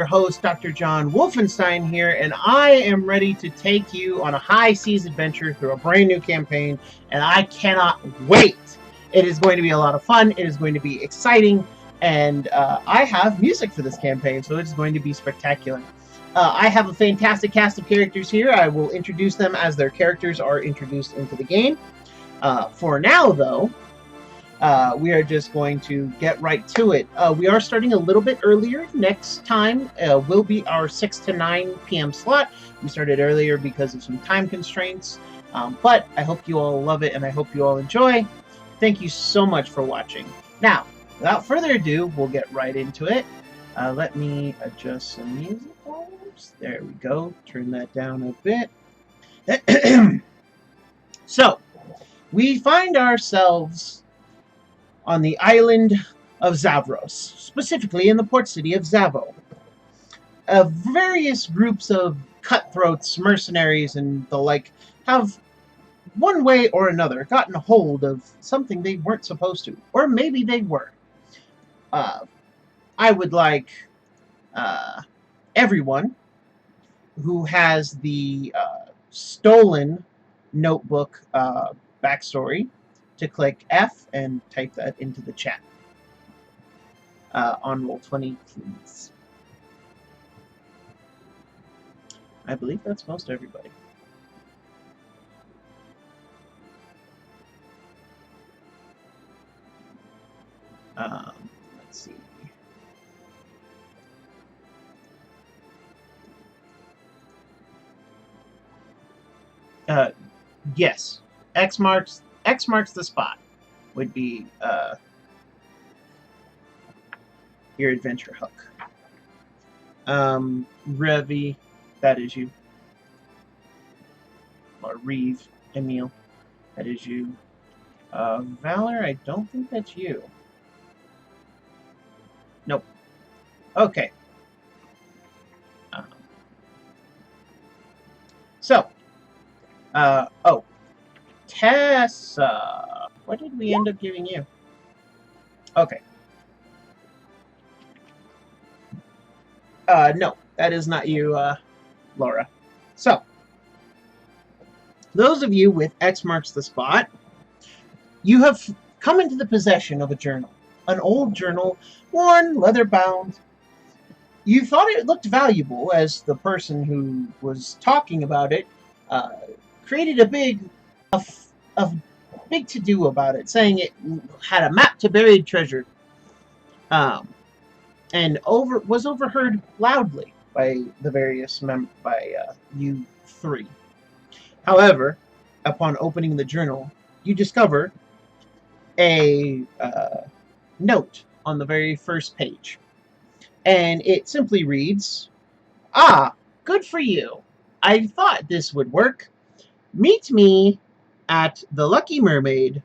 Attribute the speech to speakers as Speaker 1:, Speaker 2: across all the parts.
Speaker 1: Your host, Dr.JWolfenstein here, and I am ready to take you on a high seas adventure through a brand new campaign, and I cannot wait. It is going to be a lot of fun. It is going to be exciting, and I have music for this campaign, so it's going to be spectacular. I have a fantastic cast of characters here. I will introduce them as their characters are introduced into the game. For now, though, we are just going to get right to it. We are starting a little bit earlier. Next time will be our 6 to 9 p.m. slot. We started earlier because of some time constraints, but I hope you all love it and I hope you all enjoy. Thank you so much for watching. Now, without further ado, we'll get right into it. Let me adjust some music volumes. There we go. Turn that down a bit. So, we find ourselves on the island of Zavros, specifically in the port city of Zavo. Various groups of cutthroats, mercenaries, and the like have, one way or another, gotten a hold of something they weren't supposed to. Or maybe they were. I would like everyone who has the stolen notebook backstory to click F and type that into the chat on Roll20, please. I believe that's most everybody. Let's see. Yes, X marks the spot would be your adventure hook. Revi, that is you. Or Reeve, Emil, that is you. Valor, I don't think that's you. Nope. Okay. Oh. Tessa, what did we end up giving you? Okay. No, that is not you, Laura. So, those of you with X marks the spot, you have come into the possession of a journal. An old journal, worn, leather-bound. You thought it looked valuable as the person who was talking about it created a big to-do about it, saying it had a map to buried treasure, and was overheard loudly by the various you three. However, upon opening the journal, you discover a note on the very first page, and it simply reads, "Ah, good for you. I thought this would work. Meet me at the Lucky Mermaid,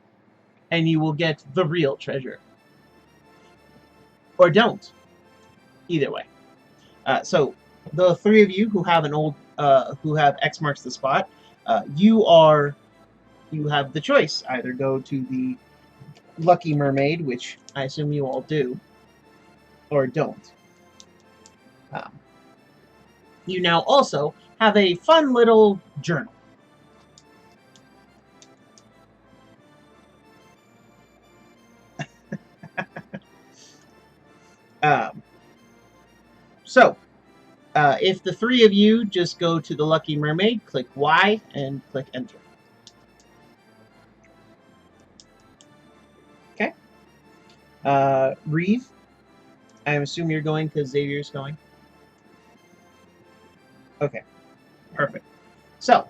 Speaker 1: and you will get the real treasure." Or don't. Either way. So the three of you who have who have X marks the spot, you have the choice. Either go to the Lucky Mermaid, which I assume you all do, or don't. You now also have a fun little journal. If the three of you just go to the Lucky Mermaid, click Y and click Enter. Okay. Reeve, I assume you're going because Xavier's going. Okay, perfect. So,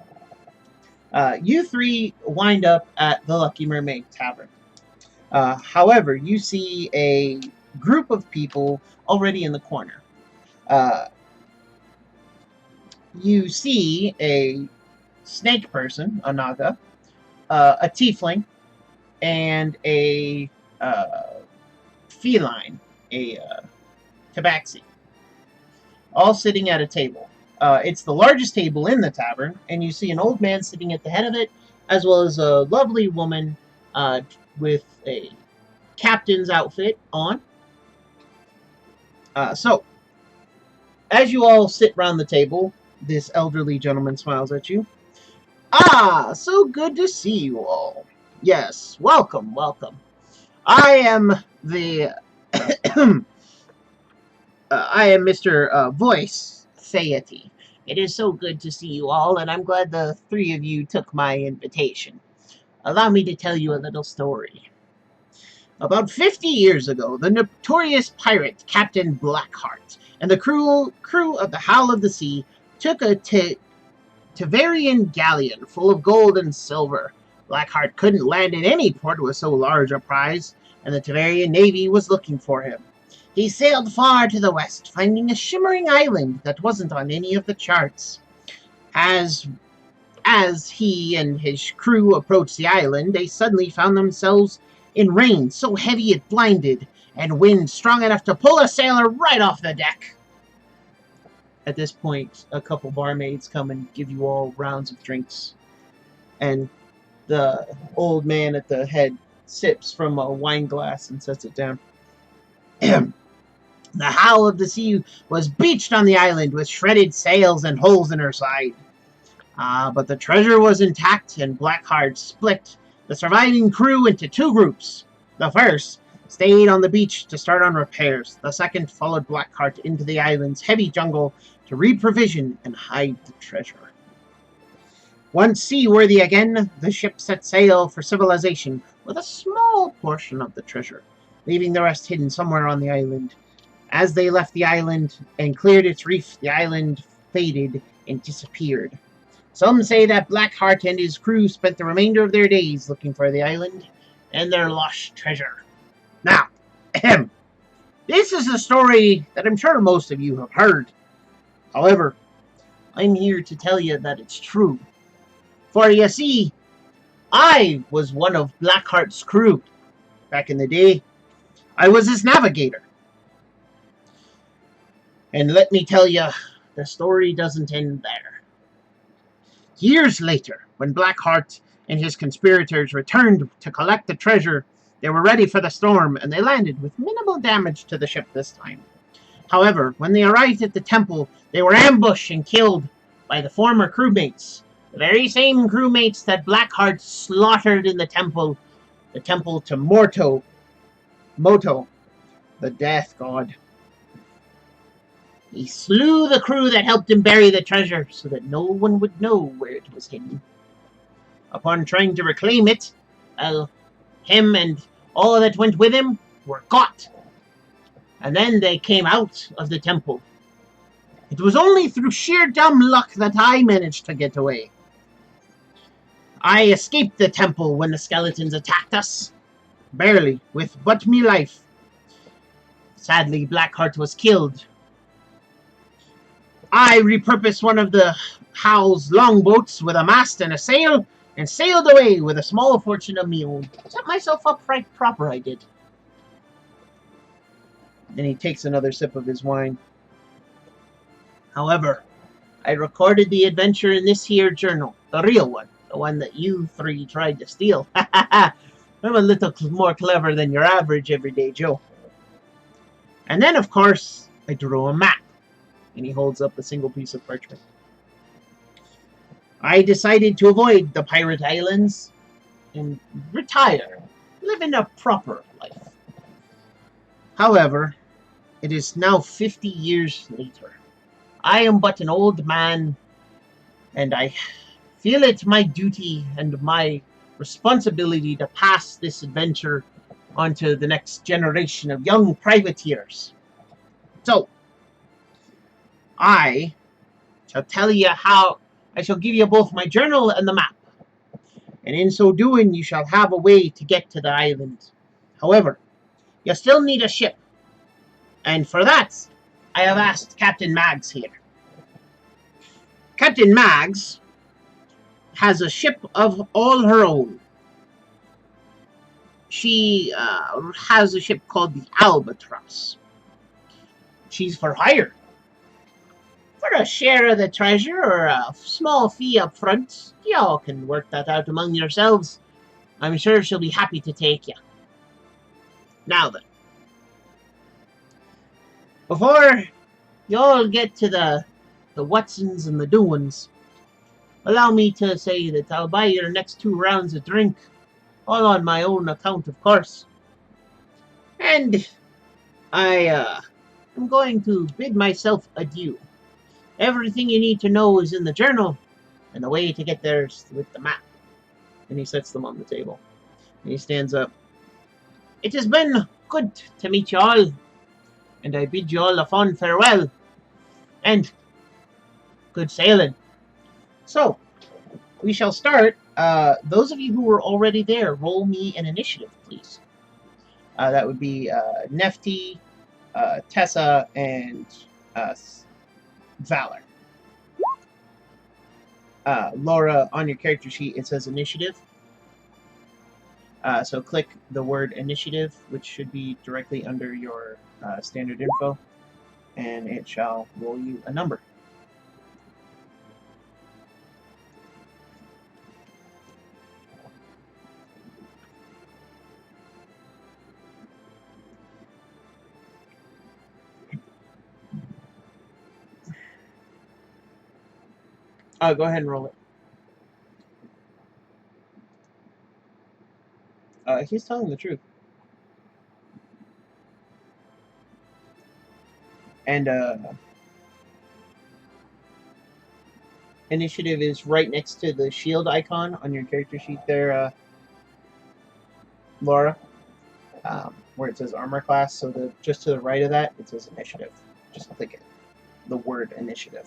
Speaker 1: you three wind up at the Lucky Mermaid Tavern. However, you see a group of people already in the corner. You see a snake person, a naga, a tiefling, and a feline, a tabaxi, all sitting at a table. It's the largest table in the tavern, and you see an old man sitting at the head of it, as well as a lovely woman with a captain's outfit on. So, as you all sit round the table, this elderly gentleman smiles at you. Ah, so good to see you all. Yes, welcome, welcome. I am the... I am Mr. Voice Theity. It is so good to see you all, and I'm glad the three of you took my invitation. Allow me to tell you a little story. About 50 years ago, the notorious pirate Captain Blackheart and the crew of the Howl of the Sea took a Tavarian galleon full of gold and silver. Blackheart couldn't land in any port with so large a prize, and the Tavarian navy was looking for him. He sailed far to the west, finding a shimmering island that wasn't on any of the charts. As he and his crew approached the island, they suddenly found themselves in rain so heavy it blinded, and wind strong enough to pull a sailor right off the deck. At this point, a couple barmaids come and give you all rounds of drinks. And the old man at the head sips from a wine glass and sets it down. The Howl of the Sea was beached on the island with shredded sails and holes in her side. But the treasure was intact, and Blackheart split the surviving crew into two groups. The first stayed on the beach to start on repairs. The second followed Blackheart into the island's heavy jungle to reprovision and hide the treasure. Once seaworthy again, the ship set sail for civilization with a small portion of the treasure, leaving the rest hidden somewhere on the island. As they left the island and cleared its reef, the island faded and disappeared. Some say that Blackheart and his crew spent the remainder of their days looking for the island and their lost treasure. Now, this is a story that I'm sure most of you have heard. However, I'm here to tell you that it's true. For you see, I was one of Blackheart's crew. Back in the day, I was his navigator. And let me tell you, the story doesn't end there. Years later, when Blackheart and his conspirators returned to collect the treasure, they were ready for the storm, and they landed with minimal damage to the ship this time. However, when they arrived at the temple, they were ambushed and killed by the former crewmates. The very same crewmates that Blackheart slaughtered in the temple to Moto, the death god. He slew the crew that helped him bury the treasure so that no one would know where it was hidden. Upon trying to reclaim it, him and all that went with him were caught. And then they came out of the temple. It was only through sheer dumb luck that I managed to get away. I escaped the temple when the skeletons attacked us. Barely, with but me life. Sadly, Blackheart was killed. I repurposed one of the Howl's longboats with a mast and a sail, and sailed away with a small fortune of me own. Set myself up right proper, I did. Then he takes another sip of his wine. However, I recorded the adventure in this here journal, the real one, the one that you three tried to steal. I'm a little more clever than your average everyday Joe. And then, of course, I drew a map. And he holds up a single piece of parchment. I decided to avoid the pirate islands and retire, live in a proper life. However, it is now 50 years later. I am but an old man, and I feel it my duty and my responsibility to pass this adventure onto the next generation of young privateers. So, I shall tell you how I shall give you both my journal and the map. And in so doing, you shall have a way to get to the island. However, you still need a ship. And for that, I have asked Captain Mags here. Captain Mags has a ship of all her own. She has a ship called the Albatross. She's for hire. For a share of the treasure or a small fee up front, y'all can work that out among yourselves. I'm sure she'll be happy to take you. Now then, before you'll get to the whatsons and the doings. Allow me to say that I'll buy your next 2 rounds of drink, all on my own account, of course. And I'm going to bid myself adieu. Everything you need to know is in the journal, and the way to get there is with the map. And he sets them on the table. And he stands up. It has been good to meet you all, and I bid you all a fond farewell, and good sailing. So, we shall start. Those of you who were already there, roll me an initiative, please. That would be Nefty, Tessa, and Valor. Laura, on your character sheet, it says initiative. So click the word initiative, which should be directly under your standard info, and it shall roll you a number. Go ahead and roll it. He's telling the truth. And initiative is right next to the shield icon on your character sheet there, Laura, where it says armor class. So just to the right of that, it says initiative. Just click it. The word initiative.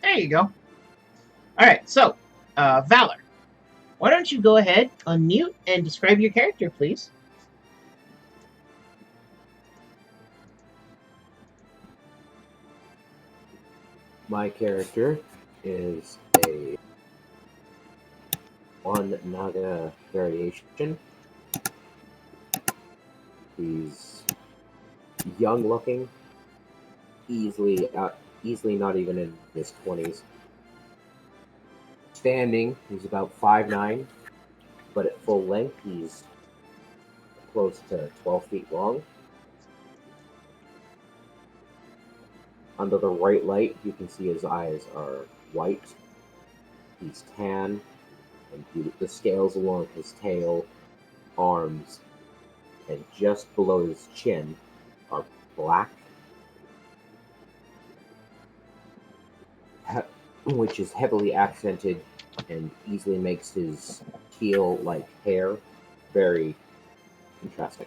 Speaker 1: There you go. All right, so Valor, why don't you go ahead, unmute, and describe your character, please?
Speaker 2: My character is a one Naga variation. He's young looking, easily not even in his 20s. Standing, he's about 5'9", but at full length, he's close to 12 feet long. Under the right light, you can see his eyes are white. He's tan, and the scales along his tail, arms, and just below his chin are black, which is heavily accented and easily makes his teal-like hair very contrasting.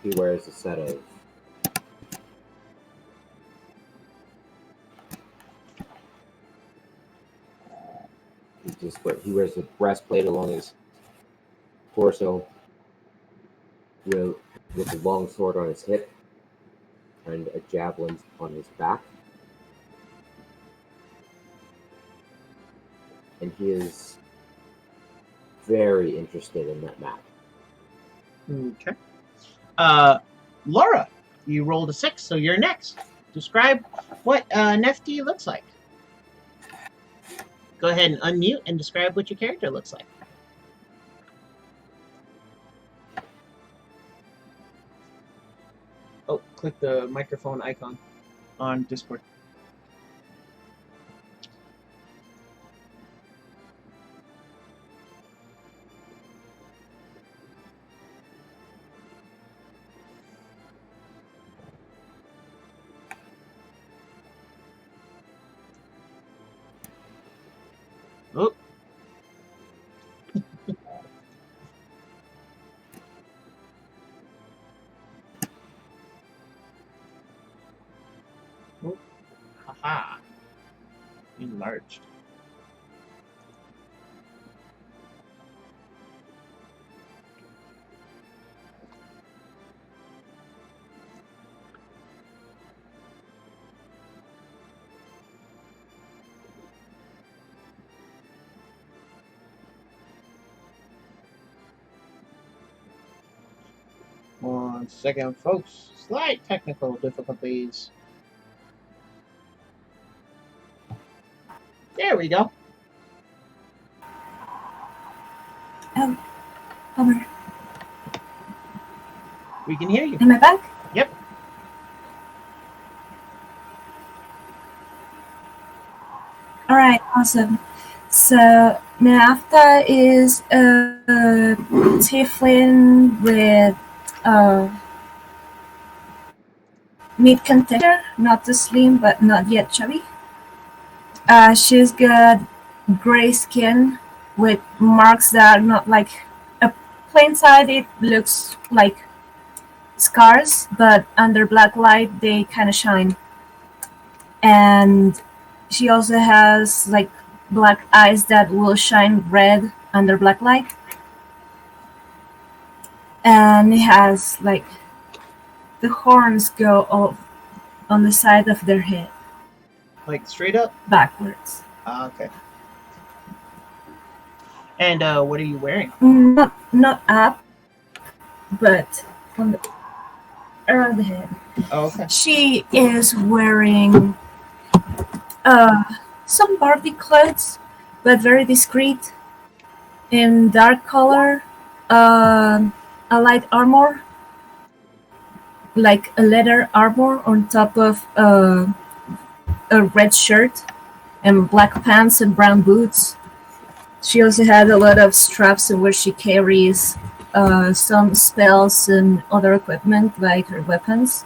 Speaker 2: He wears a set of he wears a breastplate along his torso with a long sword on his hip and a javelin on his back. And he is very interested in that map.
Speaker 1: Okay. Laura, you rolled a 6, so you're next. Describe what Nefty looks like. Go ahead and unmute and describe what your character looks like. Oh, click the microphone icon on Discord. Oh. Oh. Haha. Enlarged. One second, folks. Slight technical difficulties. There we go.
Speaker 3: Over.
Speaker 1: We can hear you.
Speaker 3: Am I back?
Speaker 1: Yep.
Speaker 3: All right, awesome. So Nafta is a tiefling with mid contender, not too slim but not yet chubby. She's got gray skin with marks that are not like a plain side. It looks like scars, but under black light they kind of shine. And she also has like black eyes that will shine red under black light. And it has like the horns go off on the side of their head.
Speaker 1: Like straight up?
Speaker 3: Backwards.
Speaker 1: Okay. And what are you wearing?
Speaker 3: Not up, but on the, around the head.
Speaker 1: Oh, okay.
Speaker 3: She is wearing some Barbie clothes, but very discreet, in dark color, a light armor, like a leather armor on top of a red shirt, and black pants and brown boots. She also had a lot of straps where she carries some spells and other equipment, like her weapons.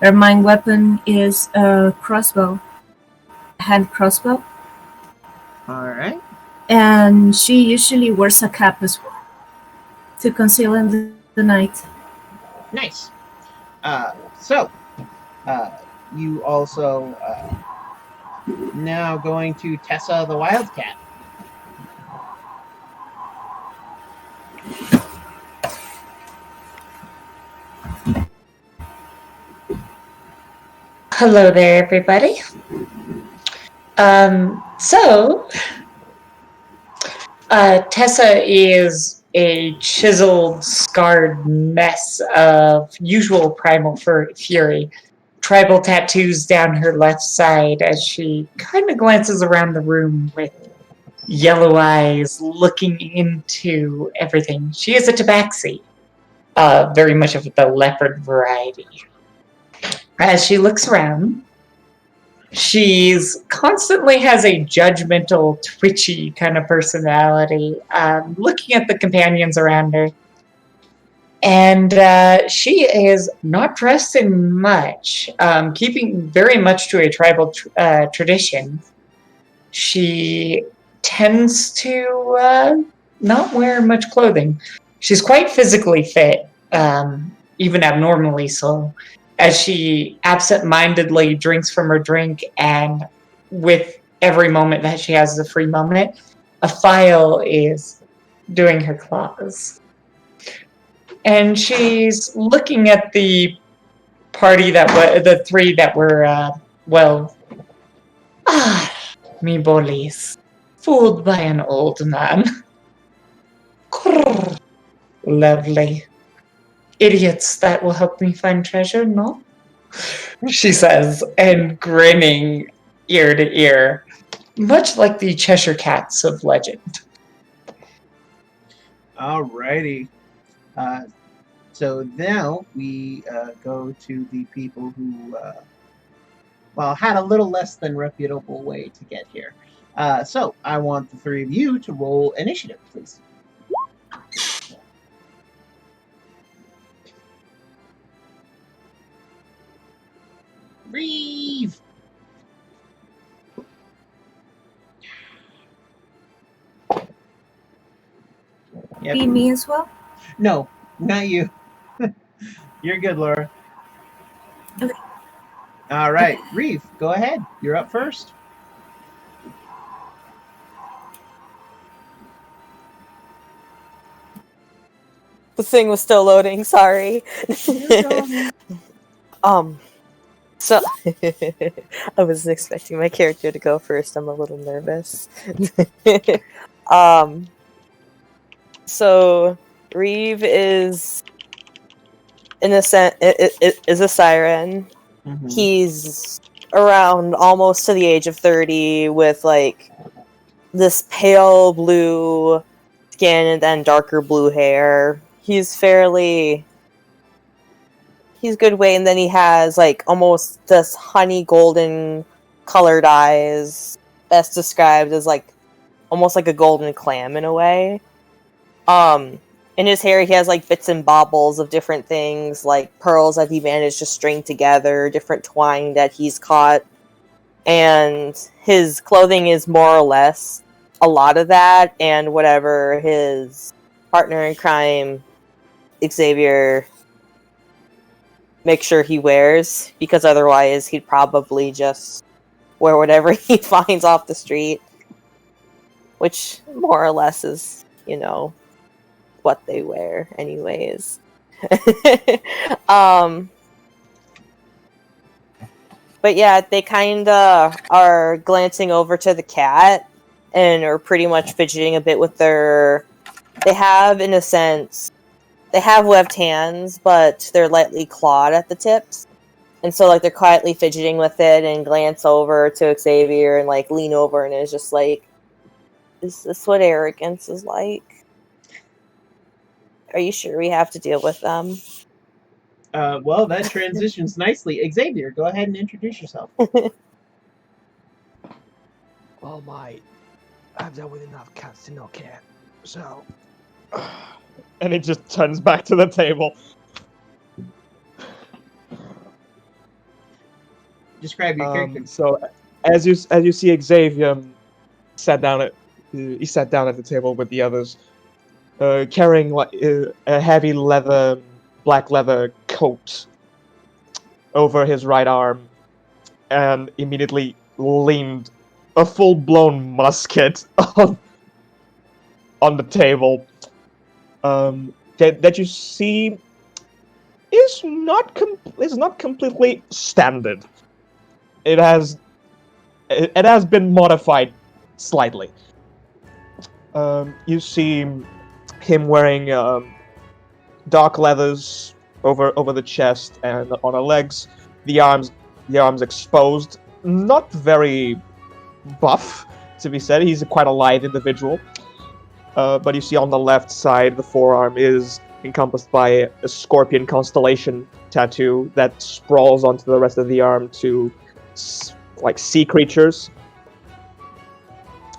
Speaker 3: Her main weapon is a crossbow, a hand crossbow.
Speaker 1: All right.
Speaker 3: And she usually wears a cap as well to conceal in the night.
Speaker 1: Nice. So, you also now going to Tessa the Wildcat.
Speaker 4: Hello there, everybody. Tessa is a chiseled, scarred mess of usual primal fury. Tribal tattoos down her left side as she kind of glances around the room with yellow eyes looking into everything. She is a tabaxi, very much of the leopard variety. As she looks around, she's constantly has a judgmental, twitchy kind of personality, looking at the companions around her. And she is not dressed in much, keeping very much to a tribal tradition. She tends to not wear much clothing. She's quite physically fit, even abnormally so, as she absent-mindedly drinks from her drink, and with every moment that she has a free moment, a file is doing her claws. And she's looking at the party the three that were, me bullies, fooled by an old man. Lovely. Idiots that will help me find treasure, no? She says, and grinning ear to ear, much like the Cheshire Cats of legend.
Speaker 1: Alrighty. So now we go to the people who, had a little less than reputable way to get here. So I want the three of you to roll initiative, please. Reeve! Yep.
Speaker 3: Be me as well?
Speaker 1: No, not you. You're good, Laura.
Speaker 3: Okay.
Speaker 1: All right, Reeve, go ahead. You're up first.
Speaker 5: The thing was still loading, sorry. So I wasn't expecting my character to go first. I'm a little nervous. So Reeve is innocent, is a siren.
Speaker 1: Mm-hmm.
Speaker 5: He's around almost to the age of 30 with like this pale blue skin and then darker blue hair. He's good way, and then he has like almost this honey golden colored eyes, best described as like almost like a golden clam in a way. In his hair, he has like bits and baubles of different things, like pearls that he managed to string together, different twine that he's caught, and his clothing is more or less a lot of that, and whatever his partner in crime, Xavier, makes sure he wears, because otherwise he'd probably just wear whatever he finds off the street, which more or less is, what they wear anyways. But yeah, they kind of are glancing over to the cat and are pretty much fidgeting a bit with their... They have, in a sense, they have webbed hands, but they're lightly clawed at the tips. And so, like, they're quietly fidgeting with it and glance over to Xavier and, like, lean over and is just like, is this what arrogance is like? Are you sure we have to deal with them?
Speaker 1: Well, that transitions nicely. Xavier, go ahead and introduce yourself.
Speaker 6: Well, mate, I've dealt with enough cats to not care. So,
Speaker 7: And it just turns back to the table.
Speaker 1: Describe your character.
Speaker 7: So, as you see, Xavier sat down at the table with the others, carrying a heavy black leather coat over his right arm, and immediately leaned a full-blown musket on the table. That you see is not completely standard. It has been modified slightly. You see him wearing dark leathers over the chest and on the legs. The arms exposed. Not very buff, to be said. He's quite a lithe individual. But you see on the left side, the forearm is encompassed by a scorpion constellation tattoo that sprawls onto the rest of the arm to like sea creatures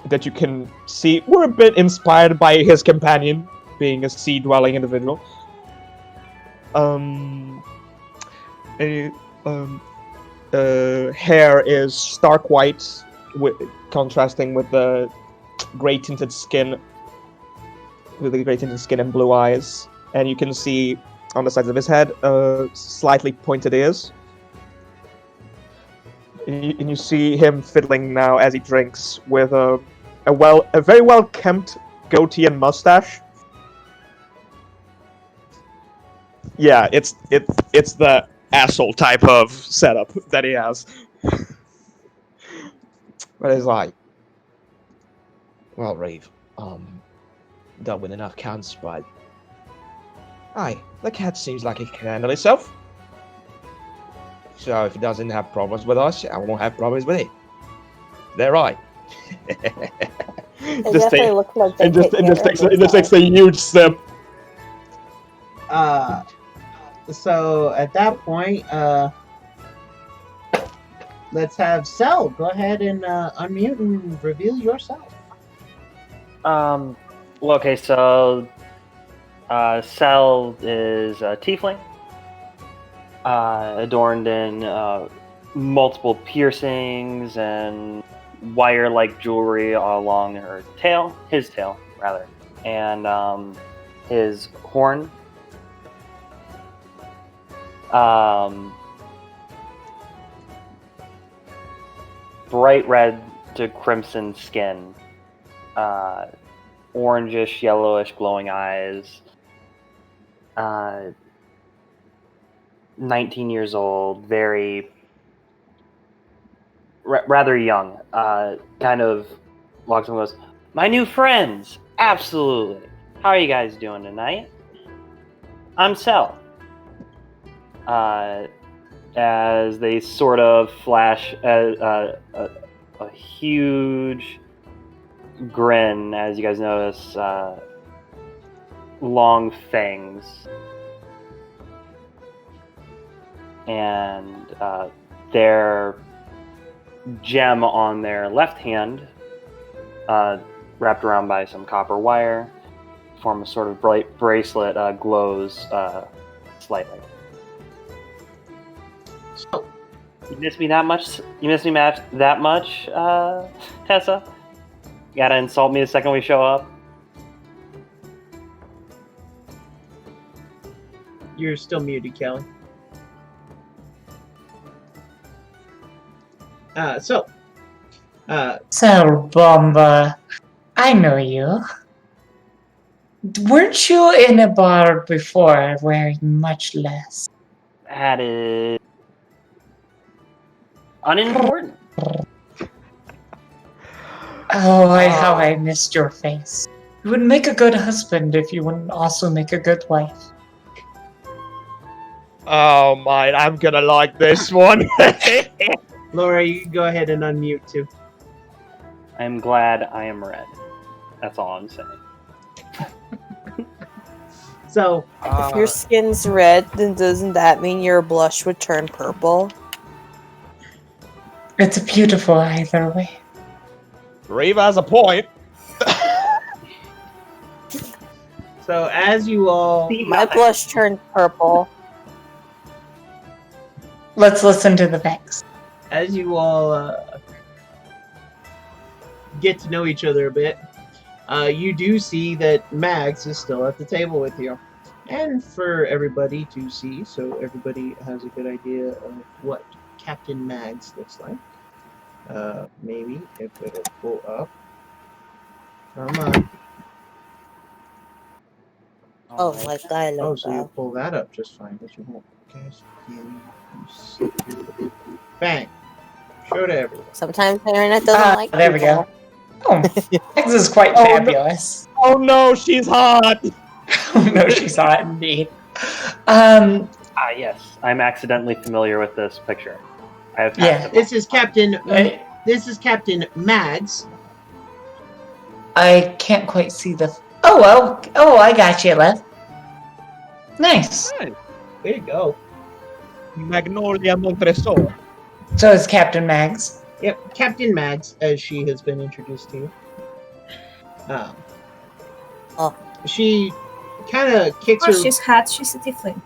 Speaker 7: that you can see were a bit inspired by his companion being a sea-dwelling individual. Hair is stark white, contrasting with the gray tinted skin and blue eyes, and you can see on the sides of his head slightly pointed ears. And you see him fiddling now as he drinks with a very well kempt goatee and mustache. Yeah, it's the asshole type of setup that he has.
Speaker 6: but it's like, well, Reeve, dealt with enough cats, but aye, the cat seems like it can handle itself. So if it doesn't have problems with us, I won't have problems with it. They're right.
Speaker 5: It definitely looks like they
Speaker 7: It just takes a huge sip.
Speaker 1: So at that point, let's have Cell. Go ahead and unmute and reveal yourself.
Speaker 8: Well, okay, so Cell is a tiefling, adorned in multiple piercings and wire-like jewelry along his tail, rather, and his horn. Bright red to crimson skin, orangish, yellowish, glowing eyes. 19 years old, very rather young. Kind of walks and goes, "My new friends, absolutely. How are you guys doing tonight? I'm Cell." As they sort of flash a huge grin as you guys notice long fangs. And their gem on their left hand, wrapped around by some copper wire, form a sort of bright bracelet, glows slightly.
Speaker 1: So,
Speaker 8: You miss me that much? You miss me that much, Tessa? You gotta insult me the second we show up?
Speaker 1: you're still muted, Kelly. So,
Speaker 4: So, Bomba, I know you. Weren't you in a bar before wearing much less?
Speaker 8: That is unimportant.
Speaker 4: Oh, how I missed your face. You would make a good husband if you wouldn't also make a good wife.
Speaker 7: Oh my, I'm gonna like this one.
Speaker 1: Laura, you can go ahead and unmute too.
Speaker 8: I'm glad I am red. That's all I'm saying.
Speaker 1: So,
Speaker 5: If your skin's red, then doesn't that mean your blush would turn purple?
Speaker 4: It's beautiful either way.
Speaker 7: Reva has a point.
Speaker 1: so as you all,
Speaker 5: My blush turned purple.
Speaker 4: Let's listen to the facts.
Speaker 1: as you all get to know each other a bit, you do see that Mags is still at the table with you. And for everybody to see, so everybody has a good idea of what Captain Mags looks like. Maybe if it'll pull up. Come on.
Speaker 5: Oh, like I
Speaker 1: Oh,
Speaker 5: love
Speaker 1: so you'll
Speaker 5: that.
Speaker 1: pull that up just fine, but you won't. Bang. Show to everyone.
Speaker 5: Sometimes the internet doesn't like
Speaker 4: there we
Speaker 5: people.
Speaker 4: go. Oh, Mags is quite
Speaker 7: Oh, no.
Speaker 4: fabulous.
Speaker 7: Oh no, she's hot.
Speaker 4: Oh no, she's hot indeed.
Speaker 8: Yes, I'm accidentally familiar with this picture. I have
Speaker 4: Yeah.
Speaker 1: This is Captain.
Speaker 4: I,
Speaker 1: This is Captain Mags.
Speaker 4: I can't quite see the. Oh well. Oh, I got you, left. Nice.
Speaker 1: Way to go.
Speaker 7: Magnolia Montresor.
Speaker 4: So is Captain Mags.
Speaker 1: Yep, Captain Mags, as she has been introduced to you.
Speaker 5: Oh.
Speaker 1: She kind of kicks
Speaker 3: Oh,
Speaker 1: her.
Speaker 3: she's hot. She's a tiefling.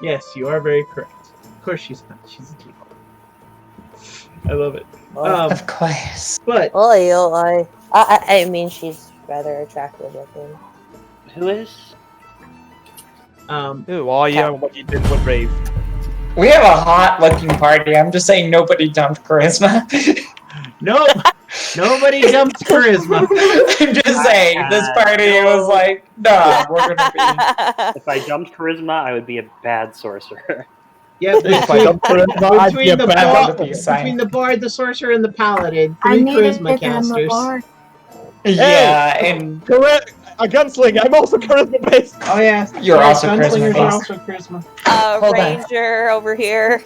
Speaker 1: Yes, you are very correct. Of course, she's not. She's a tiefling. I love it.
Speaker 4: Of course.
Speaker 1: But
Speaker 5: Oh, I mean, she's rather attractive looking.
Speaker 8: Who is?
Speaker 7: Who are you and what you did with Rave?
Speaker 4: We have a hot looking party. I'm just saying nobody dumped charisma.
Speaker 1: nope, nobody dumped charisma.
Speaker 4: I'm just saying this party was like, nah, we're gonna be.
Speaker 8: If I dumped charisma, I would be a bad sorcerer.
Speaker 1: Yep,
Speaker 7: If I dumped charisma, I'd be a bad
Speaker 4: bad
Speaker 1: between
Speaker 4: sign.
Speaker 1: the bard, the sorcerer, and the paladin,
Speaker 3: I
Speaker 1: 3
Speaker 3: needed
Speaker 1: charisma
Speaker 3: to get him a
Speaker 1: casters.
Speaker 3: bar.
Speaker 4: Yeah, and
Speaker 7: A gunslinger. I'm also charisma based.
Speaker 1: Oh yeah,
Speaker 4: You're also
Speaker 1: gunslingers
Speaker 4: charisma
Speaker 1: are
Speaker 4: based.
Speaker 1: also charisma.
Speaker 4: Hold on.
Speaker 5: Ranger over here.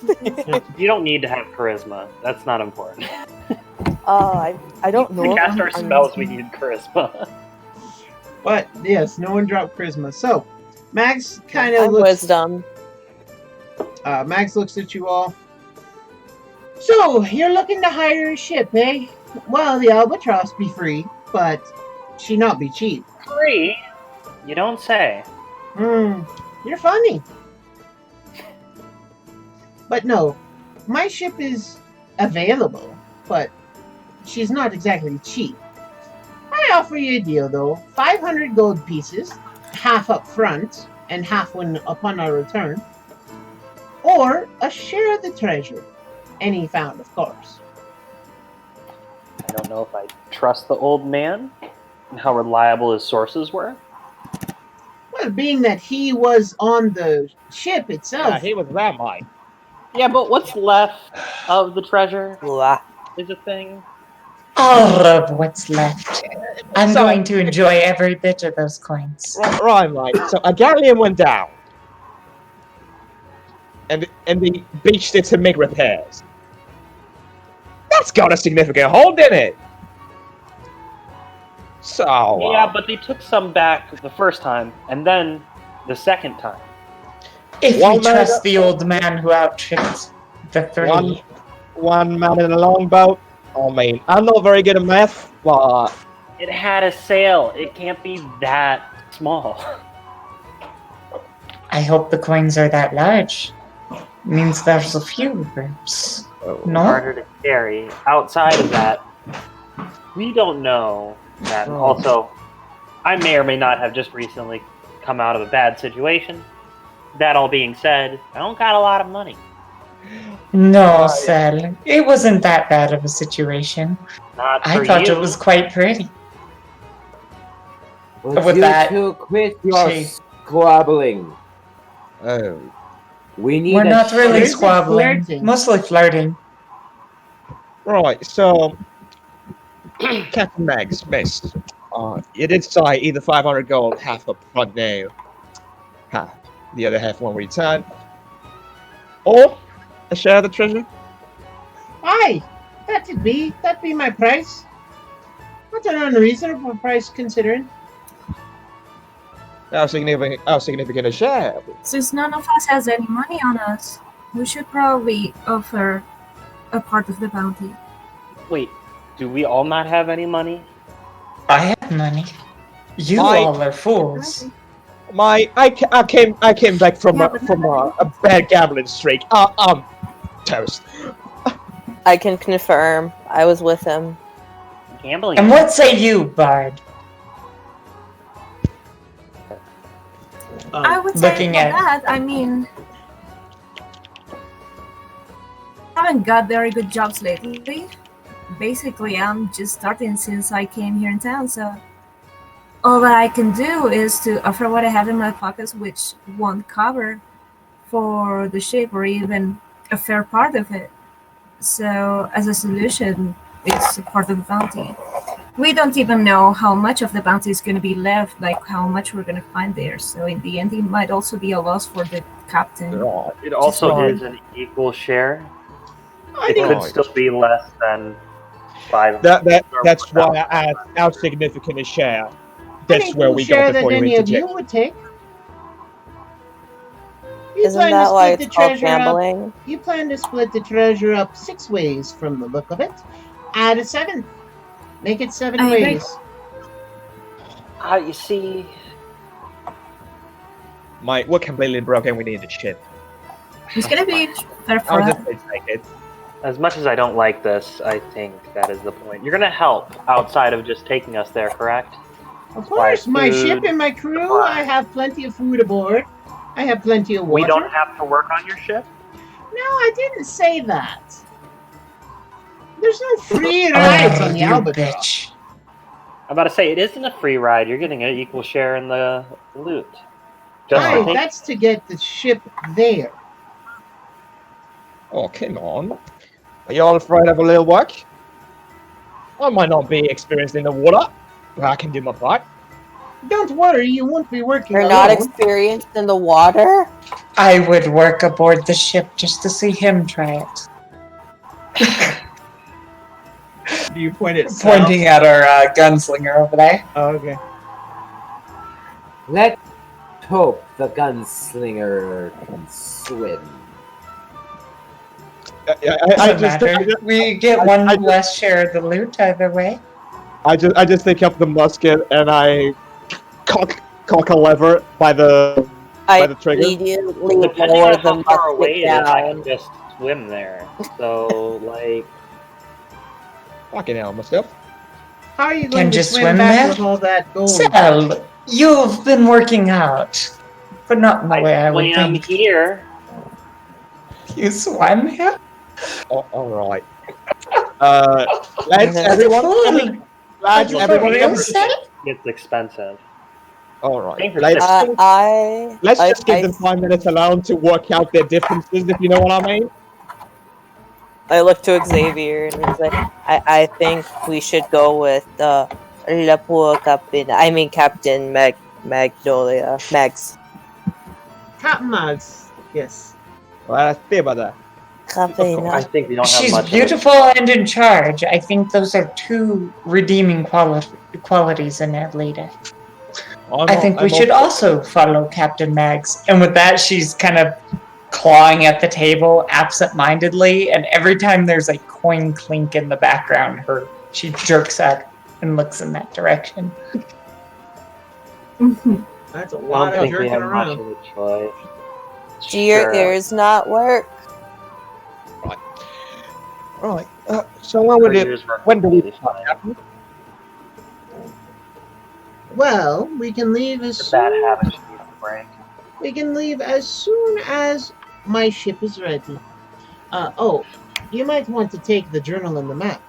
Speaker 8: You don't need to have charisma. That's not important.
Speaker 5: I don't know.
Speaker 8: To cast our
Speaker 5: I'm-
Speaker 8: spells, we need charisma.
Speaker 1: But yes, no one dropped charisma. So Max kind
Speaker 5: I'm
Speaker 1: of looks.
Speaker 5: wisdom.
Speaker 1: Max looks at you all. So you're looking to hire a ship, eh? Well, the Albatross be free, but she not be cheap.
Speaker 8: Free? You don't say.
Speaker 1: You're funny. But no, my ship is available, but she's not exactly cheap. I offer you a deal though, 500 gold pieces, half up front and half when upon our return, or a share of the treasure, any found, of course.
Speaker 8: I don't know if I trust the old man and how reliable his sources were.
Speaker 1: Well, being that he was on the ship itself,
Speaker 7: Yeah, he was that high.
Speaker 8: Yeah, but what's left of the treasure
Speaker 5: Blah.
Speaker 8: is a thing.
Speaker 4: all of what's left. I'm
Speaker 7: So-
Speaker 4: going to enjoy every bit of those coins.
Speaker 7: Right. So a galleon went down. And they beached it to make repairs. Now That's got a significant hold in it. So
Speaker 8: Yeah, but they took some back the first time, and then the second time.
Speaker 4: If
Speaker 7: One
Speaker 4: we
Speaker 7: man-
Speaker 4: trust the old man who outtripped the three.
Speaker 7: one man in a longboat. I mean, I'm not very good at math, but
Speaker 8: It had a sail. It can't be that small.
Speaker 4: I hope the coins are that large. Means there's a few groups. No?
Speaker 8: Harder to carry. Outside of that, we don't know that.
Speaker 7: Oh.
Speaker 8: Also, I may or may not have just recently come out of a bad situation. That all being said, I don't got a lot of money.
Speaker 4: No, Sal. It wasn't that bad of a situation.
Speaker 8: Not
Speaker 4: I
Speaker 8: for
Speaker 4: thought
Speaker 8: you.
Speaker 4: it was quite pretty.
Speaker 2: Would
Speaker 4: With
Speaker 2: you
Speaker 4: that
Speaker 2: two quit your
Speaker 4: shape.
Speaker 2: squabbling?
Speaker 6: Oh,
Speaker 2: We need
Speaker 4: We're
Speaker 2: a
Speaker 4: not really
Speaker 1: Where's the
Speaker 4: squabbling.
Speaker 1: flirting?
Speaker 4: Mostly flirting.
Speaker 7: right. So, Captain Mags, miss. You did say either 500 gold, half up front now, half the other half when we return, or a share of the treasure.
Speaker 1: Aye, that'd be my price. Not an unreasonable price considering.
Speaker 7: How significant a share?
Speaker 3: Since none of us has any money on us, we should probably offer a part of the bounty.
Speaker 8: Wait, do we all not have any money?
Speaker 4: I have money. You
Speaker 7: My-
Speaker 4: all are fools.
Speaker 7: I came back from
Speaker 3: Yeah, but
Speaker 7: a bad gambling streak. Toast.
Speaker 5: I can confirm. I was with him.
Speaker 8: Gambling.
Speaker 4: And what say you, Bard?
Speaker 3: I would say
Speaker 4: Looking
Speaker 3: for
Speaker 4: at-
Speaker 3: that, I mean, haven't got very good jobs lately. Basically, I'm just starting since I came here in town, so all that I can do is to offer what I have in my pockets, which won't cover for the ship or even a fair part of it. So, as a solution, it's a part of the bounty. We don't even know how much of the bounty is going to be left, like how much we're going to find there. So, in the end, it might also be a loss for the captain.
Speaker 7: Right.
Speaker 8: It also
Speaker 7: Right.
Speaker 8: is an equal share.
Speaker 1: I
Speaker 8: It
Speaker 1: think
Speaker 8: could
Speaker 7: Right.
Speaker 8: still be less than 5.
Speaker 7: That's why I asked how significant a share. That's where we
Speaker 1: share
Speaker 7: go
Speaker 1: that
Speaker 7: before you
Speaker 1: any of you
Speaker 7: interject.
Speaker 1: would take. You
Speaker 5: Isn't
Speaker 1: plan to
Speaker 5: that why
Speaker 1: split
Speaker 5: it's
Speaker 1: the
Speaker 5: called
Speaker 1: treasure up.
Speaker 5: gambling?
Speaker 1: You plan to split the treasure up 6 ways from the look of it. Add a 7th. Make it 7
Speaker 3: I agree.
Speaker 1: ways.
Speaker 8: You see,
Speaker 7: Mike, we're completely broken. We need a ship.
Speaker 3: It's going to be fair for
Speaker 7: I'll
Speaker 3: us.
Speaker 7: just take it.
Speaker 8: as much as I don't like this, I think that is the point. You're gonna help outside of just taking us there, correct?
Speaker 1: Of course, my
Speaker 8: food,
Speaker 1: ship and my crew,
Speaker 8: supplies.
Speaker 1: I have plenty of food aboard. I have plenty of
Speaker 8: We
Speaker 1: water.
Speaker 8: don't have to work on your ship?
Speaker 1: No, I didn't say that. There's no free rides on the
Speaker 4: you
Speaker 1: Albatross.
Speaker 4: bitch.
Speaker 8: I'm about to say, it isn't a free ride. You're getting an equal share in the loot. Just
Speaker 1: Aye,
Speaker 8: to take-
Speaker 1: that's to get the ship there.
Speaker 7: Oh, come on. Are you all afraid of a little work? I might not be experienced in the water, but I can do my part.
Speaker 1: Don't worry, you won't be working
Speaker 5: You're
Speaker 1: alone.
Speaker 5: not experienced in the water?
Speaker 4: I would work aboard the ship just to see him try it.
Speaker 1: Do you point at
Speaker 4: Pointing at our gunslinger over there.
Speaker 1: Oh, okay.
Speaker 2: Let's hope the gunslinger can swim.
Speaker 4: Doesn't matter. We get one less share of the loot either way.
Speaker 7: I just take up the musket and I cock a lever by the
Speaker 5: I
Speaker 7: the trigger?
Speaker 5: immediately
Speaker 8: Depending
Speaker 5: lower
Speaker 8: on
Speaker 5: the
Speaker 8: how far away
Speaker 5: musket
Speaker 8: it is, I
Speaker 5: down.
Speaker 8: can just swim there. So, like,
Speaker 7: fucking hell myself.
Speaker 1: How are you
Speaker 4: Can
Speaker 1: going to
Speaker 4: just
Speaker 1: swim
Speaker 4: swim
Speaker 1: back
Speaker 4: there?
Speaker 1: with all that gold?
Speaker 4: Sel, you've been working out, but not in the way I would
Speaker 8: swam
Speaker 4: think.
Speaker 8: here.
Speaker 4: You swam here?
Speaker 7: Oh, all right. Lads, everyone,
Speaker 4: Fool.
Speaker 7: lads,
Speaker 4: Are you
Speaker 7: everyone
Speaker 4: for real,
Speaker 7: else.
Speaker 4: Sel?
Speaker 8: It's expensive.
Speaker 7: All right.
Speaker 8: Paying for
Speaker 7: Let's,
Speaker 8: ships.
Speaker 7: let's just give
Speaker 5: I-
Speaker 7: them 5 minutes alone to work out their differences, if you know what I mean.
Speaker 5: I look to Xavier and he's like, I think we should go with La Poor Captain. I mean Captain Magnolia. Mags.
Speaker 1: Captain Mags. Yes.
Speaker 7: Well, let's see about that.
Speaker 5: Copy
Speaker 8: I
Speaker 5: that.
Speaker 8: think we don't have
Speaker 4: She's
Speaker 8: much.
Speaker 4: beautiful and in charge. I think those are two redeeming qualities in that lady. I think we should also follow Captain Mags. And with that, she's kind of clawing at the table absent-mindedly, and every time there's a coin clink in the background, she jerks up and looks in that direction.
Speaker 1: That's a
Speaker 8: I
Speaker 1: lot
Speaker 8: don't
Speaker 1: of
Speaker 8: think we
Speaker 1: jerking
Speaker 8: have much
Speaker 1: around.
Speaker 8: of a choice.
Speaker 5: Do your
Speaker 8: Sure.
Speaker 5: ears not work?
Speaker 7: Right. So when do we
Speaker 8: It's
Speaker 7: start,
Speaker 8: fine.
Speaker 7: Captain?
Speaker 1: Well, we can leave as
Speaker 8: It's a bad
Speaker 1: soon.
Speaker 8: habit she needs to break.
Speaker 1: We can leave as soon as my ship is ready. You might want to take the journal and the map.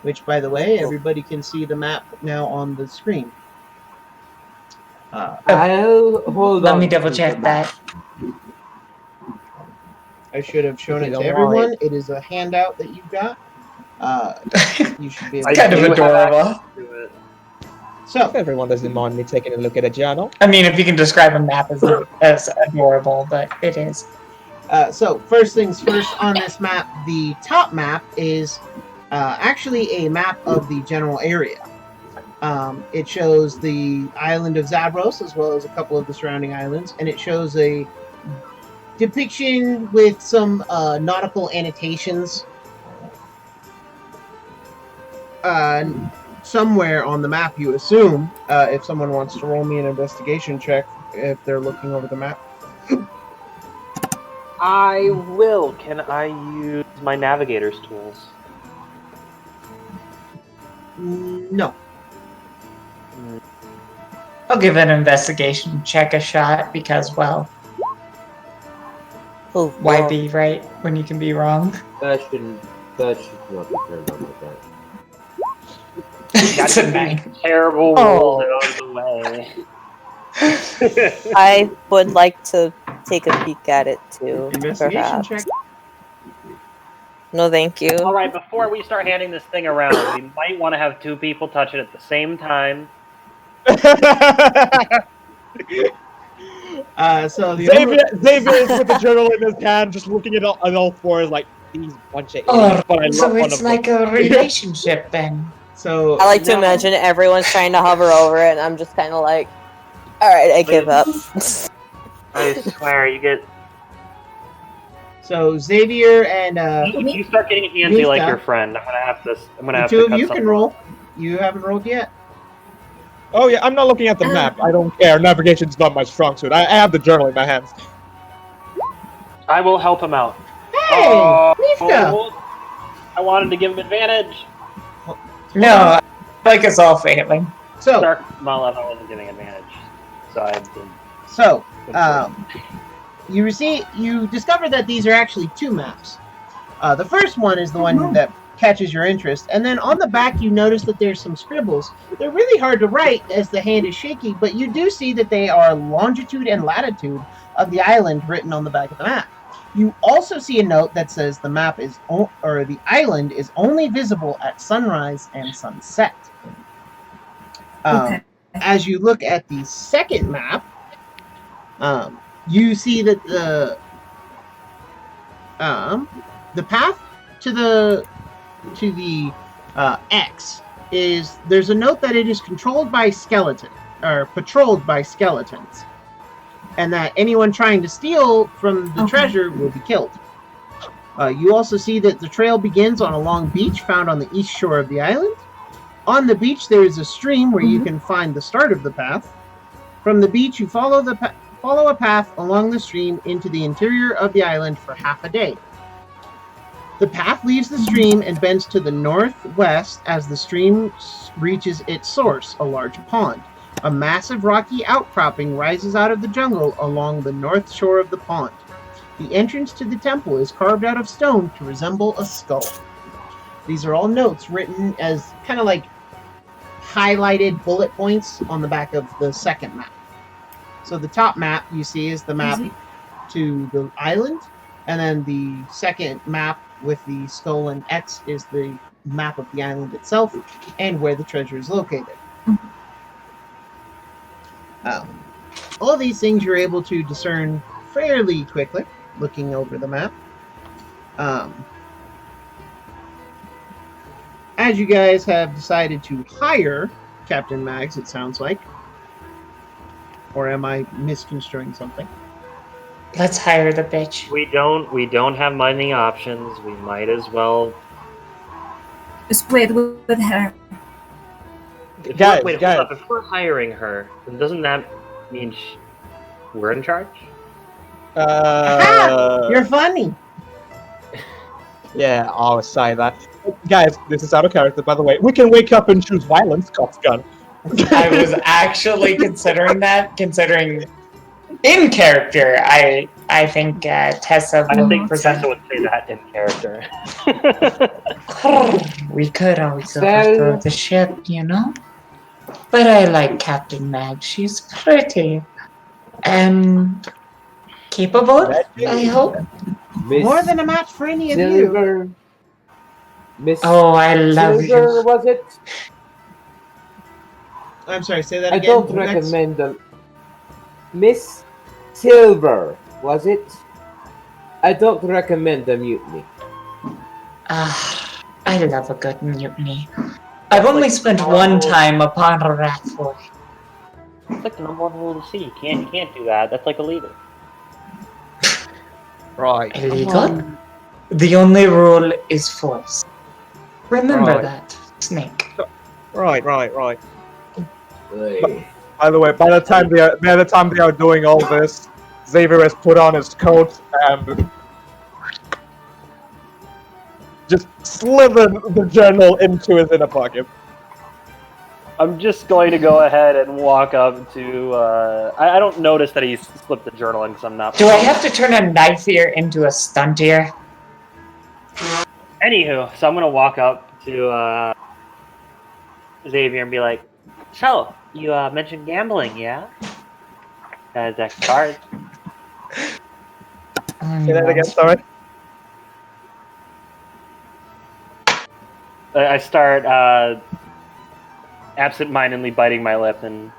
Speaker 1: Which, by the way, everybody can see the map now on the screen.
Speaker 2: I'll hold
Speaker 4: Let
Speaker 2: on
Speaker 4: me
Speaker 2: to
Speaker 4: double
Speaker 2: the
Speaker 4: check
Speaker 2: map.
Speaker 4: that.
Speaker 1: I should have shown
Speaker 7: If
Speaker 1: it
Speaker 7: you
Speaker 1: to
Speaker 7: don't
Speaker 1: everyone.
Speaker 7: mind.
Speaker 1: It is a handout that you got. You should be able
Speaker 4: It's
Speaker 1: to
Speaker 4: kind of
Speaker 1: see it.
Speaker 4: adorable.
Speaker 1: So,
Speaker 7: If everyone doesn't mind me taking a look at a journal.
Speaker 4: I mean, if you can describe a map as adorable, but it is.
Speaker 1: So first things first on this map, the top map is actually a map of the general area. It shows the island of Zabros as well as a couple of the surrounding islands, and it shows a depiction with some nautical annotations somewhere on the map, you assume, if someone wants to roll me an investigation check if they're looking over the map.
Speaker 8: I will. Can I use my navigator's tools?
Speaker 1: No.
Speaker 4: I'll give an investigation check a shot because, well,
Speaker 5: Oh,
Speaker 4: why
Speaker 5: well,
Speaker 4: be right when you can be wrong?
Speaker 2: That should not be turned on like that.
Speaker 8: Got
Speaker 4: It's a
Speaker 8: these
Speaker 4: 9.
Speaker 8: terrible
Speaker 4: Oh.
Speaker 8: rules out of the way.
Speaker 5: I would like to take a peek at it too.
Speaker 1: Investigation
Speaker 5: Perhaps.
Speaker 1: check.
Speaker 5: No, thank you.
Speaker 8: All right, before we start handing this thing around, we might want to have 2 people touch it at the same time.
Speaker 1: So the
Speaker 7: Xavier is with the journal in his hand, just looking at all fours like these bunch of
Speaker 4: Oh,
Speaker 7: idiots. But I
Speaker 4: so
Speaker 7: love one
Speaker 4: it's
Speaker 7: of them.
Speaker 4: like a relationship then.
Speaker 1: So
Speaker 5: I like to
Speaker 1: now-
Speaker 5: imagine everyone's trying to hover over it, and I'm just kind of like, all right, I give up.
Speaker 8: I swear, you get.
Speaker 1: So Xavier and
Speaker 8: You start getting handsy like
Speaker 1: Yuska.
Speaker 8: your friend. I'm gonna have to. I'm gonna
Speaker 1: the
Speaker 8: have
Speaker 1: two
Speaker 8: to
Speaker 1: of
Speaker 8: cut
Speaker 1: you
Speaker 8: something
Speaker 1: can roll.
Speaker 8: off.
Speaker 1: You haven't rolled yet.
Speaker 7: Oh yeah, I'm not looking at the map. I don't care. Navigation's not my strong suit. I have the journal in my hands.
Speaker 8: I will help him out.
Speaker 1: Hey, Yuska.
Speaker 8: I wanted to give him advantage.
Speaker 4: No, I like us all failing.
Speaker 1: So
Speaker 8: Dark Malov, I wasn't giving advantage. So I did.
Speaker 1: So, you discover that these are actually 2 maps. The first one is the one that catches your interest, and then on the back you notice that there's some scribbles. They're really hard to write as the hand is shaky, but you do see that they are longitude and latitude of the island written on the back of the map. You also see a note that says the map is the island is only visible at sunrise and sunset.
Speaker 3: Okay.
Speaker 1: As you look at the second map, you see that the path to the X is there's a note that it is controlled by patrolled by skeletons, and that anyone trying to steal from the treasure will be killed. You also see that the trail begins on a long beach found on the east shore of the island. On the beach, there is a stream where you can find the start of the path. From the beach, you follow a path along the stream into the interior of the island for half a day. The path leaves the stream and bends to the northwest as the stream reaches its source, a large pond. A massive rocky outcropping rises out of the jungle along the north shore of the pond. The entrance to the temple is carved out of stone to resemble a skull. These are all notes written as kind of like highlighted bullet points on the back of the second map. So the top map you see is the map to the island, and then the second map with the skull and X is the map of the island itself and where the treasure is located. All these things you're able to discern fairly quickly looking over the map. As you guys have decided to hire Captain Mags, it sounds like. Or am I misconstruing something?
Speaker 4: Let's hire the bitch.
Speaker 9: We don't have many options. We might as well.
Speaker 3: Split with her.
Speaker 7: Guys,
Speaker 9: Wait,
Speaker 7: guys.
Speaker 9: hold up. If we're hiring her, then doesn't that mean we're in charge?
Speaker 1: You're funny.
Speaker 7: Yeah, I'll say that. Guys, this is out of character, by the way. We can wake up and choose violence, Scott's gun.
Speaker 4: I was actually considering that, considering in character. I think Tessa
Speaker 9: I
Speaker 4: will
Speaker 9: think
Speaker 4: present.
Speaker 9: Tessa would say that in character.
Speaker 4: We could always overthrow the ship, you know? But I like Captain Mag. She's pretty. And capable, I hope.
Speaker 2: Miss
Speaker 1: More than a match for any of you.
Speaker 2: Silver. Miss
Speaker 4: Oh, I love
Speaker 2: Silver,
Speaker 4: you.
Speaker 2: was it?
Speaker 1: I'm sorry, say that
Speaker 2: I
Speaker 1: again.
Speaker 2: don't recommend them. Miss Silver, was it? I don't recommend the mutiny.
Speaker 4: I love a good mutiny. I've only spent one time upon a wrathful.
Speaker 9: It's like the number one rule of the sea. You can't do that. That's like illegal.
Speaker 7: Right.
Speaker 4: Illegal? The only rule is force. Remember
Speaker 7: Right.
Speaker 4: that, Snake.
Speaker 7: Right.
Speaker 2: Hey.
Speaker 7: By the way, by the time they are doing all this, Xavier has put on his coat and just slithered the journal into his inner pocket.
Speaker 8: I'm just going to go ahead and walk up to. I don't notice that he's slipped the journal in because I'm not.
Speaker 4: Do I have to turn a knife ear into a stunt ear?
Speaker 8: Anywho, so I'm gonna walk up to Xavier and be like, "So you mentioned gambling, yeah? Deck cards.
Speaker 7: Say that again, sorry.
Speaker 8: I start absent-mindedly biting my lip and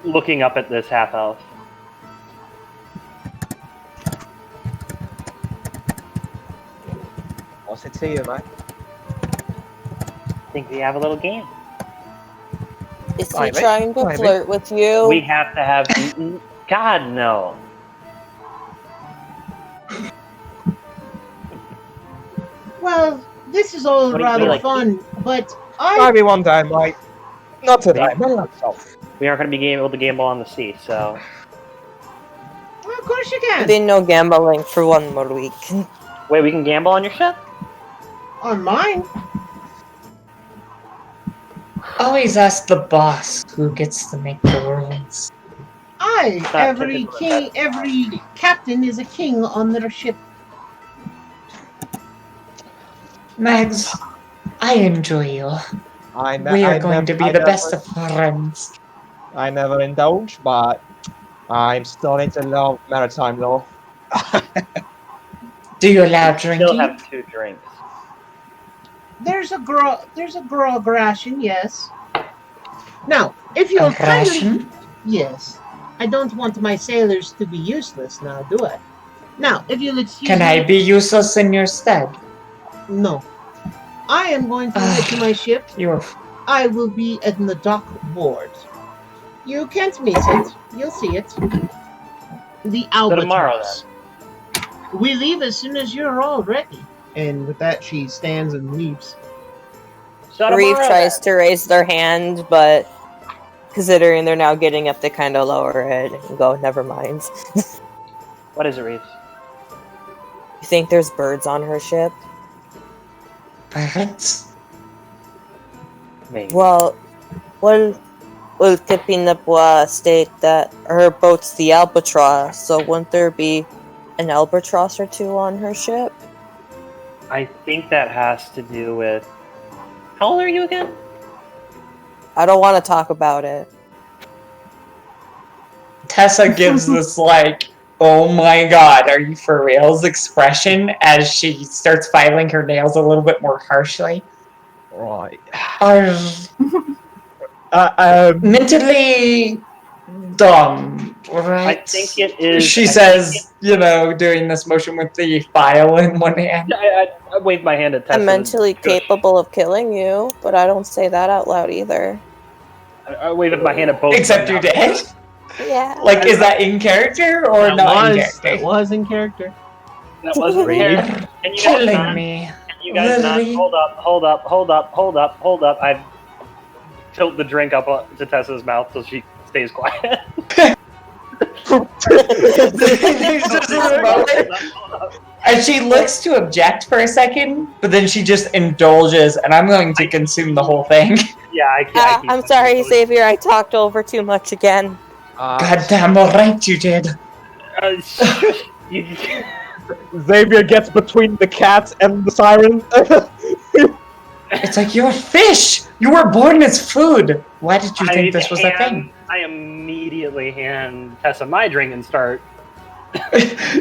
Speaker 8: looking up at this half-elf.
Speaker 6: What's it to you, mate?
Speaker 8: I think we have a little game.
Speaker 5: Is he
Speaker 6: Maybe.
Speaker 5: trying to
Speaker 6: Maybe.
Speaker 5: flirt with you?
Speaker 8: We have to have. God no.
Speaker 1: Well, this is all
Speaker 8: What do you
Speaker 1: rather
Speaker 8: feel like?
Speaker 1: fun, but I
Speaker 7: Maybe one day, mate. Not today. Not so.
Speaker 8: We aren't going to be able to gamble on the sea, so
Speaker 1: well, of course you can.
Speaker 5: There's no gambling for one more week.
Speaker 8: wait, we can gamble on your ship?
Speaker 1: On mine.
Speaker 4: Always ask the boss who gets to make the rules.
Speaker 1: Every captain is a king on their ship.
Speaker 4: Mags, I enjoy you. We are going to be the best of friends.
Speaker 7: I never indulge, but I'm starting to love maritime law.
Speaker 4: Do you allow
Speaker 8: Still
Speaker 4: drinking?
Speaker 8: have 2 drinks.
Speaker 1: There's a grog ration, yes. Now, if you'll
Speaker 4: A
Speaker 1: kindly,
Speaker 4: ration?
Speaker 1: yes, I don't want my sailors to be useless now, do I? Now, if you'll excuse
Speaker 4: Can
Speaker 1: me,
Speaker 4: I be useless in your stead?
Speaker 1: no, I am going to head to my ship.
Speaker 4: You're
Speaker 1: I will be at the dock board. You can't miss it. You'll see it. The Albatross.
Speaker 8: tomorrow,
Speaker 1: We leave as soon as you're all ready. And with that, she stands and leaves.
Speaker 8: So
Speaker 5: Reeve
Speaker 8: tomorrow,
Speaker 5: tries
Speaker 8: then.
Speaker 5: to raise their hand, but considering they're now getting up, they kind of lower it and go, never mind.
Speaker 8: What is it, Reeves?
Speaker 5: You think there's birds on her ship?
Speaker 4: birds.
Speaker 8: Maybe.
Speaker 5: Well, Ultipinapua state that her boat's the Albatross, so wouldn't there be an albatross or two on her ship?
Speaker 8: I think that has to do with. How old are you again?
Speaker 5: I don't want to talk about it.
Speaker 4: Tessa gives this like, oh my god, are you for reals expression as she starts filing her nails a little bit more harshly.
Speaker 7: Right.
Speaker 4: Are mentally dumb Right.
Speaker 8: I think it is.
Speaker 4: She says, doing this motion with the file in one hand.
Speaker 8: I wave my hand at Tessa.
Speaker 5: I'm mentally capable of killing you, but I don't say that out loud either.
Speaker 8: I wave my hand at both.
Speaker 4: Except you did.
Speaker 5: Yeah.
Speaker 4: Like, is that in character or not in character?
Speaker 1: That was in character.
Speaker 8: That wasn't in character. Can you guys
Speaker 4: Killing
Speaker 8: not?
Speaker 4: me.
Speaker 8: Can you guys not?
Speaker 4: Literally.
Speaker 8: Hold up. I tilt the drink up to Tessa's mouth so she stays quiet.
Speaker 4: There's just this moment, and she looks to object for a second, but then she just indulges, and I'm going to consume the whole thing.
Speaker 8: Yeah, I can't.
Speaker 5: I'm sorry, Xavier. I talked over too much again.
Speaker 4: Goddamn alright you did.
Speaker 7: Xavier gets between the cat and the siren.
Speaker 4: It's like, you're fish! You were born as food! Why did you think this was a thing?
Speaker 8: I immediately hand Tessa my drink and start.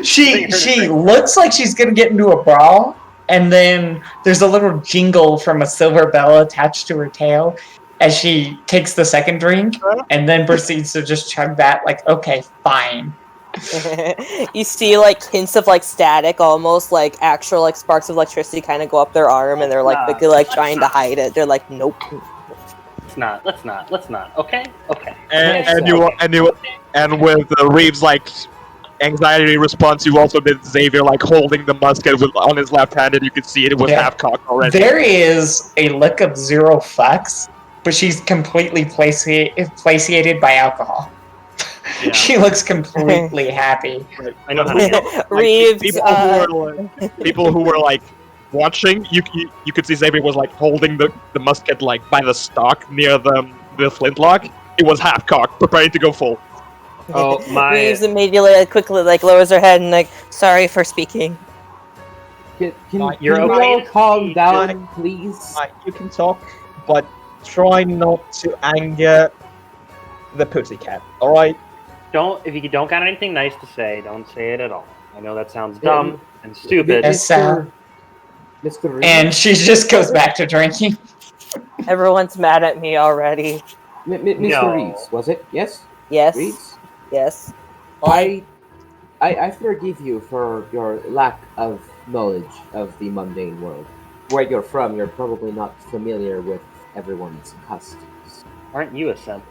Speaker 4: She looks like she's gonna get into a brawl, and then there's a little jingle from a silver bell attached to her tail as she takes the second drink, and then proceeds to just chug that, like, okay, fine.
Speaker 5: You see, hints of, static, almost, actual, sparks of electricity kind of go up their arm, and they're, trying to hide it. They're like, nope.
Speaker 8: Let's not. Okay.
Speaker 7: And with Reeves' anxiety response, you also did Xavier holding the musket on his left hand, and you could see it was half cocked already.
Speaker 4: There is a look of zero fucks, but she's completely placated by alcohol. Yeah. She looks completely happy.
Speaker 8: I know how
Speaker 5: Reeves.
Speaker 7: People who were watching, you could see Xavier was holding the musket by the stock near the flintlock. It was half cocked, preparing to go full.
Speaker 8: Oh my!
Speaker 5: Reeves immediately quickly lowers her head and sorry for speaking.
Speaker 2: Can you all calm down, please?
Speaker 7: You can talk, but try not to anger the pussycat. All right.
Speaker 8: If you don't got anything nice to say, don't say it at all. I know that sounds dumb and stupid.
Speaker 2: Mr.
Speaker 4: And she just goes back to drinking.
Speaker 5: Everyone's mad at me already.
Speaker 2: Mr. Reeves, was it? Yes?
Speaker 5: Yes.
Speaker 2: Reeves?
Speaker 5: Yes.
Speaker 2: I forgive you for your lack of knowledge of the mundane world. Where you're from, you're probably not familiar with everyone's customs.
Speaker 8: Aren't you a simp?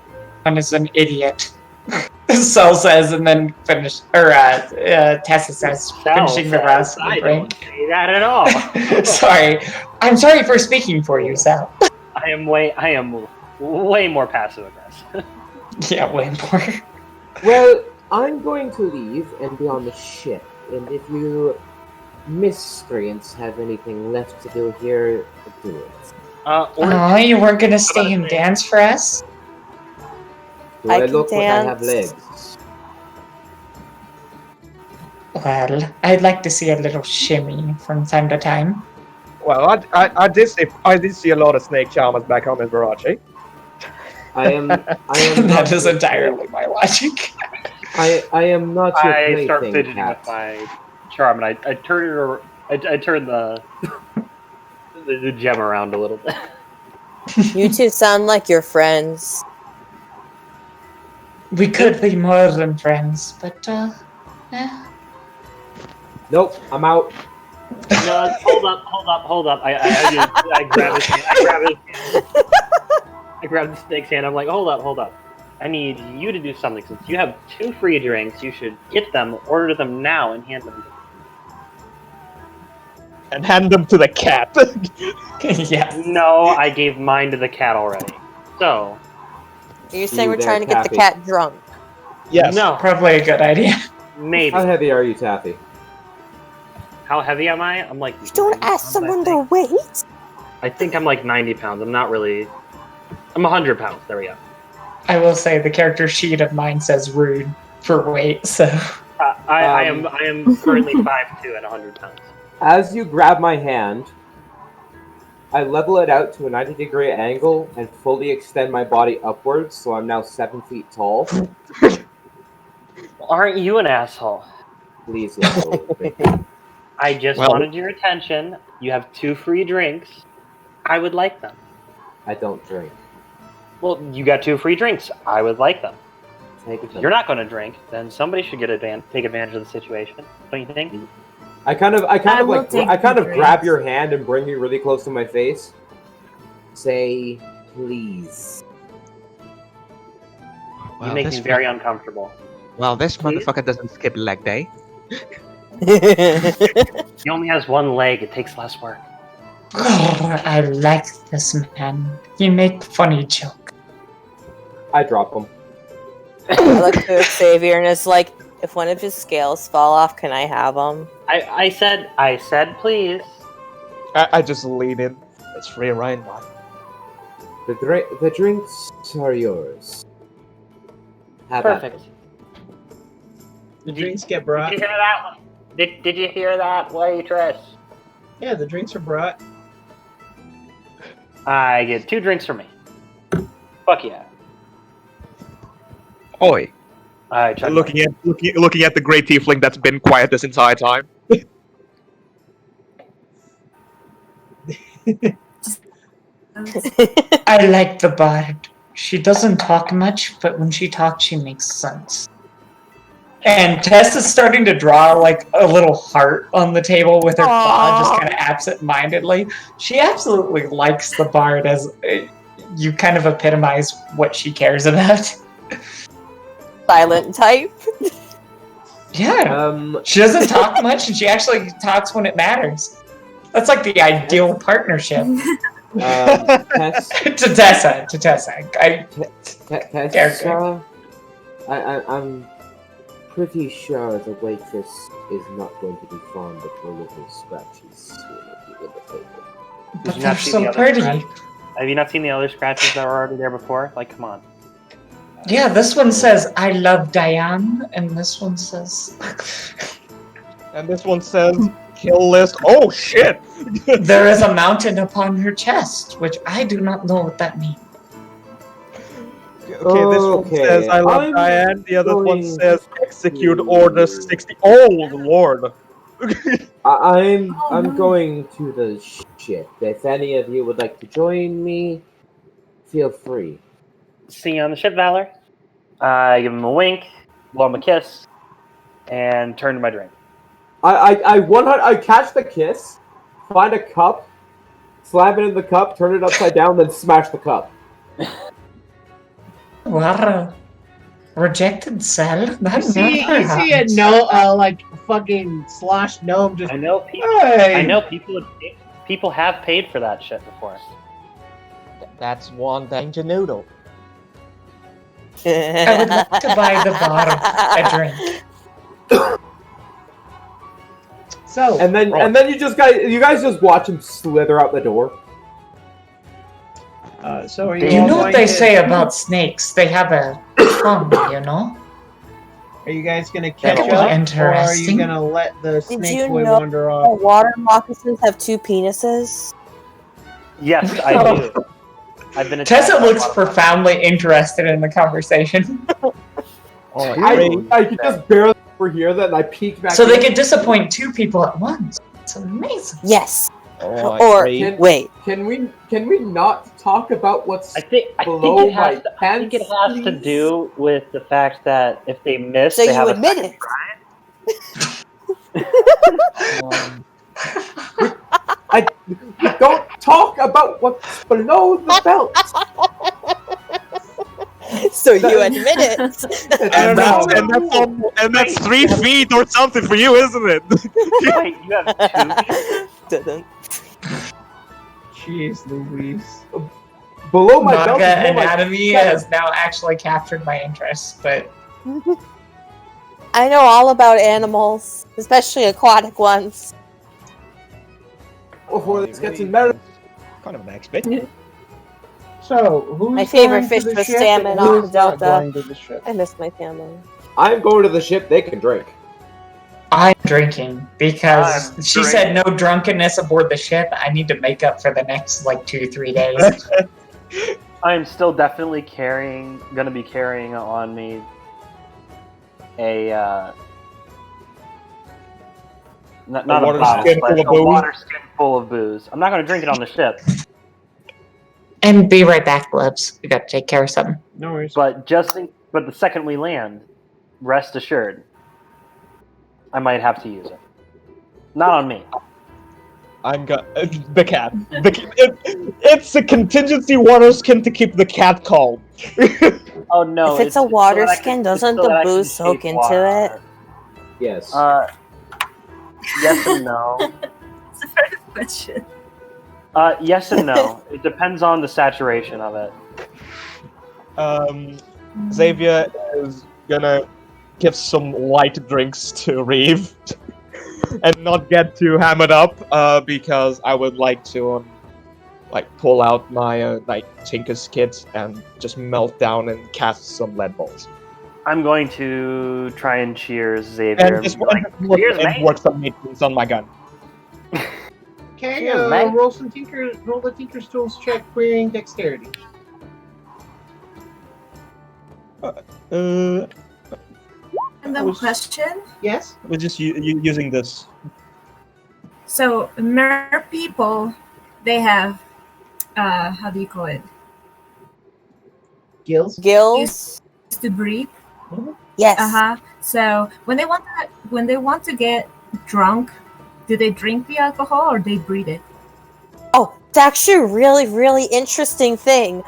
Speaker 4: One is an idiot. Sal says, and then Tessa says, finishing the rest of the drink.
Speaker 8: I don't say that at all.
Speaker 4: Sorry. I'm sorry for speaking for you, Sal.
Speaker 8: I am way more passive aggressive.
Speaker 4: Yeah, way more.
Speaker 2: Well, I'm going to leave and be on the ship, and if you miscreants have anything left to do here, do it.
Speaker 4: You weren't gonna stay and dance for us?
Speaker 2: Do I look like I have legs?
Speaker 4: Well, I'd like to see a little shimmy from time to time.
Speaker 7: Well, I did see a lot of snake charmers back home in Varachi.
Speaker 2: I am
Speaker 4: that is entirely my logic.
Speaker 2: I am not your plaything.
Speaker 8: I start fidgeting with my charm, and I turn the gem around a little bit.
Speaker 5: You two sound like you're friends.
Speaker 4: We could be more than friends, but
Speaker 2: Nope, I'm out.
Speaker 8: No, hold up. I grab his hand. I grab the snake's hand. I'm like, hold up. I need you to do something. Since you have 2 free drinks, you should get them, order them now, and hand them.
Speaker 7: And hand them to the cat.
Speaker 4: Yes.
Speaker 8: No, I gave mine to the cat already. So.
Speaker 5: Are you saying we're trying to get the cat drunk?
Speaker 7: Yes.
Speaker 8: No.
Speaker 4: Probably a good idea.
Speaker 8: Maybe.
Speaker 2: How heavy are you, Taffy?
Speaker 8: How heavy am I? I'm like.
Speaker 5: You don't ask someone their weight.
Speaker 8: I think I'm like 90 pounds. I'm not really. I'm 100 pounds. There we go.
Speaker 4: I will say the character sheet of mine says rude for weight, so.
Speaker 8: I am currently 5'2" and 100 pounds.
Speaker 2: As you grab my hand, I level it out to a 90-degree angle and fully extend my body upwards, so I'm now 7 feet tall.
Speaker 8: Aren't you an asshole?
Speaker 2: Please level with me.
Speaker 8: I just wanted your attention. You have 2 free drinks. I would like them.
Speaker 2: I don't drink.
Speaker 8: Well, you got 2 free drinks. I would like them.
Speaker 2: take it.
Speaker 8: If you're not going to drink, then somebody should take advantage of the situation. Don't you think?
Speaker 2: I kind of
Speaker 3: will take the
Speaker 2: grab
Speaker 3: drinks.
Speaker 2: your hand and bring you really close to my face. Say, please.
Speaker 8: You make me very uncomfortable.
Speaker 6: Well, this
Speaker 8: Please?
Speaker 6: motherfucker doesn't skip leg day.
Speaker 8: He only has one leg. It takes less work.
Speaker 4: I like this man. He make funny joke.
Speaker 2: I drop him.
Speaker 5: I look to Xavier and it's like, if one of his scales fall off, can I have them?
Speaker 8: I said please.
Speaker 7: I just lean in. It's free right now.
Speaker 2: The drinks are yours. Have at
Speaker 8: Perfect.
Speaker 2: them.
Speaker 1: The drinks get
Speaker 8: Did
Speaker 1: brought.
Speaker 8: you hear that? Did you hear that, waitress?
Speaker 1: Yeah, the drinks are brought.
Speaker 8: I get 2 drinks for me. Fuck yeah.
Speaker 6: Oi.
Speaker 8: I chug
Speaker 7: Looking at the great tiefling that's been quiet this entire time.
Speaker 4: I like the bard. She doesn't talk much, but when she talks, she makes sense. And Tess is starting to draw like a little heart on the table with her claw, just kind of absent-mindedly. She absolutely likes the bard, as you kind of epitomize what she cares about.
Speaker 5: Silent type.
Speaker 4: Yeah, she doesn't talk much, and she actually talks when it matters. That's like the ideal partnership.
Speaker 2: Tess,
Speaker 4: to Tessa.
Speaker 2: Tessa, I'm pretty sure the waitress is not going to be fond of the little scratches at the table.
Speaker 4: But
Speaker 8: you
Speaker 4: they're
Speaker 8: not see
Speaker 4: so
Speaker 8: the other
Speaker 4: pretty.
Speaker 8: Have you not seen the other scratches that were already there before? Like, come on.
Speaker 4: Yeah, this one says, I love Diane, and this one says...
Speaker 7: And this one says, kill list. Oh, shit!
Speaker 4: There is a mountain upon her chest, which I do not know what that means.
Speaker 7: Okay, this one
Speaker 2: Okay,
Speaker 7: says, I love
Speaker 2: I'm
Speaker 7: Diane. The other one
Speaker 2: going
Speaker 7: says, execute
Speaker 2: to-
Speaker 7: order 60. Oh, Lord.
Speaker 2: I'm going to the ship. If any of you would like to join me, feel free.
Speaker 8: See you on the ship, Valor. I give him a wink, blow him a kiss, and turn to my drink.
Speaker 2: I catch the kiss, find a cup, slam it in the cup, turn it upside down, then smash the cup.
Speaker 4: Wow. Rejected cell? That
Speaker 1: You see
Speaker 4: never
Speaker 1: a
Speaker 4: happens.
Speaker 1: like fucking sloshed gnome just.
Speaker 8: I know people.
Speaker 1: Hey!
Speaker 8: I know people have paid for that shit before.
Speaker 6: That's one danger noodle.
Speaker 4: I would like to buy the bar a drink.
Speaker 1: So
Speaker 2: And then you guys just watch him slither out the door.
Speaker 1: so are you?
Speaker 4: You
Speaker 1: all
Speaker 4: know what
Speaker 1: going
Speaker 4: they
Speaker 1: to-
Speaker 4: say about snakes? They have a tongue, you know?
Speaker 1: Are you guys gonna catch
Speaker 4: That'll be
Speaker 1: up, or are you
Speaker 4: interesting.
Speaker 1: gonna let the
Speaker 5: Did
Speaker 1: snake
Speaker 5: you
Speaker 1: boy
Speaker 5: know
Speaker 1: wander
Speaker 5: that
Speaker 1: off?
Speaker 5: water moccasins have 2 penises?
Speaker 8: Yes, I do. I've been. attacked
Speaker 4: Tessa
Speaker 8: by
Speaker 4: looks
Speaker 8: a lot of-
Speaker 4: profoundly interested in the conversation.
Speaker 2: I could just barely overhear that, and I peeked back.
Speaker 4: So they
Speaker 2: in.
Speaker 4: could disappoint 2 people at once. It's amazing.
Speaker 5: Yes.
Speaker 6: Oh,
Speaker 5: Or
Speaker 2: Can-
Speaker 5: wait.
Speaker 2: Can we not talk about what's
Speaker 8: I think
Speaker 2: below
Speaker 8: it has.
Speaker 2: my
Speaker 8: I think it
Speaker 2: pants,
Speaker 8: has to
Speaker 2: please?
Speaker 8: do with the fact that if they miss,
Speaker 5: So
Speaker 8: they
Speaker 5: you
Speaker 8: have a
Speaker 5: admit
Speaker 8: second
Speaker 5: it.
Speaker 2: We don't talk about what's below the belt.
Speaker 5: So you admit it.
Speaker 7: And that's 3 feet or something for you, isn't it?
Speaker 8: Wait, you have 2?
Speaker 5: Dun-dun.
Speaker 1: Jeez Louise.
Speaker 2: Below my belt
Speaker 4: Manga
Speaker 2: is more like
Speaker 4: anatomy has now actually captured my interest, but
Speaker 5: I know all about animals, especially aquatic ones.
Speaker 2: before this gets in married.
Speaker 6: Kind of an expert.
Speaker 1: So who's
Speaker 5: My favorite
Speaker 1: going to
Speaker 5: fish
Speaker 1: the
Speaker 5: was
Speaker 1: ship
Speaker 5: salmon
Speaker 1: and
Speaker 5: off
Speaker 1: who's
Speaker 5: the
Speaker 1: not
Speaker 5: Delta.
Speaker 1: going to the ship?
Speaker 5: I miss my family.
Speaker 2: I'm going to the ship. They can drink.
Speaker 4: I'm drinking because
Speaker 8: I'm
Speaker 4: she said no drunkenness aboard the ship. I need to make up for the next like 2-3 days.
Speaker 8: I'm still definitely gonna be carrying on me a not a
Speaker 7: water
Speaker 8: bottle,
Speaker 7: skin
Speaker 8: but
Speaker 7: full of
Speaker 8: a
Speaker 7: booze?
Speaker 8: water skin full of booze. I'm not gonna drink it on the ship,
Speaker 4: And be right back, Gloves. We got to take care of something.
Speaker 1: No worries.
Speaker 8: but just But the second we land, rest assured, I might have to use it. Not on me.
Speaker 7: The cat. It's a contingency water skin to keep the cat calm.
Speaker 8: Oh no!
Speaker 5: If it's a water
Speaker 8: so that I
Speaker 5: skin,
Speaker 8: can-
Speaker 5: doesn't
Speaker 8: so
Speaker 5: the
Speaker 8: that I can
Speaker 5: booze soak
Speaker 8: shape
Speaker 5: into
Speaker 8: water.
Speaker 5: it?
Speaker 2: Yes.
Speaker 8: Yes and no.
Speaker 3: It's a very good question.
Speaker 8: Yes and no. It depends on the saturation of it.
Speaker 7: Xavier is gonna give some light drinks to Reeve and not get too hammered up because I would like to pull out my Tinker's kit and just melt down and cast some lead balls.
Speaker 8: I'm going to try and cheers Xavier.
Speaker 7: And just
Speaker 8: Cheers, mate.
Speaker 7: work some maintenance on my gun.
Speaker 1: Okay,
Speaker 8: Cheers, mate.
Speaker 1: roll the Tinker's Tools check, querying dexterity.
Speaker 3: And then question.
Speaker 1: Yes?
Speaker 7: We're just using this.
Speaker 3: So mer people, they have how do you call it?
Speaker 1: Gills?
Speaker 5: Gills?
Speaker 3: To breathe.
Speaker 5: Yes.
Speaker 3: So when they want to get drunk, do they drink the alcohol or they breathe it?
Speaker 5: Oh, it's actually a really, really interesting thing.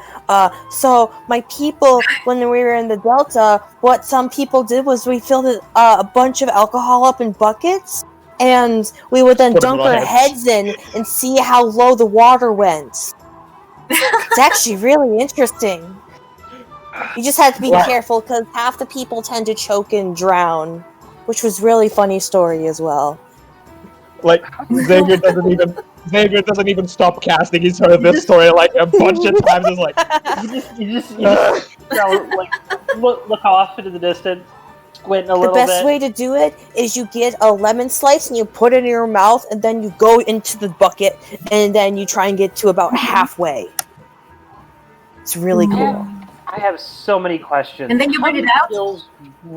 Speaker 5: So my people, when we were in the Delta, what some people did was we filled a bunch of alcohol up in buckets, and we would then
Speaker 7: Put 'em
Speaker 5: dunk
Speaker 7: on our
Speaker 5: our heads in and see how low the water went. It's actually really interesting. You just have to be careful because half the people tend to choke and drown, which was really funny story as well.
Speaker 7: Like Xavier doesn't even stop casting. He's heard this story like a bunch of times. It's like
Speaker 8: You just look off into the distance, squint a
Speaker 5: The
Speaker 8: little
Speaker 5: best
Speaker 8: bit.
Speaker 5: way to do it is you get a lemon slice and you put it in your mouth, and then you go into the bucket, and then you try and get to about halfway. It's really cool.
Speaker 8: I have so many questions.
Speaker 3: And then you bring it out?
Speaker 8: Gills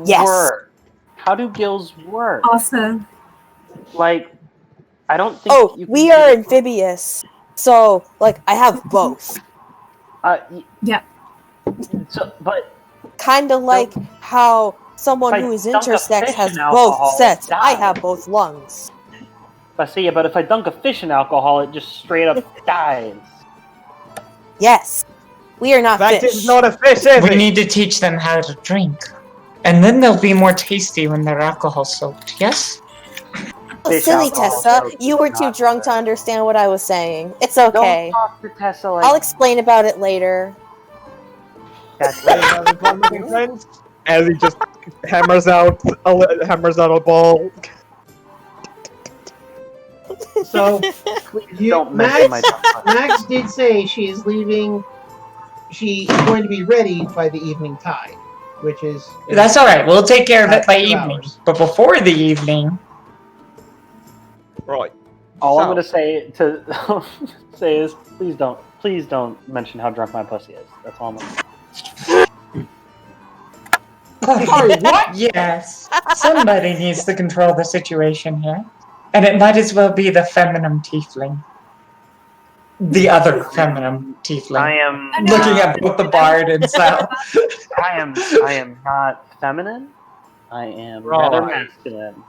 Speaker 5: Yes.
Speaker 8: work? How do gills work?
Speaker 3: Awesome.
Speaker 8: Like, I don't think.
Speaker 5: Oh,
Speaker 8: you can
Speaker 5: we
Speaker 8: get
Speaker 5: are
Speaker 8: it-
Speaker 5: amphibious, so I have both.
Speaker 3: Yeah.
Speaker 8: So, but
Speaker 5: Kind of like how someone
Speaker 8: If I
Speaker 5: who is
Speaker 8: dunk a
Speaker 5: intersex
Speaker 8: fish
Speaker 5: has
Speaker 8: in alcohol,
Speaker 5: both sets.
Speaker 8: it
Speaker 5: I
Speaker 8: dies.
Speaker 5: have both lungs.
Speaker 8: but if I dunk a fish in alcohol, it just straight up dies.
Speaker 5: Yes, we are not
Speaker 7: that
Speaker 5: fish.
Speaker 7: is not a fish, is
Speaker 4: We
Speaker 7: it?
Speaker 4: need to teach them how to drink. And then they'll be more tasty when they're alcohol soaked, yes?
Speaker 5: Oh,
Speaker 8: Fish
Speaker 5: silly
Speaker 8: alcohol
Speaker 5: Tessa,
Speaker 8: soaked
Speaker 5: you were
Speaker 8: is
Speaker 5: too
Speaker 8: not
Speaker 5: drunk to
Speaker 8: good.
Speaker 5: understand what I was saying. It's okay.
Speaker 8: Don't talk to Tessa like
Speaker 5: I'll explain about it later.
Speaker 8: that.
Speaker 7: Friends, as he just hammers out a ball.
Speaker 1: So,
Speaker 8: Please don't mention my tongue.
Speaker 1: Max did say she is leaving. She is going to be ready by the evening tide, which is.
Speaker 4: That's alright, we'll take care of it by
Speaker 1: 2
Speaker 4: evening.
Speaker 1: hours.
Speaker 4: But before the evening,
Speaker 7: Right.
Speaker 8: All I'm
Speaker 7: So-
Speaker 8: gonna say is please don't mention how drunk my pussy is. That's all I'm gonna say.
Speaker 1: Sorry, what?
Speaker 4: yes, somebody needs to control the situation here. And it might as well be the feminine tiefling. The other feminine
Speaker 8: I
Speaker 4: tiefling.
Speaker 8: am
Speaker 4: Looking
Speaker 8: not,
Speaker 4: at both the bard and Sal.
Speaker 8: I am not feminine. I am rather
Speaker 7: Right.
Speaker 8: masculine.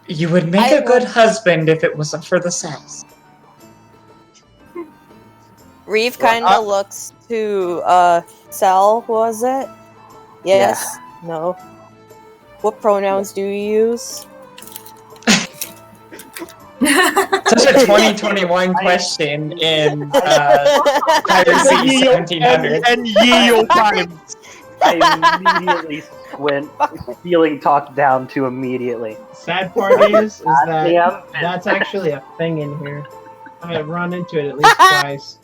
Speaker 4: You would make
Speaker 5: I
Speaker 4: a good
Speaker 5: would-
Speaker 4: husband if it wasn't for the sex.
Speaker 5: Reeve kind of looks to Sal, was it? Yes. No. What pronouns do you use?
Speaker 4: Such a 2021 question in Piracy 1700.
Speaker 7: And ye old times.
Speaker 8: I immediately squint, feeling talked down to immediately.
Speaker 1: Sad part is that
Speaker 8: Damn.
Speaker 1: that's actually a thing in here. I've run into it at least twice.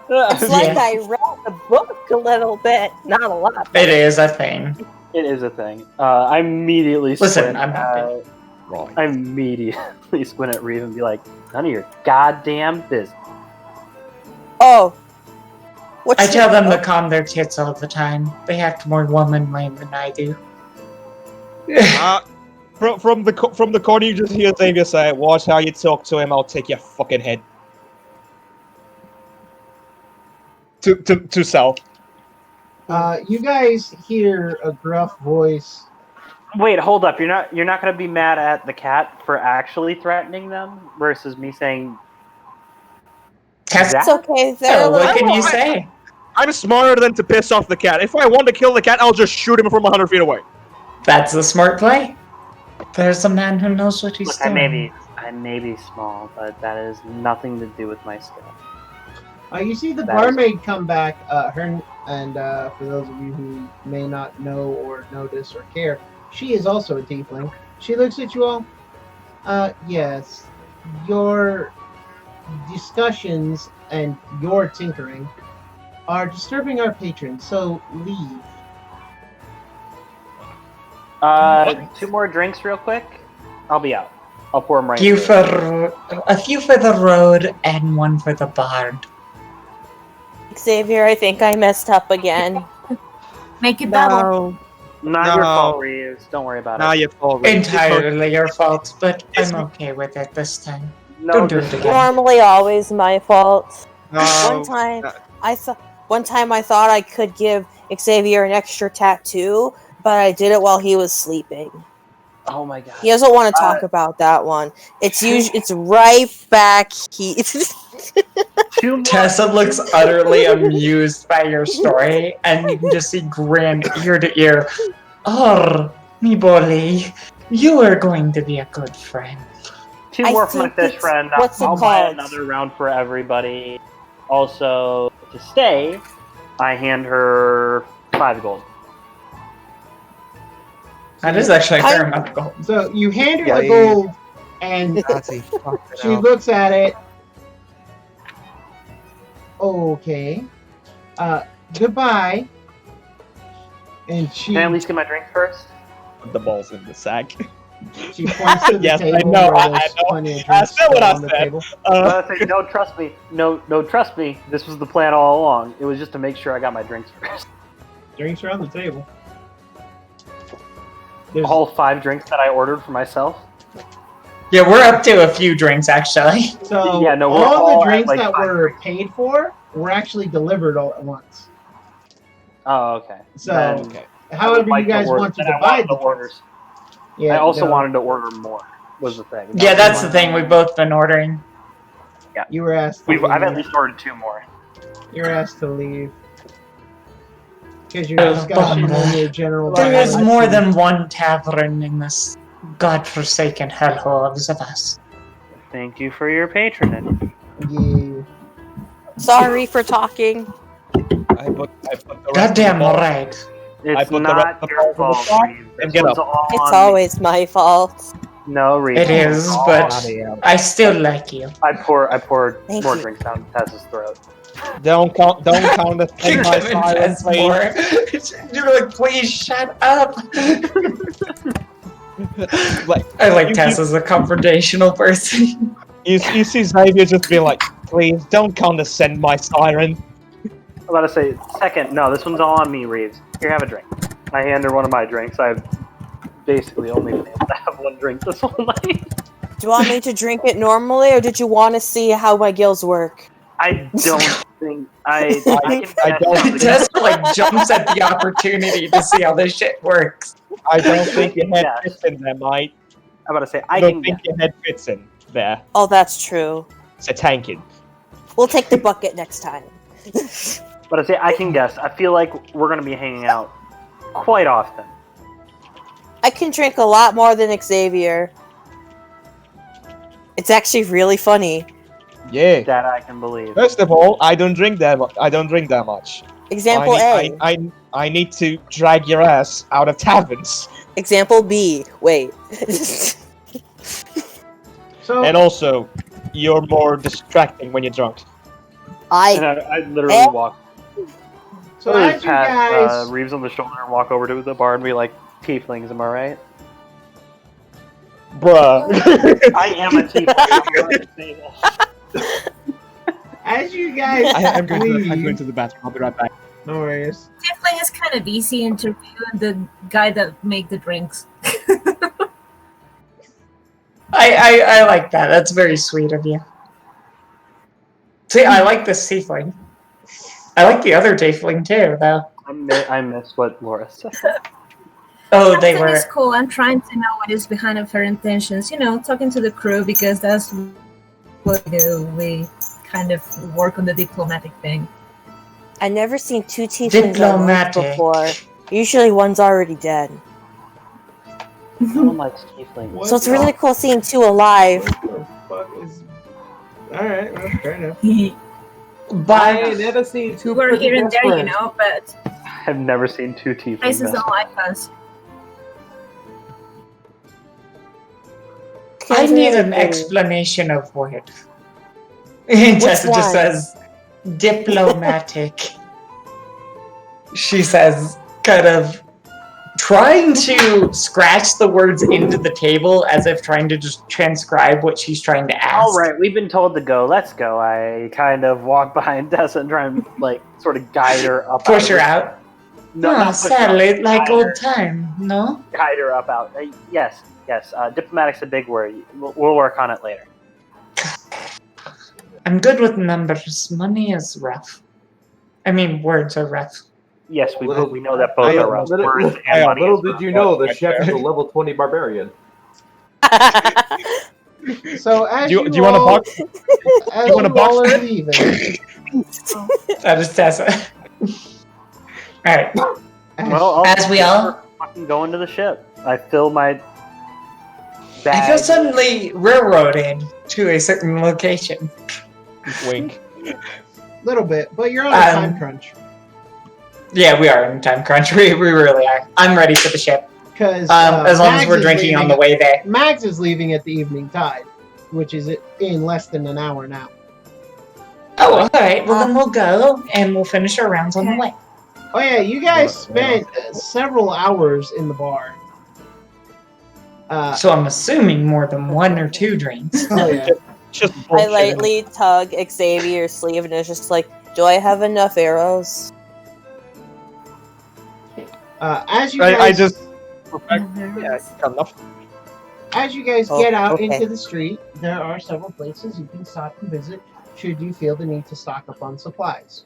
Speaker 5: It's like
Speaker 4: Yeah.
Speaker 5: I read the book a little bit, not a lot.
Speaker 4: It is a thing.
Speaker 8: It is a thing. I immediately
Speaker 4: Listen,
Speaker 8: squint.
Speaker 4: I'm happy.
Speaker 7: Right.
Speaker 8: I immediately squint at Reeve and be like, "None of your goddamn business."
Speaker 5: Oh. What's
Speaker 4: I
Speaker 5: your-
Speaker 4: tell them to calm their tits all the time. They act more womanly than I do.
Speaker 7: From the corner, you just hear Xavier say, "Watch how you talk to him. I'll take your fucking head." To Sal.
Speaker 1: You guys hear a gruff voice.
Speaker 8: Wait, hold up. You're not going to be mad at the cat for actually threatening them versus me saying
Speaker 4: Tess,
Speaker 5: It's
Speaker 8: that?
Speaker 5: okay. They're a
Speaker 4: oh,
Speaker 5: little
Speaker 4: what can you
Speaker 5: more-
Speaker 4: say?
Speaker 7: I'm smarter than to piss off the cat. If I want to kill the cat, I'll just shoot him from 100 feet away.
Speaker 4: That's a smart play. There's a man who knows what he's
Speaker 8: Look,
Speaker 4: doing.
Speaker 8: I may be small, but that has nothing to do with my skill.
Speaker 1: You see the
Speaker 8: That
Speaker 1: barmaid come back. For those of you who may not know or notice or care, she is also a tiefling. She looks at you all. Yes, your discussions and your tinkering are disturbing our patrons, so leave.
Speaker 8: 2 more drinks real quick. I'll be out. I'll pour them right
Speaker 4: A few
Speaker 8: in.
Speaker 4: for the road and one for the bard.
Speaker 5: Xavier, I think I messed up again.
Speaker 3: Make it double.
Speaker 8: Not your
Speaker 7: No.
Speaker 8: fault, Reeves. Don't worry about
Speaker 7: Now
Speaker 8: it.
Speaker 7: you've all
Speaker 4: Entirely your fault, but
Speaker 7: It's-
Speaker 4: I'm okay with it this time.
Speaker 8: No,
Speaker 4: Don't do it
Speaker 8: just-
Speaker 4: again.
Speaker 5: Normally, always my fault.
Speaker 7: No.
Speaker 5: One time I thought I could give Xavier an extra tattoo, but I did it while he was sleeping.
Speaker 8: Oh my god.
Speaker 5: He doesn't want to talk about that one. It's right back.
Speaker 8: Two more.
Speaker 4: Tessa looks utterly amused by your story, and you can just see grin ear to ear. Oh, mi boli, you are going to be a good friend.
Speaker 8: 2
Speaker 5: I
Speaker 8: more for my
Speaker 5: think
Speaker 8: fish
Speaker 5: it's-
Speaker 8: friend.
Speaker 5: what's it
Speaker 8: I'll buy
Speaker 5: called?
Speaker 8: another round for everybody. Also, to stay, I hand her 5 gold.
Speaker 4: That is actually a fair amount of gold.
Speaker 1: So you hand her
Speaker 7: Yeah,
Speaker 1: the
Speaker 7: yeah, yeah.
Speaker 1: gold, and
Speaker 7: Nazi, fuck it
Speaker 1: she
Speaker 7: out.
Speaker 1: looks at it. Okay. Goodbye. And she
Speaker 8: Can I at least get my drink first?
Speaker 7: Put the balls in the sack.
Speaker 1: she points to the
Speaker 7: Yes, I
Speaker 1: table
Speaker 7: know,
Speaker 1: where
Speaker 7: I
Speaker 1: there's
Speaker 7: know.
Speaker 1: plenty of
Speaker 7: I
Speaker 1: drinks
Speaker 7: said what
Speaker 1: still
Speaker 7: I
Speaker 1: on the
Speaker 7: said.
Speaker 1: table.
Speaker 8: I say, no, trust me. No, trust me. This was the plan all along. It was just to make sure I got my drinks first.
Speaker 1: Drinks are on the table. There's,
Speaker 8: All 5 drinks that I ordered for myself.
Speaker 4: Yeah, we're up to a few drinks, actually.
Speaker 1: so
Speaker 8: Yeah, no, we're
Speaker 1: all
Speaker 8: all
Speaker 1: the
Speaker 8: at,
Speaker 1: drinks
Speaker 8: like,
Speaker 1: that
Speaker 8: 5
Speaker 1: were
Speaker 8: drinks.
Speaker 1: paid for were actually delivered all at once.
Speaker 8: Oh, okay.
Speaker 1: So,
Speaker 8: Then
Speaker 7: Okay.
Speaker 8: I would
Speaker 1: however
Speaker 8: like
Speaker 1: you guys
Speaker 8: order-
Speaker 1: want to
Speaker 8: then I
Speaker 1: divide
Speaker 8: wanted
Speaker 1: the
Speaker 8: the orders.
Speaker 1: drinks. Yeah,
Speaker 8: I also
Speaker 1: no,
Speaker 8: wanted to order more. Was the thing.
Speaker 4: Yeah, that's the thing. We've both been ordering.
Speaker 1: You were asked to
Speaker 8: I've at
Speaker 1: leave.
Speaker 8: least ordered 2 more.
Speaker 1: You were asked to leave. Because your
Speaker 4: Oh,
Speaker 1: discussion
Speaker 4: bummer.
Speaker 1: and your general...
Speaker 4: There is
Speaker 1: dialogue
Speaker 4: more
Speaker 1: seemed-
Speaker 4: than one tavern in this godforsaken hellhole of Zavas.
Speaker 8: Thank you for your patronage.
Speaker 1: Yeah.
Speaker 5: Sorry for talking.
Speaker 7: I put the rest of the
Speaker 4: Goddamn
Speaker 7: balls-
Speaker 4: right.
Speaker 8: It's
Speaker 7: put the
Speaker 8: not
Speaker 7: rest of the
Speaker 8: your
Speaker 7: balls in the
Speaker 8: fault,
Speaker 7: pot
Speaker 8: Reeve.
Speaker 7: and
Speaker 8: This
Speaker 7: get
Speaker 8: one's
Speaker 7: up.
Speaker 8: all
Speaker 5: It's
Speaker 8: on me.
Speaker 5: always my fault.
Speaker 8: No, Reeve.
Speaker 4: It is,
Speaker 8: It's all
Speaker 4: but
Speaker 8: on me.
Speaker 4: I still like you.
Speaker 8: I poured
Speaker 5: Thank
Speaker 8: more
Speaker 5: you.
Speaker 8: drinks down Tessa's throat.
Speaker 7: Don't count the
Speaker 4: You're
Speaker 7: my
Speaker 4: giving
Speaker 7: siren,
Speaker 4: Tess
Speaker 7: please.
Speaker 4: more. You're like, please shut up.
Speaker 7: Like,
Speaker 4: I like
Speaker 7: You-
Speaker 4: Tess as a confrontational person.
Speaker 7: you see Xavier just being like, please don't condescend my siren.
Speaker 8: I'm about to say, second, no, this one's all on me, Reeves. Here, have a drink. I hand her one of my drinks. I've basically only been able to have 1 drink this whole night.
Speaker 5: Do you want me to drink it normally, or did you want to see how my gills work?
Speaker 8: I don't think I can
Speaker 7: I
Speaker 8: guess
Speaker 7: don't-
Speaker 8: how the-
Speaker 4: Tess like jumps at the opportunity to see how this shit works.
Speaker 7: I don't think your head
Speaker 8: Yeah.
Speaker 7: fits in there, mate.
Speaker 8: I'm about to say,
Speaker 7: I
Speaker 8: I
Speaker 7: don't
Speaker 8: can
Speaker 7: think
Speaker 8: guess.
Speaker 7: your head fits in there.
Speaker 5: Oh, that's true.
Speaker 7: It's a tanking.
Speaker 5: We'll take the bucket next time.
Speaker 8: But I say, I can guess. I feel like we're going to be hanging out quite often.
Speaker 5: I can drink a lot more than Xavier. It's actually really funny.
Speaker 7: Yeah.
Speaker 8: That I can believe.
Speaker 7: First of all, I don't drink that much.
Speaker 5: Example A.
Speaker 7: I need to drag your ass out of taverns.
Speaker 5: Example B. Wait.
Speaker 1: So,
Speaker 7: And also, you're more distracting when you're drunk.
Speaker 8: And
Speaker 5: I
Speaker 8: I literally walk.
Speaker 1: so
Speaker 8: I
Speaker 1: as you
Speaker 8: pat
Speaker 1: guys...
Speaker 8: Reeves on the shoulder and walk over to the bar and be like, tieflings, am I right?
Speaker 7: Bruh.
Speaker 8: I am a tiefling.
Speaker 1: As you guys
Speaker 7: I'm going
Speaker 1: leave...
Speaker 7: to the bathroom. I'll be right back.
Speaker 1: No worries.
Speaker 3: Tiefling is kind of easy interviewing the guy that make the drinks.
Speaker 4: I like that. That's very sweet of you. See, I like this tiefling. I like the other tiefling too, though.
Speaker 8: I missed what Laura said.
Speaker 4: Oh, they
Speaker 3: Captain
Speaker 4: were.
Speaker 3: is cool. I'm trying to know what is behind of her intentions. Talking to the crew because that's what we do. We kind of work on the diplomatic thing.
Speaker 5: I've never seen two tieflings at once
Speaker 4: Diplomatic.
Speaker 5: before. Usually one's already dead.
Speaker 8: No one likes tieflings.
Speaker 5: So it's really cool seeing two alive.
Speaker 1: What the fuck is... Alright, well, fair enough.
Speaker 2: I
Speaker 4: But
Speaker 2: ain't never seen two
Speaker 3: We're
Speaker 2: pretty
Speaker 3: here and
Speaker 2: best
Speaker 3: there,
Speaker 2: friends.
Speaker 3: but
Speaker 8: I've never seen two tieflings.
Speaker 3: places don't like us.
Speaker 4: I need an explanation of word. And Tessa
Speaker 5: one?
Speaker 4: just says, diplomatic. She says, kind of trying to scratch the words into the table as if trying to just transcribe what she's trying to ask.
Speaker 8: All right, we've been told to go. Let's go. I kind of walk behind Tessa and try and sort of guide her up.
Speaker 4: Push her out.
Speaker 8: No,
Speaker 4: No,
Speaker 8: not push her out,
Speaker 4: sadly, like
Speaker 8: guide
Speaker 4: old
Speaker 8: her.
Speaker 4: time, no?
Speaker 8: Guide her up out. Yes. Diplomatic's a big word. We'll work on it later.
Speaker 4: I'm good with numbers. Money is rough. I mean, words are rough.
Speaker 8: Yes, we know that both are rough. Words and money
Speaker 2: Little
Speaker 8: is
Speaker 2: did
Speaker 8: rough.
Speaker 2: you know the chef is a level 20 barbarian.
Speaker 1: So as
Speaker 7: Do you want to
Speaker 1: all,
Speaker 7: box?
Speaker 1: as
Speaker 7: you wanna
Speaker 1: you
Speaker 7: box
Speaker 1: all are
Speaker 7: her?
Speaker 1: leaving,
Speaker 4: That is Tessa. Alright.
Speaker 8: Well,
Speaker 4: As we all-
Speaker 8: fucking go into the ship. I fill my
Speaker 4: I
Speaker 8: bag.
Speaker 4: feel suddenly railroaded to a certain location.
Speaker 7: Wink.
Speaker 1: little bit, but you're on a time crunch.
Speaker 4: Yeah, we are in time crunch. We really are. I'm ready for the ship.
Speaker 1: Because
Speaker 4: As long as we're drinking on the way there.
Speaker 1: Max is leaving at the evening tide, which is in less than an hour now.
Speaker 4: Oh, alright. Well, then we'll go and we'll finish our rounds on the way.
Speaker 1: Oh yeah, you guys spent several hours in the bar.
Speaker 4: So I'm assuming more than one or two drinks.
Speaker 1: Oh yeah.
Speaker 7: Just
Speaker 5: I
Speaker 7: bullshit.
Speaker 5: lightly tug Xavier's sleeve and it's just like, do I have enough arrows?
Speaker 1: As you guys,
Speaker 7: I just. Yeah, got enough.
Speaker 1: as you guys
Speaker 5: Oh,
Speaker 1: get out
Speaker 5: okay.
Speaker 1: into the street, there are several places you can stop and visit should you feel the need to stock up on supplies.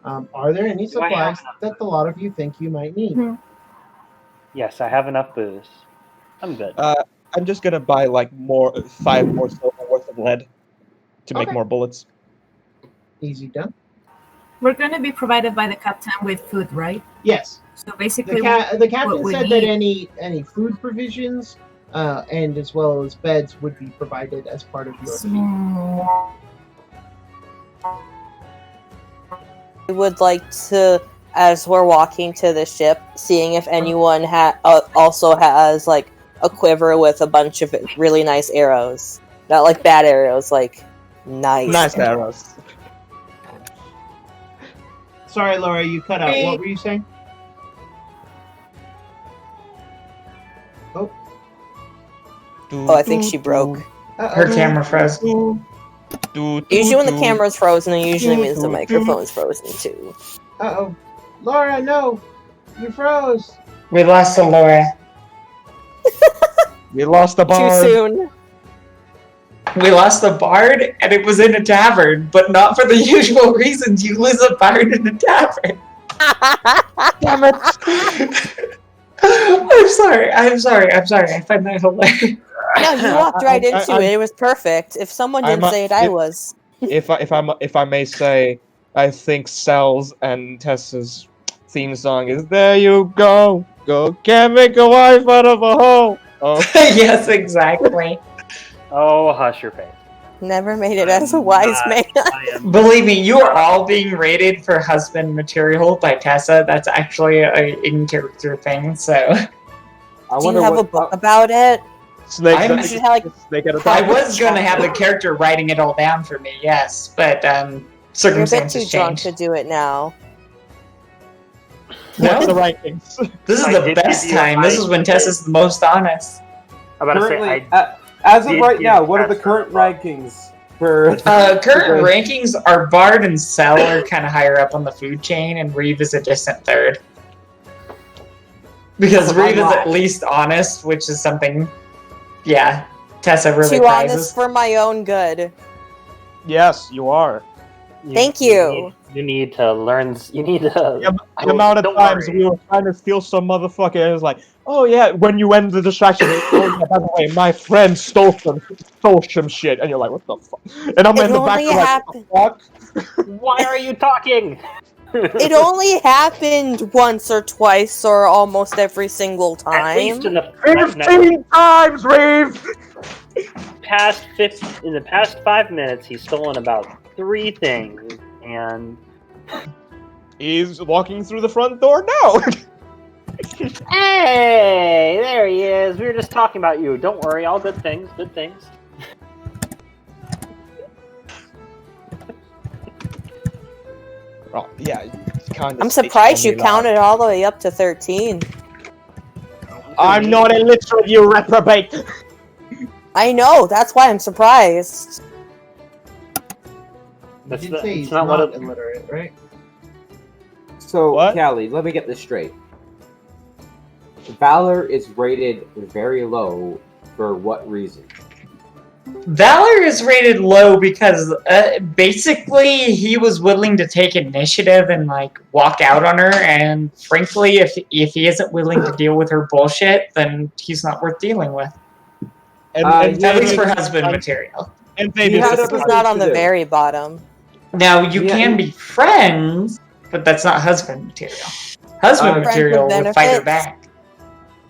Speaker 1: Are there any
Speaker 8: Do I have
Speaker 1: supplies
Speaker 8: enough?
Speaker 1: that a lot of you think you might need?
Speaker 8: Yes, I have enough booze. I'm good.
Speaker 7: I'm just gonna buy like 5 more silver worth of lead to make
Speaker 1: Okay.
Speaker 7: more bullets.
Speaker 1: Easy done.
Speaker 3: We're going to be provided by the captain with food, right?
Speaker 1: Yes.
Speaker 3: So basically,
Speaker 1: The captain
Speaker 3: what we
Speaker 1: said that
Speaker 3: need-
Speaker 1: any food provisions and as well as beds would be provided as part of your fee.
Speaker 5: I would like to, as we're walking to the ship, seeing if anyone also has like a quiver with a bunch of really nice arrows. Not like bad arrows, like nice.
Speaker 7: Nice arrows.
Speaker 1: Sorry, Laura, you cut out. What were you saying?
Speaker 5: Oh, I think she broke.
Speaker 4: Her camera froze.
Speaker 5: Usually when the camera's frozen, it usually means the microphone's frozen too.
Speaker 1: Uh-oh. Laura, no! You froze!
Speaker 4: We lost to Laura.
Speaker 7: We lost the
Speaker 5: Too
Speaker 7: bard.
Speaker 5: soon.
Speaker 4: We lost the bard, and it was in a tavern, but not for the usual reasons you lose a bard in a tavern.
Speaker 7: Damn it!
Speaker 4: I'm sorry. I find that hilarious.
Speaker 5: No, you walked right into
Speaker 7: I'm-
Speaker 5: it. It was perfect. If someone didn't
Speaker 7: I'm-
Speaker 5: say it, I was.
Speaker 7: If I may say, I think Sal's and Tessa's theme song is "There You Go, can't make a wife out of a hoe." Oh,
Speaker 4: Yes, exactly.
Speaker 8: Oh, hush your face.
Speaker 5: Never made it as a wise man.
Speaker 8: I am.
Speaker 4: Believe me, you are all being rated for husband material by Tessa. That's actually a in-character thing, so...
Speaker 2: I
Speaker 5: Do
Speaker 2: wonder
Speaker 5: you have
Speaker 2: what
Speaker 5: a book about it?
Speaker 7: Snake.
Speaker 4: I'm-
Speaker 5: You should have, like,
Speaker 7: Snake at a
Speaker 4: I
Speaker 7: time.
Speaker 4: was going to have the character writing it all down for me, yes, but
Speaker 5: You're a bit
Speaker 4: circumstances
Speaker 5: too drunk
Speaker 4: changed.
Speaker 5: to do it now.
Speaker 7: What's
Speaker 4: No,
Speaker 7: the rankings?
Speaker 4: this is
Speaker 8: I
Speaker 4: the
Speaker 8: did
Speaker 4: best
Speaker 8: give you
Speaker 4: time. This is when Tessa's the most honest.
Speaker 8: I'm about to say,
Speaker 2: Currently,
Speaker 8: I
Speaker 2: as of
Speaker 8: did
Speaker 2: right
Speaker 8: give
Speaker 2: now, what are the
Speaker 8: Tessa
Speaker 2: current
Speaker 8: a book.
Speaker 2: rankings for?
Speaker 4: Current rankings are Bard and Cell are kind of higher up on the food chain, and Reeve is a distant third. Because
Speaker 2: Oh, my
Speaker 4: Reeve is
Speaker 2: God.
Speaker 4: at least honest, which is something, Tessa really
Speaker 5: Too
Speaker 4: prizes.
Speaker 5: honest for my own good.
Speaker 7: Yes, you are.
Speaker 5: Thank you.
Speaker 9: You need to learn. You need to.
Speaker 7: The amount of
Speaker 9: Don't
Speaker 7: times
Speaker 9: worry.
Speaker 7: we were trying to steal some motherfucker, and it was like, oh yeah, when you end the distraction, oh yeah, by the way, my friend stole some shit, and you're like, what the fuck? And I'm
Speaker 5: It
Speaker 7: in the back
Speaker 5: only
Speaker 7: like,
Speaker 5: happened.
Speaker 7: what the fuck?
Speaker 9: Why are you talking?
Speaker 5: It only happened once or twice or almost every single
Speaker 9: At least
Speaker 5: time.
Speaker 9: in the
Speaker 7: 15 times, Reeve!
Speaker 9: in the past 5 minutes, he's stolen about 3 things, and
Speaker 7: He's walking through the front door now.
Speaker 9: hey, there he is. We were just talking about you. Don't worry, all good things. Good things.
Speaker 7: Oh yeah, kind of.
Speaker 5: I'm surprised you counted all the way up to 13.
Speaker 7: I'm not illiterate, you reprobate.
Speaker 5: I know, that's why I'm surprised.
Speaker 1: You did say he's
Speaker 9: it's not
Speaker 1: not
Speaker 9: what it,
Speaker 1: illiterate, right?
Speaker 2: So,
Speaker 7: What?
Speaker 2: Callie, let me get this straight. Valor is rated very low for what reason?
Speaker 4: Valor is rated low because basically he was willing to take initiative and like walk out on her, and frankly, if he isn't willing to deal with her bullshit, then he's not worth dealing with.
Speaker 7: And,
Speaker 4: At least for
Speaker 7: Xavier-
Speaker 4: husband material.
Speaker 7: And
Speaker 2: He
Speaker 7: Xavier
Speaker 2: had
Speaker 7: says,
Speaker 2: other
Speaker 5: He's not
Speaker 2: things
Speaker 5: on
Speaker 2: to
Speaker 5: the
Speaker 2: do.
Speaker 5: very bottom.
Speaker 4: Now you
Speaker 2: Yeah,
Speaker 4: can be friends, but that's not husband material. Husband
Speaker 2: Friends
Speaker 4: material
Speaker 5: with
Speaker 4: would fight her
Speaker 5: benefits?
Speaker 4: back.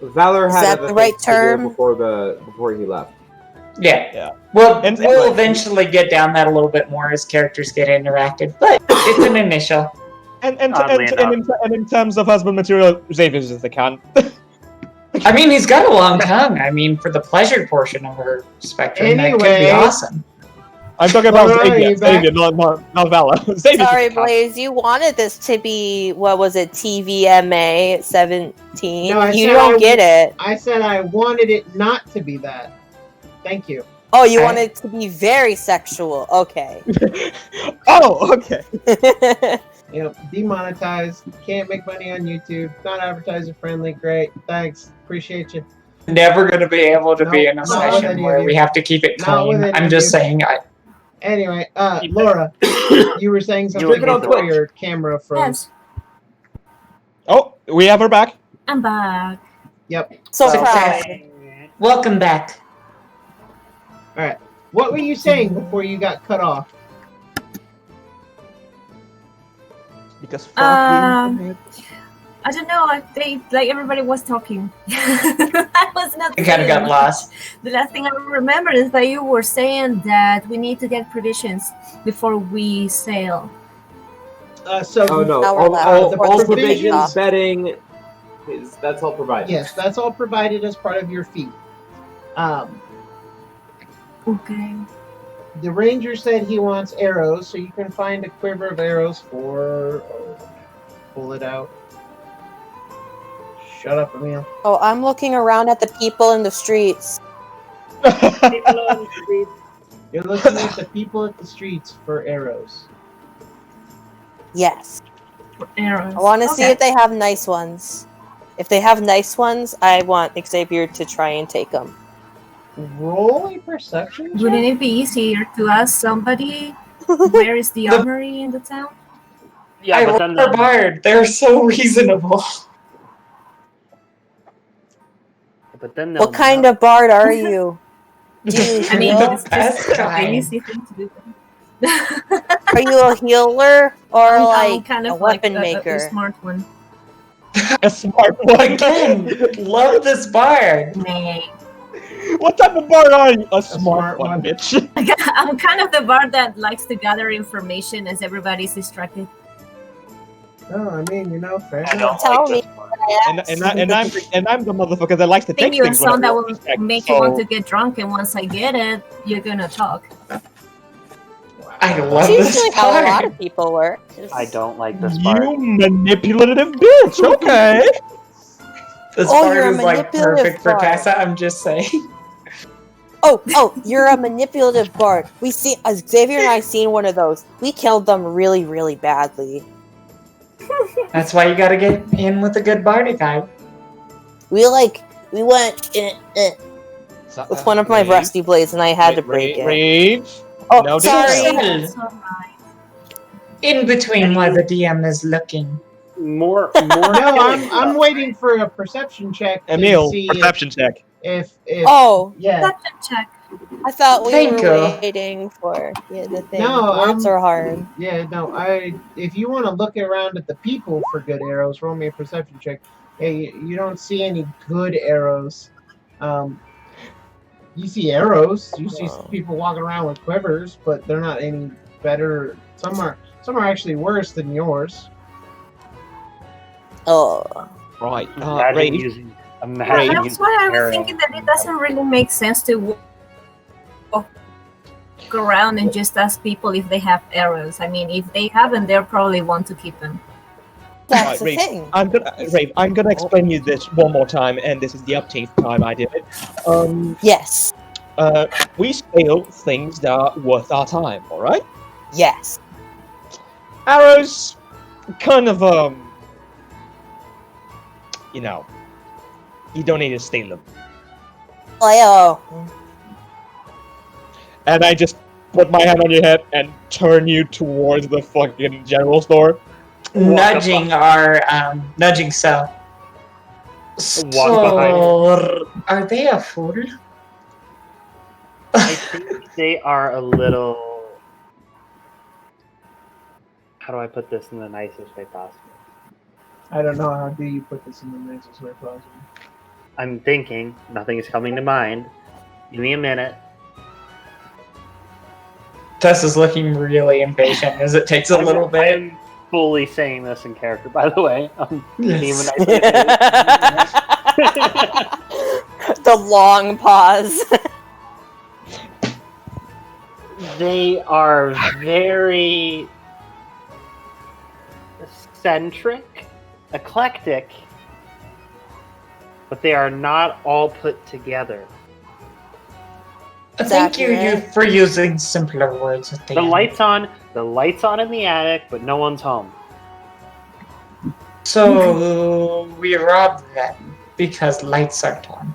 Speaker 2: Valor
Speaker 5: Is
Speaker 2: had
Speaker 5: that
Speaker 2: other
Speaker 5: the right
Speaker 2: things to do
Speaker 5: term?
Speaker 2: before he left.
Speaker 4: Yeah.
Speaker 7: Yeah.
Speaker 4: Well,
Speaker 7: And-
Speaker 4: we'll
Speaker 7: and-
Speaker 4: eventually get down that a little bit more as characters get interactive, but it's an initial.
Speaker 7: and
Speaker 9: Oddly
Speaker 7: in terms of husband material, Xavier's is the cunt.
Speaker 4: I mean, he's got a long tongue. I mean, for the pleasure portion of her spectrum, that could be
Speaker 1: Anyway.
Speaker 4: awesome.
Speaker 7: I'm talking about
Speaker 1: Laura, are you
Speaker 7: Xavier,
Speaker 1: back?
Speaker 7: not Valor. Xavier's
Speaker 5: Sorry,
Speaker 7: the cunt.
Speaker 5: Blaze, you wanted this to be, what was it, TVMA 17?
Speaker 1: No, I
Speaker 5: You
Speaker 1: said
Speaker 5: don't
Speaker 1: I-
Speaker 5: get it.
Speaker 1: I said I wanted it not to be that. Thank you.
Speaker 5: Oh, you
Speaker 4: I-
Speaker 5: wanted it to be very sexual. Okay.
Speaker 7: Oh, okay.
Speaker 1: You know, demonetized. Can't make money on YouTube. Not advertiser friendly. Great. Thanks. Appreciate you.
Speaker 4: Never going to be able to be
Speaker 1: No,
Speaker 4: in a
Speaker 1: not with
Speaker 4: session
Speaker 1: any
Speaker 4: where
Speaker 1: of you.
Speaker 4: we have to keep it
Speaker 1: Not with
Speaker 4: clean.
Speaker 1: any
Speaker 4: I'm
Speaker 1: of
Speaker 4: just
Speaker 1: you.
Speaker 4: saying,
Speaker 1: Anyway, Laura, you were saying something
Speaker 9: Leave it on
Speaker 1: before
Speaker 9: Twitch.
Speaker 1: your camera froze.
Speaker 3: Yes,
Speaker 7: Oh, we have her back.
Speaker 3: I'm back.
Speaker 1: Yep.
Speaker 5: So
Speaker 4: Success.
Speaker 5: proud.
Speaker 4: welcome back.
Speaker 1: All right. What were you saying before you got cut off?
Speaker 7: Because
Speaker 3: I don't know. They like everybody was talking. I was not.
Speaker 4: I kind of
Speaker 3: saying
Speaker 4: got
Speaker 3: much.
Speaker 4: lost.
Speaker 3: The last thing I remember is that you were saying that we need to get provisions before we sail.
Speaker 1: So
Speaker 2: Oh no,
Speaker 5: Now we're
Speaker 2: all,
Speaker 5: left
Speaker 2: all,
Speaker 1: the
Speaker 2: all
Speaker 1: provisions-
Speaker 2: provisions, bedding, that's all provided.
Speaker 1: yes, that's all provided as part of your fee.
Speaker 3: Okay.
Speaker 1: The ranger said he wants arrows, so you can find a quiver of arrows for. Pull it out. Shut up, Emil.
Speaker 5: Oh, I'm looking around at the people in the streets.
Speaker 1: You're looking at the people at the streets for arrows.
Speaker 5: Yes.
Speaker 3: Arrows.
Speaker 5: I want to see
Speaker 3: Okay.
Speaker 5: if they have nice ones. If they have nice ones, I want Xavier to try and take them.
Speaker 1: Roll a perception check.
Speaker 3: Wouldn't it be easier to ask somebody where is the armory in the town?
Speaker 9: Yeah,
Speaker 4: I
Speaker 9: but
Speaker 4: love
Speaker 9: then
Speaker 4: our bard. They're so reasonable.
Speaker 5: What kind of bard are you? Do you
Speaker 3: I mean,
Speaker 5: heal?
Speaker 3: it's
Speaker 4: That's
Speaker 3: just an
Speaker 4: kind.
Speaker 3: easy thing to do.
Speaker 5: Are you a healer or
Speaker 3: I'm
Speaker 5: like
Speaker 3: kind
Speaker 5: a
Speaker 3: of like
Speaker 5: weapon
Speaker 3: a
Speaker 5: maker?
Speaker 3: smart one.
Speaker 7: A smart one.
Speaker 4: Again, love this bard.
Speaker 3: Nay.
Speaker 7: What type of bard are you? A
Speaker 1: smart
Speaker 7: smart one,
Speaker 1: one.
Speaker 7: bitch.
Speaker 3: I'm kind of the bard that likes to gather information as everybody's distracted.
Speaker 1: No, I mean, fair
Speaker 8: I
Speaker 1: enough.
Speaker 8: don't
Speaker 5: Tell
Speaker 8: like
Speaker 5: me.
Speaker 8: this.
Speaker 5: What
Speaker 7: I'm the motherfucker that likes to
Speaker 3: Think
Speaker 7: take
Speaker 3: you're a
Speaker 7: things.
Speaker 3: song that
Speaker 7: whenever
Speaker 3: will
Speaker 7: it's
Speaker 3: make you want
Speaker 7: so-
Speaker 3: to get drunk, and once I get it, you're gonna talk.
Speaker 4: I love
Speaker 5: That's
Speaker 4: this
Speaker 5: usually how a lot
Speaker 4: bard.
Speaker 5: of people work.
Speaker 9: I don't like this part.
Speaker 7: You manipulative bitch. Okay.
Speaker 4: This
Speaker 5: Oh,
Speaker 4: bard
Speaker 5: you're a
Speaker 4: is like
Speaker 5: manipulative
Speaker 4: perfect for
Speaker 5: bard.
Speaker 4: Tessa. I'm just saying.
Speaker 5: Oh, you're a manipulative bard. We see Xavier and I seen one of those. We killed them really, really badly.
Speaker 4: That's why you gotta get in with a good bardic eye.
Speaker 5: We went with one of my rusty blades, and I had to break it.
Speaker 7: Rage.
Speaker 5: Oh,
Speaker 7: No,
Speaker 5: sorry.
Speaker 3: That's alright.
Speaker 4: in between while the DM is looking.
Speaker 8: More.
Speaker 1: No,
Speaker 8: killing
Speaker 1: I'm
Speaker 8: stuff.
Speaker 1: waiting for a perception check to
Speaker 7: Emil,
Speaker 1: see
Speaker 7: perception check.
Speaker 1: if
Speaker 5: Oh,
Speaker 1: yeah.
Speaker 3: Perception check.
Speaker 5: I thought we
Speaker 4: Thank
Speaker 5: were
Speaker 4: you.
Speaker 5: waiting for the thing.
Speaker 1: No,
Speaker 5: Words are hard.
Speaker 1: Yeah, no, if you want to look around at the people for good arrows, roll me a perception check. Hey, you don't see any good arrows. You see arrows. You see
Speaker 5: Wow.
Speaker 1: people walking around with quivers, but they're not any better. Some are actually worse than yours.
Speaker 5: Oh.
Speaker 7: Right.
Speaker 8: Imagine
Speaker 7: Rafe,
Speaker 8: using. Imagine
Speaker 3: That's
Speaker 8: using
Speaker 3: why I was
Speaker 8: arrow.
Speaker 3: thinking that it doesn't really make sense to walk around and just ask people if they have arrows. I mean, if they haven't, they'll probably want to keep them.
Speaker 5: That's the
Speaker 7: Rafe,
Speaker 5: thing.
Speaker 7: I'm gonna explain you this one more time, and this is the 18th time I did it.
Speaker 5: Yes.
Speaker 7: We steal things that are worth our time, alright?
Speaker 5: Yes.
Speaker 7: Arrows, kind of, you know, you don't need to steal them.
Speaker 5: Oh.
Speaker 7: And I just put my hand on your head and turn you towards the fucking general store.
Speaker 4: Nudging so. So, are they a fool?
Speaker 8: I think they are a little. How do I put this in the nicest way possible?
Speaker 1: I don't know how do you put this in the nicest way possible.
Speaker 8: I'm thinking. Nothing is coming to mind. Give me a minute.
Speaker 4: Tessa's looking really impatient as it takes a little bit.
Speaker 8: I'm fully saying this in character, by the way.
Speaker 4: Yes.
Speaker 5: The long pause.
Speaker 8: They are very eccentric, eclectic, but they are not all put together.
Speaker 4: Thank you for using simpler words at the
Speaker 8: The
Speaker 4: end.
Speaker 8: lights on in the attic, but no one's home.
Speaker 4: So we robbed them because lights aren't on.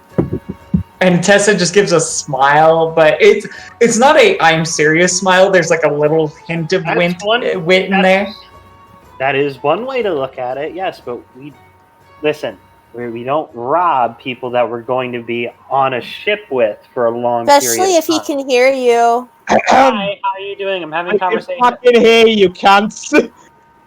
Speaker 4: And Tessa just gives a smile, but it's not a I'm serious smile. There's like a little hint of wit in there.
Speaker 8: That is one way to look at it, yes, but we don't rob people that we're going to be on a ship with for a long period of time.
Speaker 5: Especially if he can hear you.
Speaker 8: Hi, how are you doing? I'm having a conversation.
Speaker 7: I can hear you, cunts.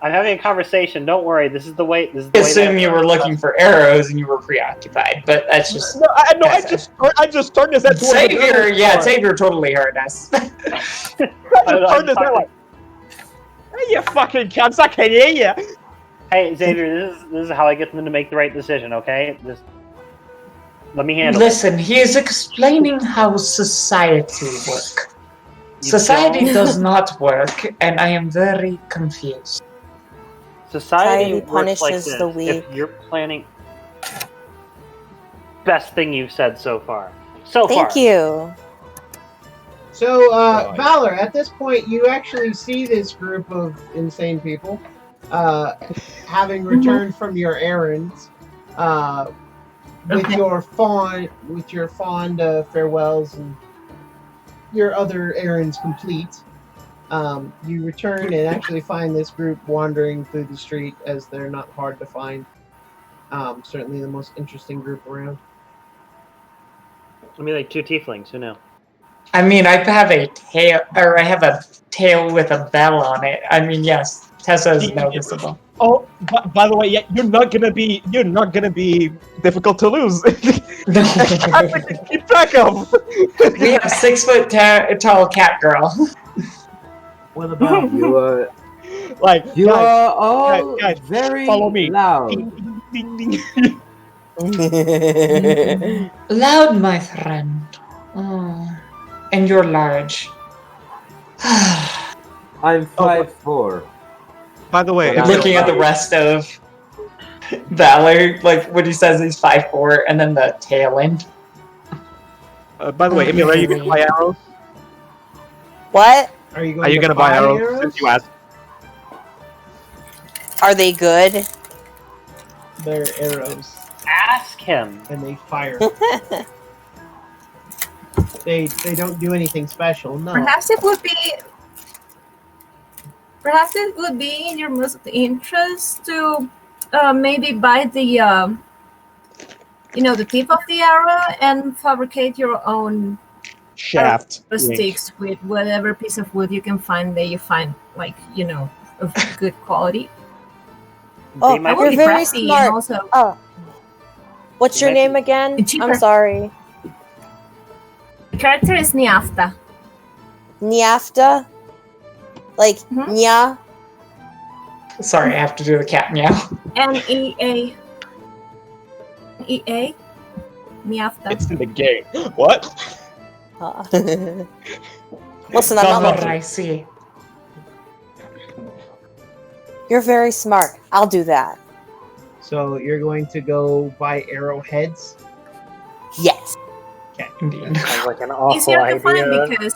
Speaker 8: I'm having a conversation. Don't worry. This is the way.
Speaker 4: I assume you were looking for arrows and you were preoccupied, but that's just.
Speaker 7: I just turned his head towards
Speaker 4: Xavier. Yeah, Xavier totally heard us.
Speaker 7: I just turned his head like, hey, you fucking cunts! I can hear you.
Speaker 8: Hey, Xavier, this is how I get them to make the right decision. Okay, just let me handle it.
Speaker 4: Listen, he is explaining how society works. Society does not work, and I am very confused.
Speaker 8: Society works
Speaker 5: punishes
Speaker 8: like this.
Speaker 5: the weak.
Speaker 8: If you're planning, best thing you've said so far. So far.
Speaker 5: Thank you.
Speaker 1: So, Valor, at this point, you actually see this group of insane people, having returned from your errands, with your fond farewells and your other errands complete. You return and actually find this group wandering through the street, as they're not hard to find. Certainly the most interesting group around.
Speaker 8: I mean, like 2 tieflings. Who knew?
Speaker 4: I mean, I have a tail with a bell on it. I mean, yes, Tessa is noticeable.
Speaker 7: Oh, by the way, yeah, you're not gonna be difficult to lose. I keep track of.
Speaker 4: We have 6 foot tall cat girl.
Speaker 2: What about you?
Speaker 7: You
Speaker 2: are all
Speaker 7: guys,
Speaker 2: very
Speaker 7: follow me.
Speaker 2: loud.
Speaker 7: Ding, ding, ding.
Speaker 4: Loud, my friend. Oh, and you're large.
Speaker 2: I'm 5'4".
Speaker 7: By the way,
Speaker 4: Looking at the rest of Valor, like when he says he's 5'4", and then the tail end.
Speaker 7: by the way, Emil, are you gonna buy arrows?
Speaker 5: What?
Speaker 1: Are you
Speaker 7: Are you gonna buy arrows? Since you asked.
Speaker 5: Are they good?
Speaker 1: They're arrows,
Speaker 8: Ask him.
Speaker 1: and they fire. They don't do anything special. No.
Speaker 3: Perhaps it would be Perhaps it would be in your most interest to maybe buy the the tip of the arrow and fabricate your own
Speaker 7: Shaft.
Speaker 3: arrow sticks with whatever piece of wood you can find that you find of good quality.
Speaker 5: Oh,
Speaker 8: might
Speaker 5: you're
Speaker 3: be
Speaker 5: very
Speaker 3: crafty and
Speaker 5: smart.
Speaker 3: also
Speaker 5: Oh, what's
Speaker 8: They
Speaker 5: your
Speaker 8: might
Speaker 5: name
Speaker 8: be-
Speaker 5: again?
Speaker 3: cheaper.
Speaker 5: I'm sorry.
Speaker 3: the character is Niafta.
Speaker 5: Niafta? Like,
Speaker 3: Mhm.
Speaker 5: Nya?
Speaker 4: Sorry, I have to do the cat meow.
Speaker 3: N-E-A. Niafta.
Speaker 7: It's in the game. What?
Speaker 5: Listen, I'm not
Speaker 7: Not
Speaker 4: Oh, I see.
Speaker 5: You're very smart. I'll do that.
Speaker 1: So you're going to go buy arrowheads?
Speaker 5: Yes.
Speaker 4: Indeed.
Speaker 9: Sounds like an awful
Speaker 3: Easier to find
Speaker 9: idea.
Speaker 3: because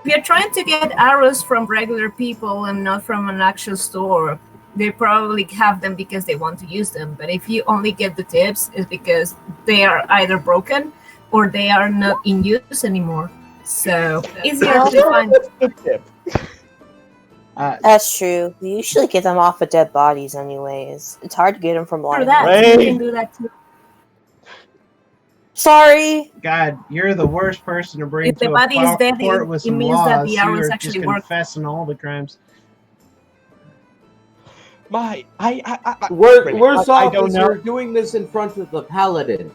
Speaker 3: if you're trying to get arrows from regular people and not from an actual store, they probably have them because they want to use them. But if you only get the tips, it's because they are either broken or they are not in use anymore. So easier to find.
Speaker 5: That's true. We usually get them off of dead bodies anyways. It's hard to get them from
Speaker 3: For
Speaker 5: live.
Speaker 3: that,
Speaker 7: Right.
Speaker 3: you can do that too.
Speaker 5: Sorry.
Speaker 1: God, you're the worst person to bring
Speaker 3: If the
Speaker 1: to
Speaker 3: body
Speaker 1: a
Speaker 3: is dead,
Speaker 1: court with
Speaker 3: it
Speaker 1: some
Speaker 3: means that
Speaker 1: laws.
Speaker 3: the arrows
Speaker 1: You're
Speaker 3: actually
Speaker 1: just
Speaker 3: work.
Speaker 1: confessing all the crimes.
Speaker 7: My,
Speaker 2: Worse
Speaker 7: I
Speaker 2: off
Speaker 7: don't
Speaker 2: is
Speaker 7: know.
Speaker 2: you're doing this in front of the paladin.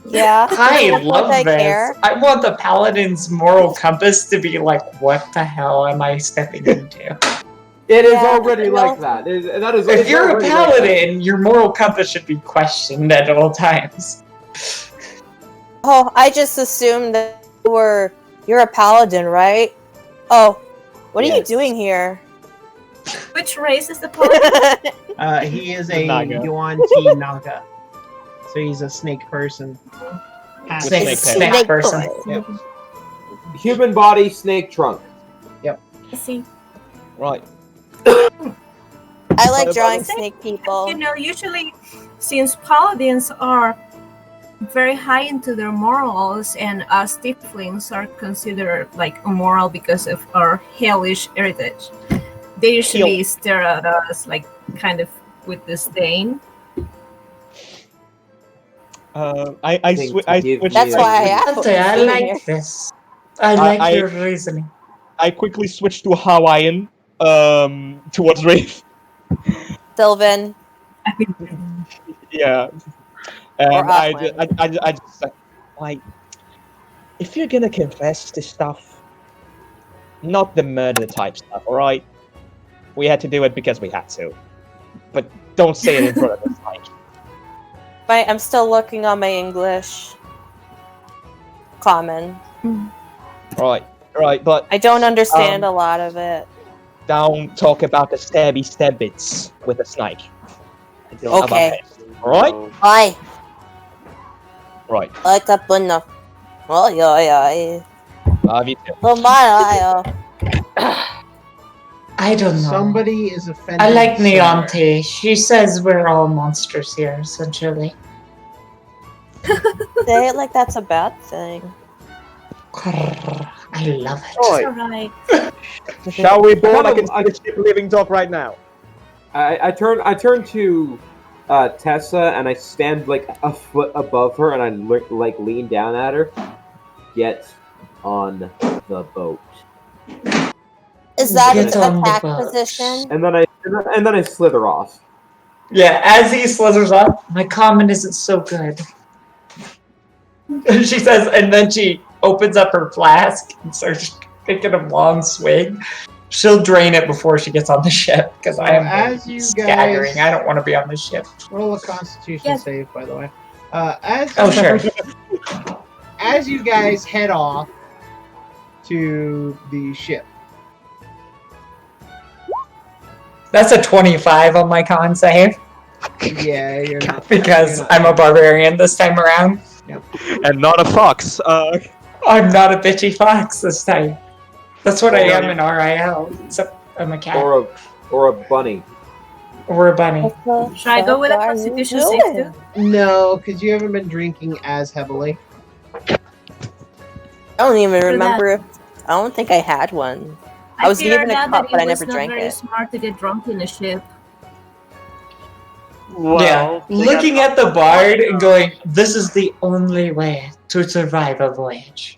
Speaker 5: Yeah.
Speaker 4: I
Speaker 5: That's what
Speaker 4: love
Speaker 5: I
Speaker 4: this.
Speaker 5: care.
Speaker 4: I want the paladin's moral compass to be like, what the hell am I stepping into?
Speaker 2: It is
Speaker 5: Yeah,
Speaker 2: already
Speaker 5: well,
Speaker 2: like that. That is.
Speaker 4: If
Speaker 2: it's
Speaker 4: you're a
Speaker 2: already like that.
Speaker 4: paladin, your moral compass should be questioned at all times.
Speaker 5: Oh, I just assumed that you're a paladin, right? Oh, what are you
Speaker 2: Yes.
Speaker 5: doing here?
Speaker 3: Which race is the paladin?
Speaker 1: He is a
Speaker 7: Naga.
Speaker 1: Yuan Ti Naga. So he's a snake person. Half
Speaker 7: With
Speaker 4: Snake,
Speaker 7: snake
Speaker 4: snake person.
Speaker 5: boy.
Speaker 2: Human body, snake trunk.
Speaker 3: I see.
Speaker 5: I
Speaker 7: Right.
Speaker 5: like
Speaker 7: But-
Speaker 5: drawing
Speaker 3: Snake-
Speaker 5: snake people.
Speaker 3: Usually, since paladins are very high into their morals, and us tieflings are considered like immoral because of our hellish heritage, they usually stare at us like kind of with disdain.
Speaker 7: I
Speaker 2: Think
Speaker 7: switched.
Speaker 2: to give
Speaker 5: That's
Speaker 2: you-
Speaker 5: why I asked. What
Speaker 4: Okay,
Speaker 5: was
Speaker 4: I
Speaker 5: doing
Speaker 4: like
Speaker 5: here.
Speaker 4: this. I like
Speaker 7: I-
Speaker 4: your reasoning.
Speaker 7: I quickly switched to Hawaiian. Towards Wraith.
Speaker 5: Sylvan.
Speaker 7: Yeah.
Speaker 5: Or
Speaker 7: And I
Speaker 5: Aquan.
Speaker 7: just said, like, if you're gonna confess to stuff, not the murder type stuff, alright? We had to do it because we had to. But don't say it in front of us, like.
Speaker 5: Right, I'm still looking on my English. Common.
Speaker 7: Right, but
Speaker 5: I don't understand a lot of it.
Speaker 7: don't talk about the stabby bits with a snake. I don't
Speaker 5: Okay.
Speaker 7: Alright?
Speaker 8: So,
Speaker 5: Hi,
Speaker 7: Right.
Speaker 5: I like that button. Oh, yeah.
Speaker 7: Love you too.
Speaker 5: Oh, my,
Speaker 4: I don't know.
Speaker 1: Somebody is offended.
Speaker 4: I like
Speaker 1: somewhere.
Speaker 4: Neonte. She says we're all monsters here, essentially.
Speaker 5: say it like that's a bad thing.
Speaker 4: I love it.
Speaker 7: Oi,
Speaker 3: Alright.
Speaker 7: shall we board? I
Speaker 2: I
Speaker 7: can
Speaker 2: kind of-
Speaker 7: see the ship living dog right now.
Speaker 2: I turn to Tessa and I stand like a foot above her and I like lean down at her. Get on the boat.
Speaker 5: Is that
Speaker 4: Get
Speaker 5: an
Speaker 4: on the
Speaker 5: attack
Speaker 4: boat.
Speaker 5: position?
Speaker 2: And then I slither off.
Speaker 4: Yeah, as he slithers up, my common isn't so good. She says, and then she opens up her flask and starts taking a long swig. She'll drain it before she gets on the ship because I am
Speaker 1: as you
Speaker 4: staggering.
Speaker 1: guys-
Speaker 4: I don't want to be on the ship.
Speaker 1: Roll a Constitution
Speaker 3: Yes.
Speaker 1: save, by the way. As
Speaker 4: Oh, sure.
Speaker 1: as you guys head off to the ship,
Speaker 4: That's a 25 on my con save
Speaker 1: yeah, you're not
Speaker 4: because
Speaker 1: you're not-
Speaker 4: I'm a barbarian this time around.
Speaker 7: And not a fox.
Speaker 4: I'm not a bitchy fox this time. That's what I am in RIL, except I'm a cat
Speaker 2: Or a bunny.
Speaker 4: or a bunny.
Speaker 3: Should I go with a Constitution save too?
Speaker 1: No, because you haven't been drinking as heavily.
Speaker 5: I don't even
Speaker 3: For
Speaker 5: remember if I don't think I had one. I was
Speaker 3: fear
Speaker 5: given a
Speaker 3: now
Speaker 5: cup,
Speaker 3: that
Speaker 5: but I
Speaker 3: it was
Speaker 5: never
Speaker 3: not
Speaker 5: drank
Speaker 3: very
Speaker 5: it.
Speaker 3: smart to get drunk in a ship.
Speaker 8: Well, they got
Speaker 4: looking at the bard and going, "This is the only way to survive a voyage."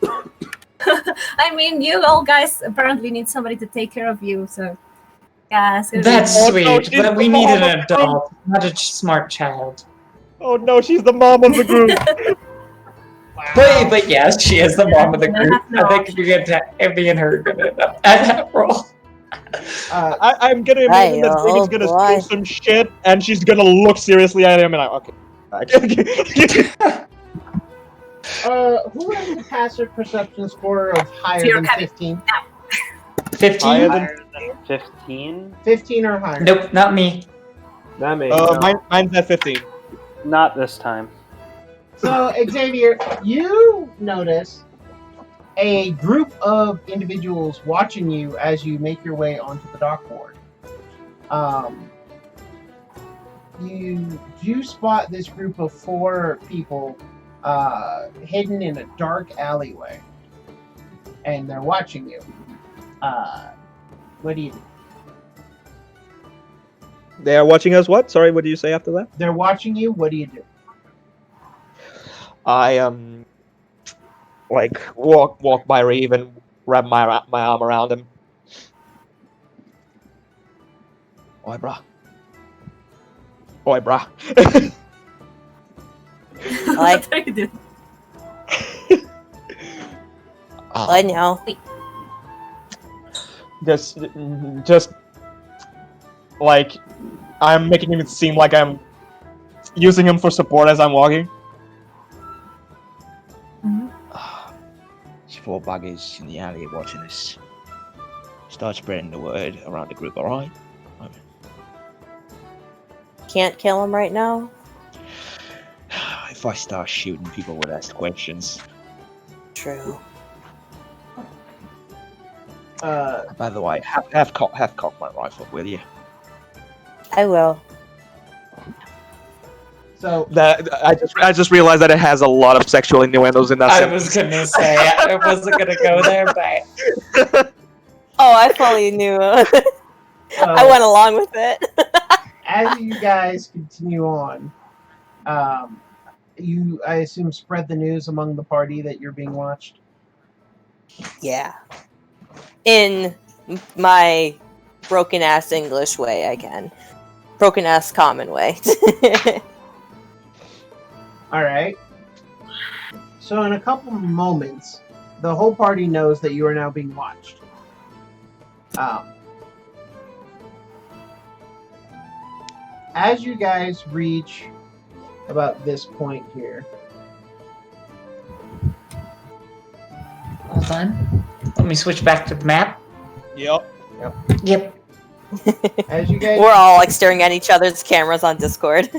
Speaker 3: I mean, you all guys apparently need somebody to take care of you, so yeah, it's gonna be-
Speaker 4: That's
Speaker 7: Oh, no,
Speaker 4: sweet,
Speaker 7: she's
Speaker 4: but
Speaker 7: the
Speaker 4: we need
Speaker 7: mom
Speaker 4: an
Speaker 7: of the group.
Speaker 4: adult, not a smart child.
Speaker 7: Oh no, she's the mom of the group.
Speaker 4: But yes, she is the mom of the
Speaker 3: I
Speaker 4: group.
Speaker 3: have no
Speaker 4: I think me and her are gonna end up at that role.
Speaker 7: I'm gonna imagine that Zig is gonna
Speaker 5: boy.
Speaker 7: steal some shit, and she's gonna look seriously at him, and okay.
Speaker 1: Who has a passive perception score of higher
Speaker 3: Zero
Speaker 1: than
Speaker 3: Kevin.
Speaker 1: 15?
Speaker 4: 15?
Speaker 7: Higher than-
Speaker 8: higher than 15?
Speaker 1: 15 or higher.
Speaker 4: Nope, not me.
Speaker 2: That may no.
Speaker 7: Mine's at 15.
Speaker 8: Not this time.
Speaker 1: So, Xavier, you notice a group of individuals watching you as you make your way onto the dock board. You do spot this group of 4 people hidden in a dark alleyway, and they're watching you. What do you do?
Speaker 7: They are watching us. What? Sorry, what do you say after that?
Speaker 1: They're watching you. What do you do?
Speaker 7: I like walk by Reeve and wrap my arm around him. Oi, brah. Oi, brah.
Speaker 5: Like,
Speaker 3: What do you do?
Speaker 5: I know.
Speaker 7: Just like I'm making it seem like I'm using him for support as I'm walking.
Speaker 6: There's 4 buggies in the alley watching us. Start spreading the word around the group, alright?
Speaker 5: Can't kill him right now.
Speaker 6: If I start shooting, people would ask questions.
Speaker 5: True.
Speaker 6: By the way, have cock my rifle, will you?
Speaker 5: I will.
Speaker 1: So,
Speaker 7: That I just realized that it has a lot of sexual innuendos in that
Speaker 4: I
Speaker 7: sentence.
Speaker 4: was gonna say, I wasn't gonna go there, but
Speaker 5: Oh, I fully knew. I went along with it.
Speaker 1: as you guys continue on, you, I assume, spread the news among the party that you're being watched.
Speaker 5: Yeah. In my broken ass English way, I can. Broken ass common way.
Speaker 1: All right. So in a couple moments, the whole party knows that you are now being watched. As you guys reach about this point here,
Speaker 4: hold on. Let me switch back to the map.
Speaker 7: Yep.
Speaker 4: Yep.
Speaker 1: as you guys,
Speaker 5: We're all like staring at each other's cameras on Discord.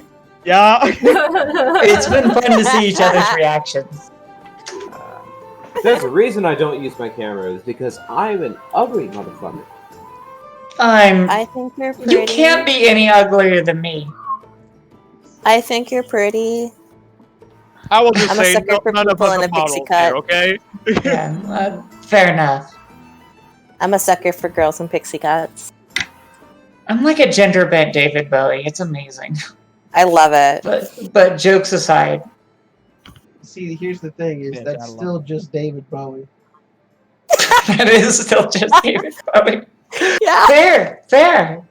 Speaker 7: Yeah.
Speaker 4: It's been fun to see each other's reactions.
Speaker 2: There's a reason I don't use my camera is because I'm an ugly motherfucker.
Speaker 5: I think you're pretty.
Speaker 4: You can't be any uglier than me.
Speaker 5: I think you're pretty.
Speaker 7: I will just
Speaker 5: I'm a
Speaker 7: say
Speaker 5: sucker for
Speaker 7: none of
Speaker 5: people
Speaker 7: us
Speaker 5: in
Speaker 7: are
Speaker 5: a pixie
Speaker 7: models
Speaker 5: cut.
Speaker 7: here, okay?
Speaker 4: Yeah, fair enough.
Speaker 5: I'm a sucker for girls in pixie cuts.
Speaker 4: I'm like a gender bent David Bowie. It's amazing.
Speaker 5: I love it.
Speaker 4: But jokes aside,
Speaker 1: see, here's the thing: is
Speaker 7: Yeah,
Speaker 1: that's
Speaker 7: I love
Speaker 1: still just David Bowie.
Speaker 4: that is still just David Bowie.
Speaker 5: Yeah.
Speaker 4: Fair.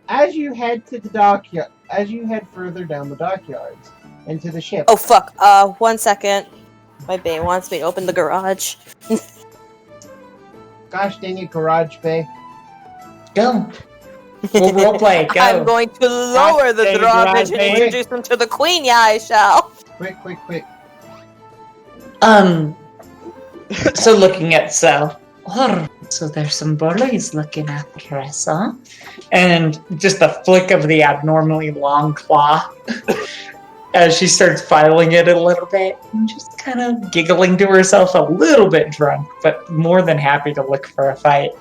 Speaker 1: As you head to the dockyard, as you head further down the dockyards and to the ship.
Speaker 5: Oh fuck. 1 second. My bae wants me to open the garage.
Speaker 1: Gosh dang it, Garage Bay.
Speaker 4: Go. We'll roleplay. Go.
Speaker 5: I'm going to lower the
Speaker 7: dang it,
Speaker 5: drawbridge and
Speaker 7: bae.
Speaker 5: introduce him to the queen. Yeah, I shall.
Speaker 1: Quick.
Speaker 4: So looking at Sel. So there's some bullies looking after us, huh? And just a flick of the abnormally long claw as she starts filing it a little bit and just kind of giggling to herself, a little bit drunk, but more than happy to look for a fight.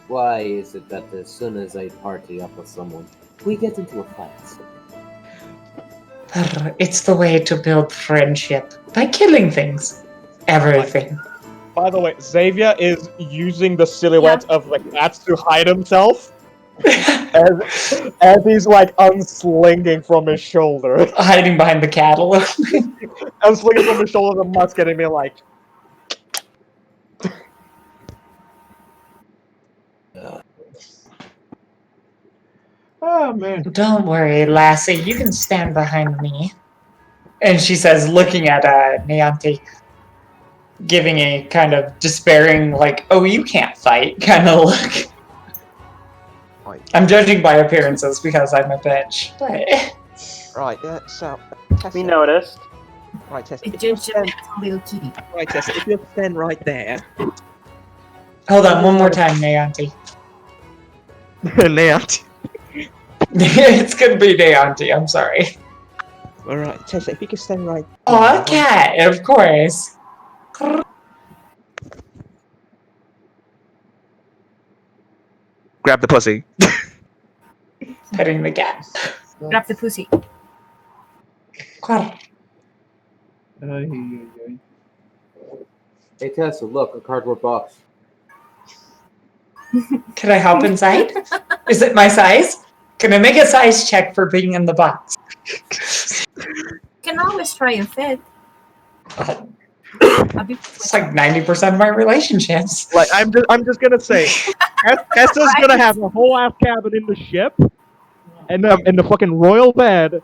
Speaker 2: Why is it that as soon as I party up with someone, we get into a fight?
Speaker 4: It's the way to build friendship. By killing things. Everything.
Speaker 7: By the way, Xavier is using the silhouette of the cats to hide himself as he's like unslinging from his shoulder.
Speaker 4: Hiding behind the cattle.
Speaker 7: Unslinging from his shoulder the musket and being like,
Speaker 1: Oh man.
Speaker 4: Don't worry, lassie. You can stand behind me. And she says, looking at Neanti, giving a kind of despairing, like, oh, you can't fight kind of look. I'm judging by appearances because I'm a bitch. But...
Speaker 6: Right, so Tessa,
Speaker 8: We noticed.
Speaker 6: right, Tessa.
Speaker 3: It's
Speaker 6: If you
Speaker 3: just
Speaker 6: stand,
Speaker 3: a little kitty.
Speaker 6: right, Tessa, if you stand right there.
Speaker 4: Hold on, one more time, Neanti.
Speaker 7: Neant.
Speaker 4: It's gonna be Neanti, I'm sorry.
Speaker 6: Alright, Tessa, if you can stand right
Speaker 4: Oh, a cat, of course.
Speaker 7: Grab the pussy.
Speaker 4: Petting the cat.
Speaker 3: Grab the pussy.
Speaker 2: Hey Tessa, look, a cardboard box.
Speaker 4: Can I hop inside? Is it my size? Can I make a size check for being in the box?
Speaker 3: You can always try and fit.
Speaker 4: It's like 90% of my relationships.
Speaker 7: Like I'm just gonna say, Tessa's gonna have a whole ass cabin in the ship, and in the fucking royal bed,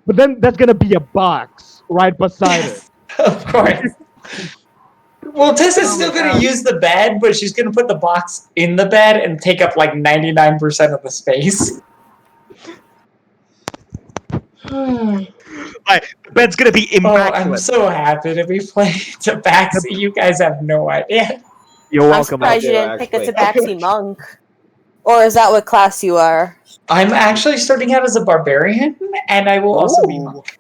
Speaker 7: but then that's gonna be a box right beside it.
Speaker 4: Of course. Well, Tessa's still going to use the bed, but she's going to put the box in the bed and take up like 99% of the space.
Speaker 7: Like, the bed's gonna be immaculate.
Speaker 4: Oh, I'm so happy to be playing Tabaxi. You guys have no idea.
Speaker 7: You're
Speaker 5: I'm
Speaker 7: welcome.
Speaker 5: surprised you didn't pick a Tabaxi monk. Or is that what class you are?
Speaker 4: I'm actually starting out as a barbarian, and I will also be monk.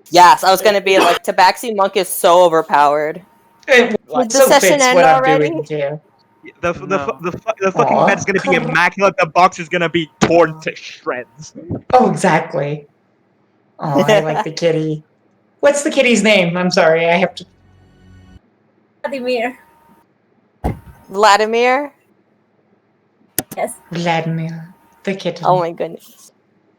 Speaker 5: Yes, I was gonna be like, Tabaxi monk is so overpowered.
Speaker 4: It
Speaker 5: Did the
Speaker 4: so
Speaker 5: session
Speaker 4: fits
Speaker 5: end
Speaker 4: what I'm
Speaker 5: already?
Speaker 4: doing too.
Speaker 7: The fucking
Speaker 4: Aw.
Speaker 7: bed's gonna be immaculate. The box is gonna be torn to shreds.
Speaker 4: Oh, exactly. Oh, I like the kitty. What's the kitty's name? I'm sorry, I have to...
Speaker 3: Vladimir.
Speaker 5: Vladimir?
Speaker 3: Yes.
Speaker 4: Vladimir, the kitten.
Speaker 5: Oh my goodness.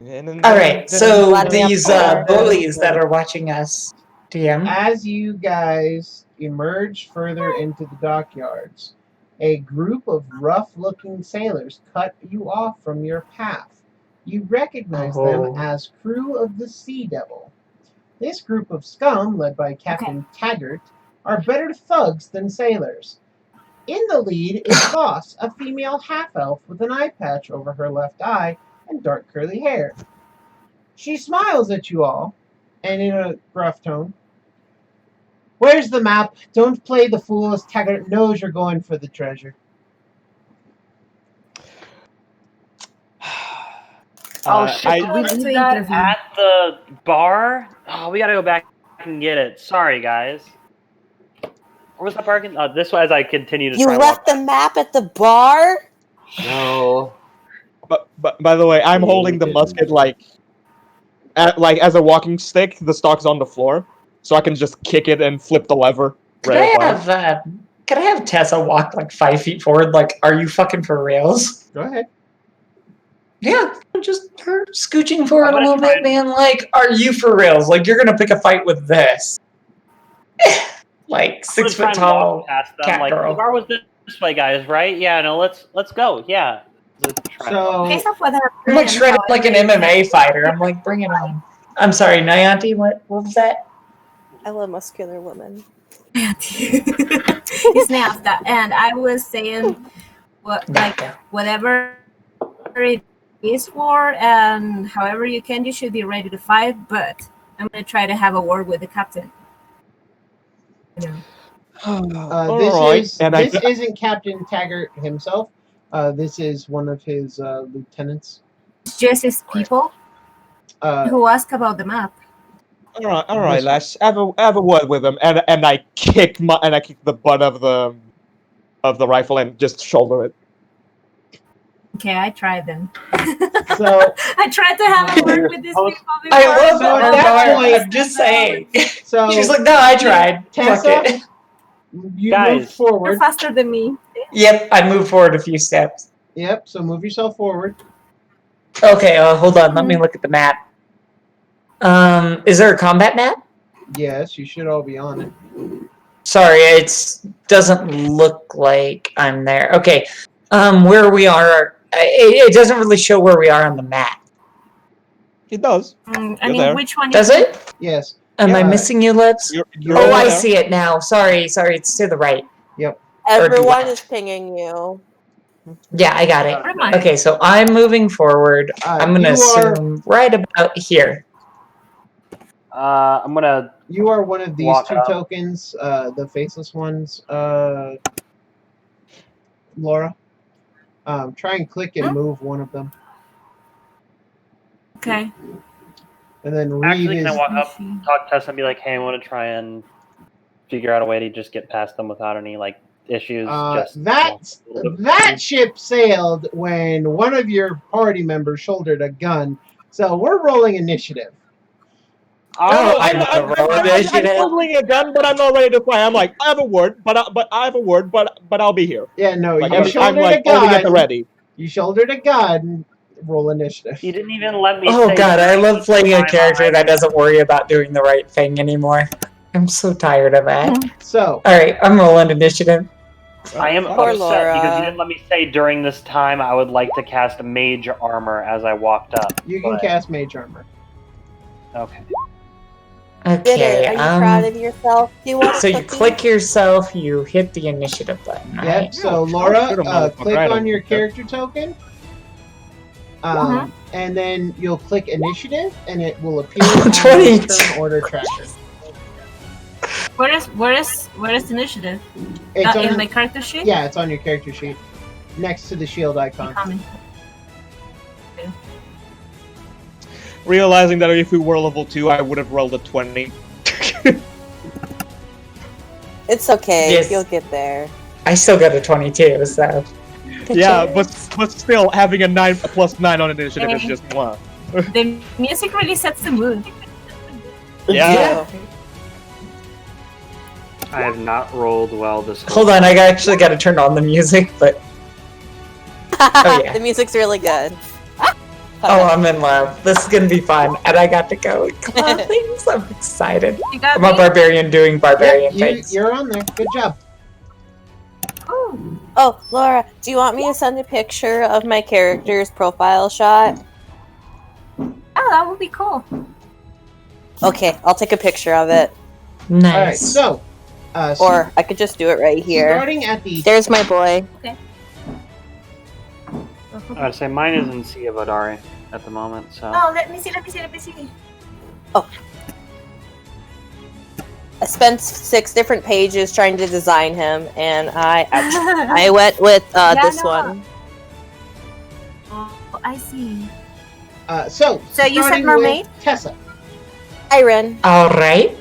Speaker 4: Alright, so
Speaker 5: Vladimir
Speaker 4: these
Speaker 5: Power.
Speaker 4: bullies that are watching us, DM,
Speaker 1: As you guys emerge further into the dockyards, a group of rough-looking sailors cut you off from your path. You recognize them as crew of the Sea Devil. This group of scum, led by Captain Taggart, are better thugs than sailors. In the lead is Voss, a female half-elf with an eye patch over her left eye and dark curly hair. She smiles at you all, and in a gruff tone, "Where's the map? Don't play the fool, as Taggart knows you're going for the treasure."
Speaker 8: Oh shit! Did we
Speaker 3: to
Speaker 8: leave that
Speaker 3: interview.
Speaker 8: at the bar? Oh, we gotta go back and get it. Sorry, guys. Where was the parking? Oh, this way as I continue to
Speaker 5: You
Speaker 8: try to
Speaker 5: left
Speaker 8: walk
Speaker 5: the map at the bar?
Speaker 2: No.
Speaker 7: But by the way, I'm holding the musket like as a walking stick. The stock's on the floor, so I can just kick it and flip the lever.
Speaker 4: Can I have Tessa walk like 5 feet forward? Like, are you fucking for reals?
Speaker 1: Go ahead.
Speaker 4: Yeah, just her scooching forward a
Speaker 8: gonna
Speaker 4: little
Speaker 8: try
Speaker 4: bit, being like, are you for reals? Like, you're gonna pick a fight with this. Like,
Speaker 8: I'm
Speaker 4: 6
Speaker 8: gonna try
Speaker 4: foot
Speaker 8: and walk
Speaker 4: tall
Speaker 8: past them,
Speaker 4: cat
Speaker 8: like,
Speaker 4: girl.
Speaker 8: the bar was this way, guys, right? Yeah, no, let's go. Yeah. Let's try.
Speaker 3: Based
Speaker 1: So,
Speaker 3: off what happened,
Speaker 4: I'm like shredded like an MMA fighter. I'm like, bring it on. I'm sorry, Nyanti, what was that?
Speaker 5: I love muscular women.
Speaker 3: It's napped that, and I was saying, whatever it is for, and however you can, you should be ready to fight. But I'm gonna try to have a word with the captain. You know.
Speaker 1: this isn't Captain Taggart himself. This is one of his lieutenants.
Speaker 3: It's just his people who ask about the map.
Speaker 7: All right, lads. Have a word with him, and I kick the butt of the rifle and just shoulder it.
Speaker 3: Okay, I tried then.
Speaker 1: So,
Speaker 3: I tried to have a word with these people before.
Speaker 4: I love
Speaker 1: So at
Speaker 4: her.
Speaker 1: that point-
Speaker 4: I'm just saying.
Speaker 1: so
Speaker 4: She's like, no, I tried. Fuck
Speaker 1: Tessa,
Speaker 4: it.
Speaker 1: you
Speaker 8: Guys.
Speaker 1: move
Speaker 3: You're
Speaker 1: forward.
Speaker 3: faster than me.
Speaker 4: Yep, I moved forward a few steps.
Speaker 1: Yep. So move yourself forward.
Speaker 4: Okay, hold on. Let me look at the map. Is there a combat map?
Speaker 1: Yes, you should all be on it.
Speaker 4: Sorry, it doesn't look like I'm there. Okay, where we are, it doesn't really show where we are on the map.
Speaker 7: It does.
Speaker 3: I
Speaker 7: You're
Speaker 3: mean,
Speaker 7: there.
Speaker 3: which one?
Speaker 4: Does it?
Speaker 1: Yes.
Speaker 4: Am I
Speaker 1: Yeah.
Speaker 4: missing you, Lips?
Speaker 7: You're
Speaker 4: Oh,
Speaker 7: over
Speaker 4: I
Speaker 7: there.
Speaker 4: see it now. Sorry, it's to the right.
Speaker 5: Everyone
Speaker 4: left.
Speaker 5: is pinging you.
Speaker 4: Yeah, I got
Speaker 3: Where am I?
Speaker 4: it. Okay, so I'm moving forward. I'm gonna
Speaker 1: you are-
Speaker 4: assume right about here.
Speaker 8: I'm gonna.
Speaker 1: You are one of these
Speaker 8: Walk
Speaker 1: two
Speaker 8: up.
Speaker 1: tokens, the faceless ones, Laura. Try and click and move one of them.
Speaker 3: Okay.
Speaker 1: And then Reeve
Speaker 8: Actually, can I
Speaker 1: is...
Speaker 8: walk up, talk to Tessa, and be like, "Hey, I want to try and figure out a way to just get past them without any like issues."
Speaker 1: That ship sailed when one of your party members shouldered a gun. So we're rolling initiative.
Speaker 7: I'm holding a gun, but I'm not ready to fire. I'm like, I have a word, but I'll be here.
Speaker 1: Yeah, no,
Speaker 7: Like,
Speaker 1: you
Speaker 7: I'm
Speaker 1: shouldered
Speaker 7: like
Speaker 1: a gun.
Speaker 7: holding at the ready.
Speaker 1: You shouldered a gun. Roll initiative.
Speaker 8: You didn't even let me.
Speaker 4: Oh
Speaker 8: say
Speaker 4: god, I love playing a
Speaker 8: time
Speaker 4: character
Speaker 8: I-
Speaker 4: that doesn't worry about doing the right thing anymore. I'm so tired of that.
Speaker 1: So,
Speaker 4: Alright, I'm rolling initiative.
Speaker 8: I am
Speaker 5: Poor
Speaker 8: upset because
Speaker 5: Laura.
Speaker 8: you didn't let me say during this time I would like to cast Mage Armor as I walked up.
Speaker 1: you can
Speaker 8: but-
Speaker 1: cast Mage Armor.
Speaker 8: Okay.
Speaker 5: Did
Speaker 4: Okay,
Speaker 5: it. Are you proud of yourself? Do you want
Speaker 4: so you
Speaker 5: cookie?
Speaker 4: click yourself, you hit the initiative button,
Speaker 1: Yep.
Speaker 4: right?
Speaker 1: So
Speaker 7: Yeah,
Speaker 1: Laura,
Speaker 7: shoot 'em, motherfucker.
Speaker 1: click
Speaker 7: I don't
Speaker 1: on your
Speaker 7: care.
Speaker 1: character token. And then you'll click initiative, and it will appear on the
Speaker 4: 20.
Speaker 1: turn order tracker.
Speaker 3: Where is initiative?
Speaker 1: It's
Speaker 3: In
Speaker 1: on,
Speaker 3: my character sheet?
Speaker 1: yeah, it's on your character sheet, next to the shield icon.
Speaker 3: Coming.
Speaker 7: Realizing that if we were level 2, I would have rolled a 20.
Speaker 5: It's okay.
Speaker 4: Yes.
Speaker 5: You'll get there.
Speaker 4: I still got a 22, so...
Speaker 7: Yeah, but still, having a 9 a +9 on initiative is just mwah.
Speaker 3: The music really sets the mood.
Speaker 7: Yeah.
Speaker 9: I have not rolled well this whole
Speaker 4: Hold on, I actually got to turn on the music, but... Oh, yeah.
Speaker 5: The music's really good.
Speaker 4: Oh, I'm in love. This is gonna be fun, and I got to go and clap things. I'm excited.
Speaker 3: You got
Speaker 4: I'm a
Speaker 3: me?
Speaker 4: barbarian doing barbarian
Speaker 1: Yep,
Speaker 4: things.
Speaker 1: you're on there. Good job.
Speaker 3: Ooh.
Speaker 5: Oh, Laura, do you want me to send a picture of my character's profile shot?
Speaker 3: Oh, that would be cool.
Speaker 5: Okay, I'll take a picture of it.
Speaker 4: Nice.
Speaker 1: All right, so,
Speaker 5: Or I could just do it right here.
Speaker 1: starting at the
Speaker 5: There's my boy.
Speaker 8: I would say mine is in Sea of Vodari at the moment, so.
Speaker 3: Oh, let me see.
Speaker 5: I spent 6 different pages trying to design him, and I went with this
Speaker 3: no.
Speaker 5: one.
Speaker 3: Oh, I see.
Speaker 1: so
Speaker 3: you said
Speaker 1: starting
Speaker 3: mermaid?
Speaker 1: with Tessa.
Speaker 5: Iron.
Speaker 4: Alright.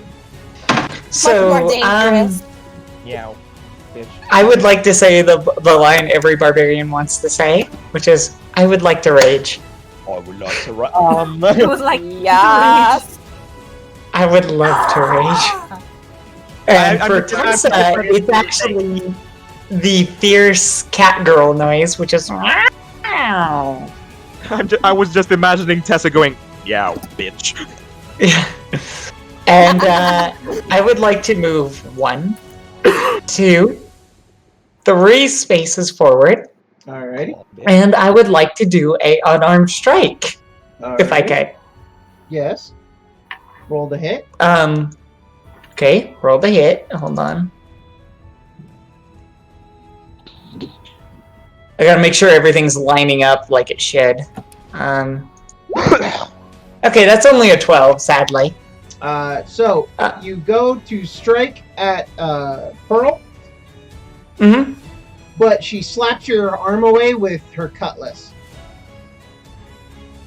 Speaker 5: Much
Speaker 4: So,
Speaker 5: more dangerous.
Speaker 7: Yeah, bitch.
Speaker 4: I would like to say the line every barbarian wants to say, which is, I would like to rage.
Speaker 7: I would like to
Speaker 3: It was like
Speaker 5: Yes.
Speaker 4: I would love to rage. And for Tessa, it's actually the fierce cat girl noise, which is...
Speaker 7: I was just imagining Tessa going, "Yeah, bitch."
Speaker 4: Yeah. And I would like to move 1, 2, 3 spaces forward,
Speaker 1: Alrighty.
Speaker 4: and I would like to do a unarmed strike, if I
Speaker 1: Alrighty.
Speaker 4: could.
Speaker 1: Yes. Roll the hit.
Speaker 4: Okay, roll the hit. Hold on. I gotta make sure everything's lining up like it should. Okay, that's only a 12, sadly.
Speaker 1: So you go to strike at Pearl,
Speaker 4: Mm-hmm.
Speaker 1: but she slaps your arm away with her cutlass.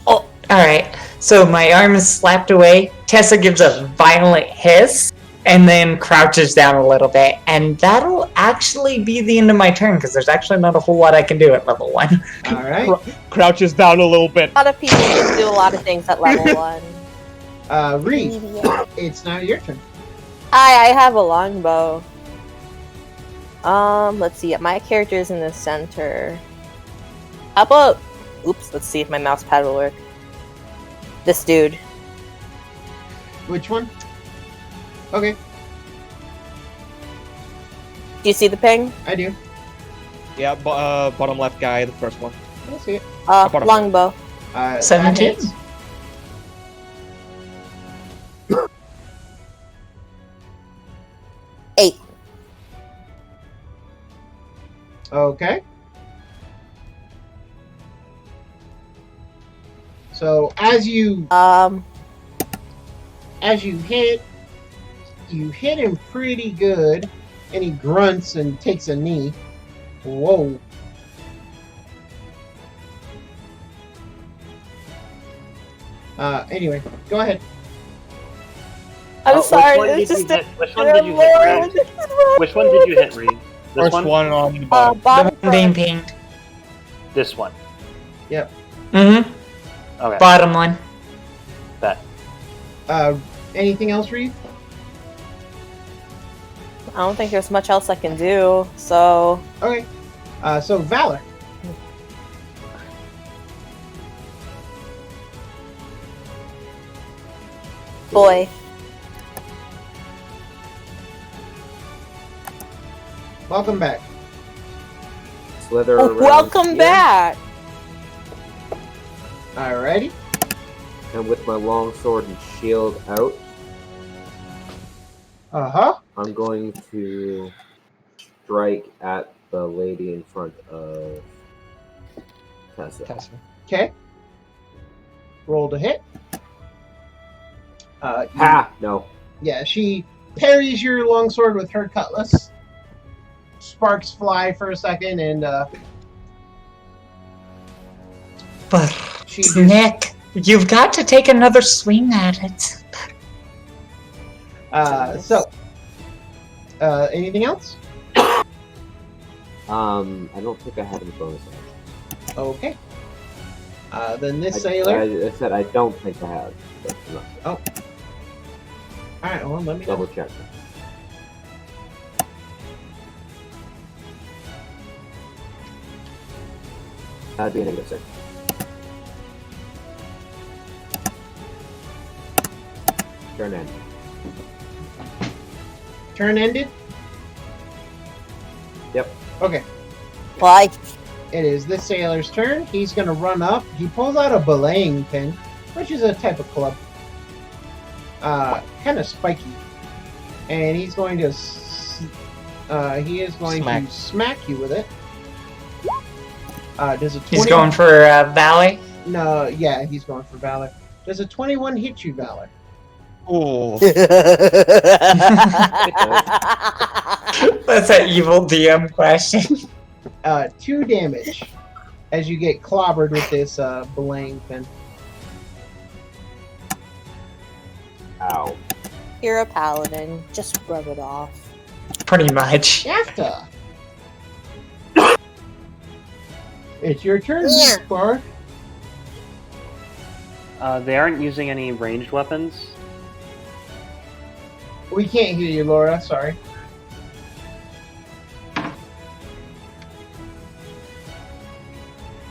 Speaker 4: Oh, alright. So my arm is slapped away. Tessa gives a violent hiss, and then crouches down a little bit, and that'll actually be the end of my turn because there's actually not a whole lot I can do at level 1.
Speaker 1: All right.
Speaker 7: Crouches down a little bit.
Speaker 5: A lot of people can do a lot of things at level 1.
Speaker 1: Reed, it's now your turn.
Speaker 5: Hi, I have a longbow. Let's see. My character's in the center. How about... Oops, let's see if my mouse pad will work. This dude.
Speaker 1: Which one? Okay,
Speaker 5: Do you see the ping?
Speaker 1: I do.
Speaker 7: Yeah, bottom left guy, the first one.
Speaker 1: I see it.
Speaker 7: bottom.
Speaker 5: Longbow.
Speaker 4: 17?
Speaker 1: That hits.
Speaker 5: Eight.
Speaker 1: Okay. So as you hit, you hit him pretty good, and he grunts and takes a knee. Whoa. Anyway, go ahead.
Speaker 5: I'm sorry,
Speaker 9: Which one
Speaker 5: it's
Speaker 9: did
Speaker 5: just
Speaker 9: you hit? Which one did you hit, Reed? Which one did you hit, Reed? This
Speaker 7: First one on the bottom.
Speaker 4: The
Speaker 5: bottom
Speaker 4: one being
Speaker 5: front.
Speaker 4: pinged.
Speaker 9: This one.
Speaker 4: Mm-hmm.
Speaker 9: Okay.
Speaker 4: Bottom one.
Speaker 9: Bet.
Speaker 1: Anything else, Reed?
Speaker 5: I don't think there's much else I can do, so...
Speaker 1: Okay. So Valor.
Speaker 5: Boy.
Speaker 1: Welcome back.
Speaker 2: Slither
Speaker 5: Oh,
Speaker 2: around
Speaker 5: welcome
Speaker 2: here,
Speaker 5: back!
Speaker 1: Alrighty.
Speaker 2: And with my long sword and shield out, I'm going to strike at the lady in front of Tessa.
Speaker 1: Okay. Roll to hit.
Speaker 2: Ha! No.
Speaker 1: Yeah, she parries your longsword with her cutlass. Sparks fly for a second, and
Speaker 4: But,
Speaker 1: she just,
Speaker 4: Nick, you've got to take another swing at it.
Speaker 1: anything else?
Speaker 2: I don't think I had any bonus action.
Speaker 1: Okay. Then this
Speaker 2: I
Speaker 1: sailor.
Speaker 2: said I don't think I have. But no,
Speaker 1: Alright, well, let me
Speaker 2: double
Speaker 1: know.
Speaker 2: check. That'd be a negative 6. Turn in.
Speaker 1: Turn ended?
Speaker 2: Yep.
Speaker 1: Okay.
Speaker 5: Why?
Speaker 1: It is this sailor's turn. He's going to run up. He pulls out a belaying pin, which is a type of club. Kind of spiky. And he's going to... he is going to smack you with it. Does a 20...
Speaker 4: He's going for Valley.
Speaker 1: No, yeah, he's going for Valor. Does a 21 hit you, Valor?
Speaker 7: Oh.
Speaker 4: That's an evil DM question.
Speaker 1: 2 damage as you get clobbered with this belaying pin.
Speaker 2: Ow.
Speaker 5: You're a paladin. Just rub it off.
Speaker 4: Pretty much.
Speaker 1: Shafta! It's your turn,
Speaker 5: Yeah.
Speaker 1: Spark.
Speaker 8: They aren't using any ranged weapons.
Speaker 1: We can't hear you, Laura. Sorry.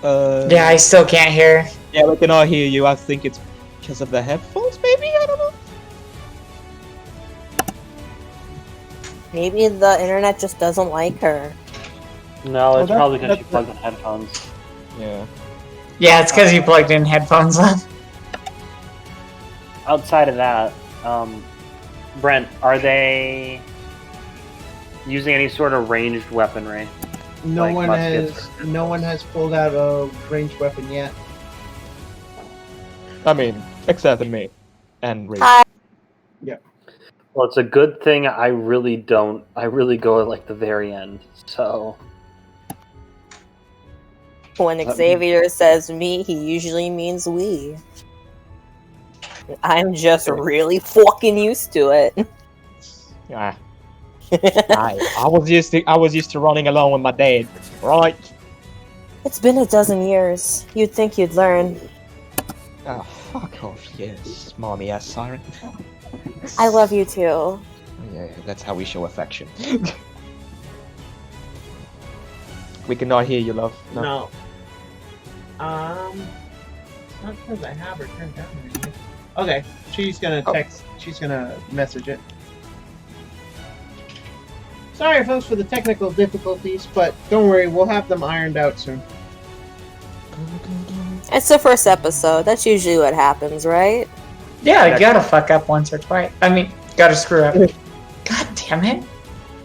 Speaker 4: Yeah, I still can't hear.
Speaker 7: Yeah, we cannot hear you. I think it's because of the headphones, maybe? I don't know.
Speaker 5: Maybe the internet just doesn't like her.
Speaker 8: No, it's
Speaker 7: that's-
Speaker 8: probably because she
Speaker 7: that's-
Speaker 8: plugged in headphones.
Speaker 7: Yeah.
Speaker 4: Yeah, it's because you plugged in headphones on.
Speaker 8: Outside of that, Brent, are they using any sort of ranged weaponry?
Speaker 1: No
Speaker 8: Like
Speaker 1: one
Speaker 8: muskets
Speaker 1: has.
Speaker 8: or
Speaker 1: No one has pulled out a ranged weapon yet.
Speaker 7: I mean, except for me. And Ray.
Speaker 5: Hi.
Speaker 8: Well, it's a good thing I really don't. I really go at like the very end. So
Speaker 5: When Xavier says me, he usually means we. I'm just really fucking used to it.
Speaker 7: I was used to running alone with my dad, right?
Speaker 5: It's been a dozen years. You'd think you'd learn.
Speaker 7: Oh, fuck off, yes, mommy ass siren.
Speaker 5: I love you too.
Speaker 7: Yeah, that's how we show affection. We cannot hear you, love.
Speaker 1: No. It's not because I have her turned down or anything. Okay, she's gonna text. She's gonna message it. Sorry, folks, for the technical difficulties, but don't worry, we'll have them ironed out soon.
Speaker 5: It's the first episode. That's usually what happens, right?
Speaker 4: Yeah, you gotta fuck up once or twice. I mean, gotta screw up. God damn it.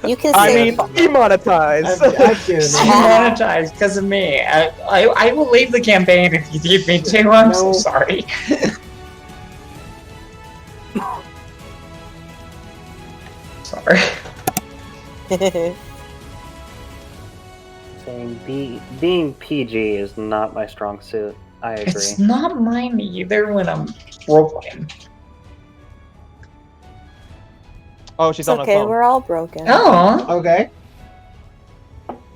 Speaker 5: You can
Speaker 7: I
Speaker 5: say
Speaker 7: mean, demonetize.
Speaker 4: Demonetized because of me. I will leave the campaign if you need me to. I'm so sorry. Sorry.
Speaker 8: Being PG is not my strong suit. I agree.
Speaker 4: It's not mine either when I'm role-playing.
Speaker 7: Oh, she's
Speaker 5: It's
Speaker 7: on her
Speaker 5: okay,
Speaker 7: phone.
Speaker 5: we're all broken.
Speaker 4: Oh.
Speaker 1: Okay.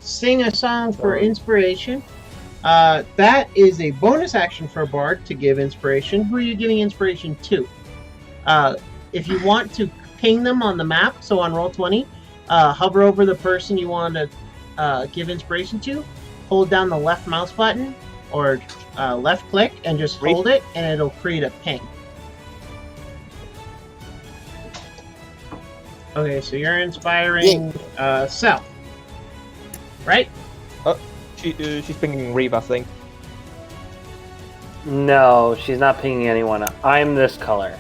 Speaker 1: Sing a song for inspiration. That is a bonus action for a bard to give inspiration. Who are you giving inspiration to? If you want to ping them on the map, so on Roll20, hover over the person you want to give inspiration to, hold down the left mouse button or left click and just hold it, and it'll create a ping. Okay, so you're inspiring Sel, right?
Speaker 7: She's pinging Reeve, I think.
Speaker 8: No, she's not pinging anyone. I'm this color.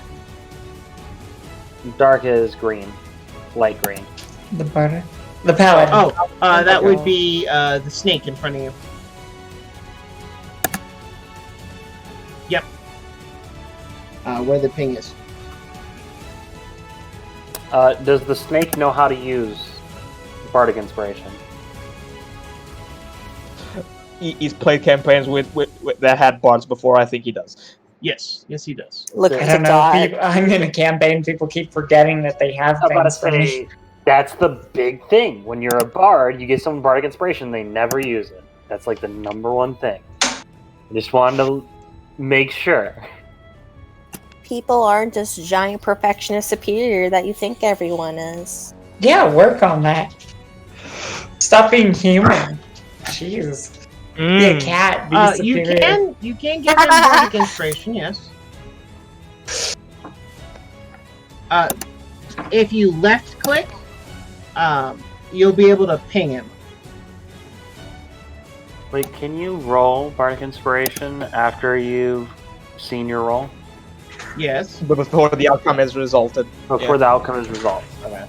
Speaker 8: Dark is green. Light green.
Speaker 4: The butter. The paladin.
Speaker 1: Oh, that would be the snake in front of you. Yep. Where the ping is.
Speaker 8: Does the snake know how to use Bardic Inspiration?
Speaker 7: He's played campaigns with that had bards before. I think he does.
Speaker 1: Yes, he does.
Speaker 5: Look
Speaker 4: I
Speaker 5: at
Speaker 4: don't
Speaker 5: the
Speaker 4: know.
Speaker 5: dot.
Speaker 4: I'm in a campaign. People keep forgetting that they have
Speaker 8: I'm about to
Speaker 4: things for me.
Speaker 8: say, that's the big thing. When you're a bard, you get someone Bardic Inspiration, they never use it. That's like the number one thing. I just wanted to make sure.
Speaker 5: People aren't this giant perfectionist superior that you think everyone is.
Speaker 4: Yeah, work on that. Stop being human. Jeez. Be a cat. Be
Speaker 1: You
Speaker 4: superior.
Speaker 1: can give them Bardic Inspiration, yes. If you left click, you'll be able to ping him.
Speaker 8: Wait, can you roll Bardic Inspiration after you've seen your roll?
Speaker 1: Yes.
Speaker 7: But before the outcome is resulted.
Speaker 8: Before the outcome is resolved. Okay.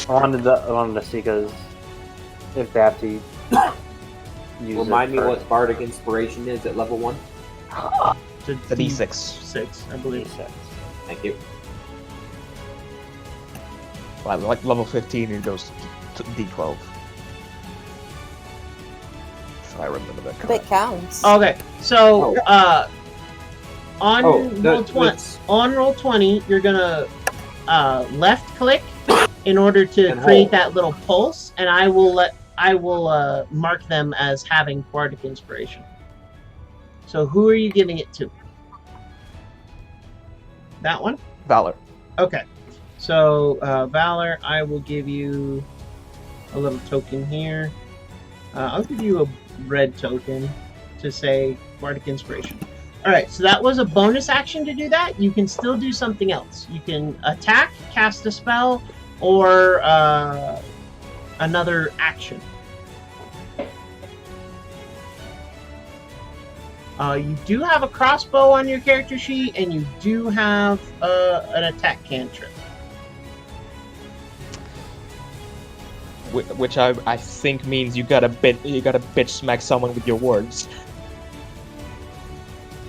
Speaker 8: I wanted to see because if they have to use
Speaker 2: Remind
Speaker 8: it
Speaker 2: me
Speaker 8: for-
Speaker 2: what Bardic Inspiration is at level 1.
Speaker 1: The
Speaker 7: D6.
Speaker 1: 6, I believe.
Speaker 2: Thank you.
Speaker 7: Like level 15, it goes to D12. If I remember that
Speaker 5: It
Speaker 7: correctly.
Speaker 5: counts.
Speaker 1: Okay, so on
Speaker 2: Oh,
Speaker 1: on Roll20, you're gonna left click in order to
Speaker 2: And
Speaker 1: create
Speaker 2: hold.
Speaker 1: that little pulse, and I will mark them as having Bardic Inspiration. So who are you giving it to? That one?
Speaker 7: Valor.
Speaker 1: Okay. So Valor, I will give you a little token here. I'll give you a red token to say Bardic Inspiration. Alright, so that was a bonus action to do that. You can still do something else. You can attack, cast a spell, or another action. You do have a crossbow on your character sheet, and you do have an attack cantrip.
Speaker 7: Which I think means you gotta bitch smack someone with your words.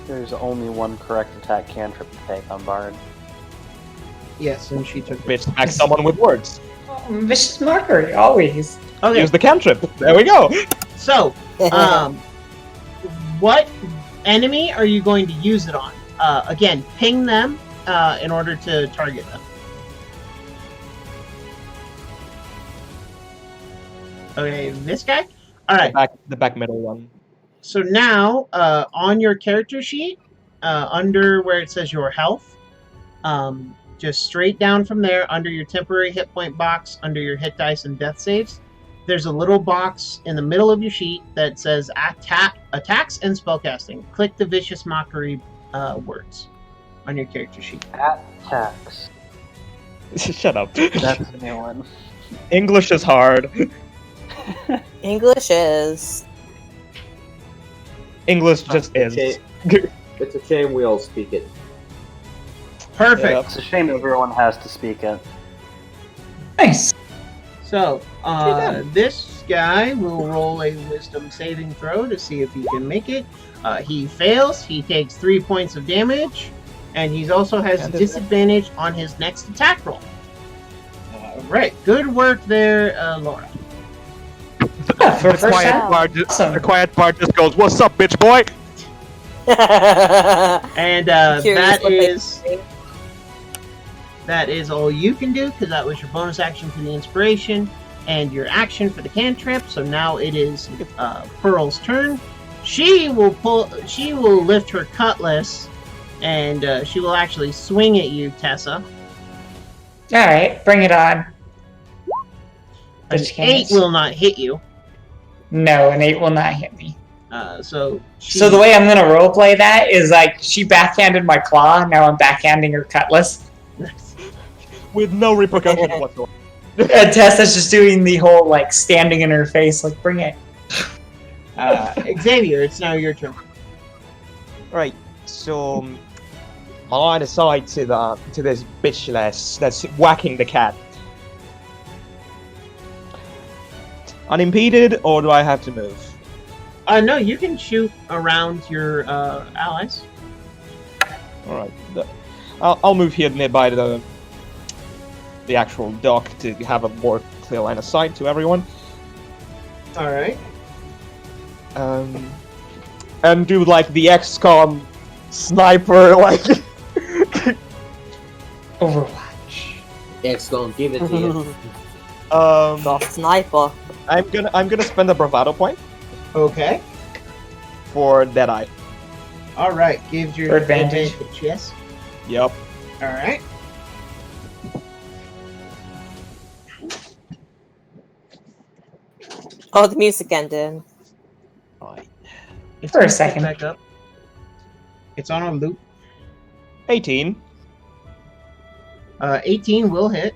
Speaker 8: There's only one correct attack cantrip to take on Bard.
Speaker 1: Yes, and she took it.
Speaker 7: Bitch smack someone with words.
Speaker 4: Vicious Mockery, always.
Speaker 1: Okay,
Speaker 7: Use the cantrip. There we go.
Speaker 1: so what enemy are you going to use it on? Again, ping them in order to target them. Okay, this guy? Alright.
Speaker 7: The back middle one.
Speaker 1: So now, on your character sheet, under where it says your health, just straight down from there, under your temporary hit point box, under your hit dice and death saves, there's a little box in the middle of your sheet that says attacks and spellcasting. Click the vicious mockery words on your character sheet.
Speaker 8: Attacks.
Speaker 7: Shut up.
Speaker 8: That's a new one.
Speaker 7: English is hard.
Speaker 5: English is.
Speaker 7: English just is.
Speaker 2: It's a shame we all speak it.
Speaker 1: Perfect.
Speaker 7: Yeah.
Speaker 8: It's a shame everyone has to speak it.
Speaker 4: Nice.
Speaker 1: So, this guy will roll a wisdom saving throw to see if he can make it. He fails. He takes 3 points of damage, and he also has a disadvantage on his next attack roll. Right. Good work there, Laura.
Speaker 4: For
Speaker 7: The quiet part just goes, "What's up, bitch boy?"
Speaker 1: And that is all you can do, because that was your bonus action for the inspiration and your action for the cantrip. So now it is Pearl's turn. She will lift her cutlass, and she will actually swing at you, Tessa.
Speaker 4: All right, bring it on.
Speaker 1: An 8 will not hit you.
Speaker 4: No, an 8 will not hit me.
Speaker 1: So
Speaker 4: the way I'm gonna roleplay that is like she backhanded my claw. Now I'm backhanding her cutlass.
Speaker 7: With no repercussions whatsoever.
Speaker 4: And Tessa's just doing the whole like standing in her face, like bring it.
Speaker 1: Xavier, it's now your turn.
Speaker 7: Right. So my line of sight to this bitch that's whacking the cat. Unimpeded, or do I have to move?
Speaker 1: No, you can shoot around your allies.
Speaker 7: All right. I'll move here nearby the actual dock to have a more clear line of sight to everyone.
Speaker 1: All right.
Speaker 7: And do like the XCOM sniper like.
Speaker 4: Overwatch.
Speaker 2: XCOM, give it to you.
Speaker 5: The sniper.
Speaker 7: I'm gonna spend a bravado point
Speaker 1: Okay.
Speaker 7: for Deadeye.
Speaker 1: All right. Gives your
Speaker 4: For advantage.
Speaker 1: Yes.
Speaker 7: Yep.
Speaker 1: All right.
Speaker 5: Oh, the music ended.
Speaker 1: It's
Speaker 4: For a
Speaker 1: gonna
Speaker 4: second.
Speaker 1: pick back up. It's on a loop.
Speaker 7: 18.
Speaker 1: 18 will hit.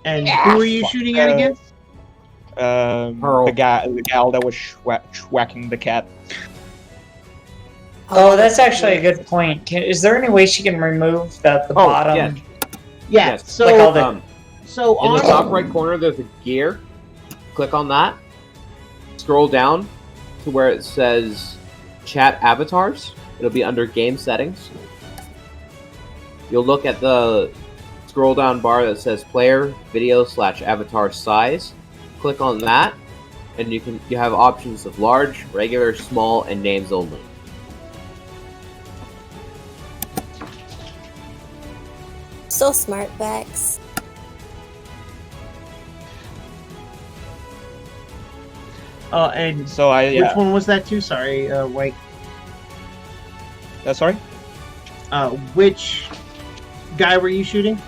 Speaker 1: And
Speaker 4: Yeah,
Speaker 1: who are you shooting at again?
Speaker 2: Pearl.
Speaker 7: The gal that was whacking the cat.
Speaker 4: Oh, that's actually a good point. Is there any way she can remove the bottom?
Speaker 2: yeah.
Speaker 1: Yeah.
Speaker 2: Yes.
Speaker 1: So,
Speaker 4: Like all the-
Speaker 1: so
Speaker 2: In
Speaker 1: on
Speaker 2: the top right corner, there's a gear. Click on that. Scroll down to where it says Chat Avatars. It'll be under Game Settings. You'll look at the scroll down bar that says Player Video / Avatar Size. Click on that, and you have options of large, regular, small, and names only.
Speaker 5: So smart, Bex.
Speaker 1: and
Speaker 7: So
Speaker 1: which one was that too? Sorry, White.
Speaker 7: Sorry.
Speaker 1: Which guy were you shooting?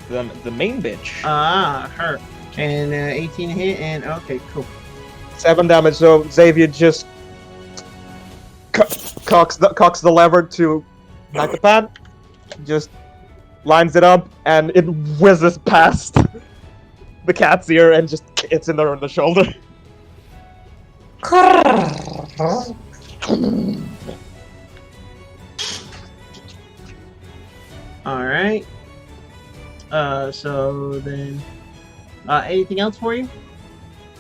Speaker 7: The main bitch.
Speaker 1: Ah, her. And 18 hit, and okay, cool.
Speaker 7: 7 damage. So Xavier just cocks the lever to back the pad. Just lines it up, and it whizzes past the cat's ear and just hits in the shoulder.
Speaker 1: All right. So then, anything else for you?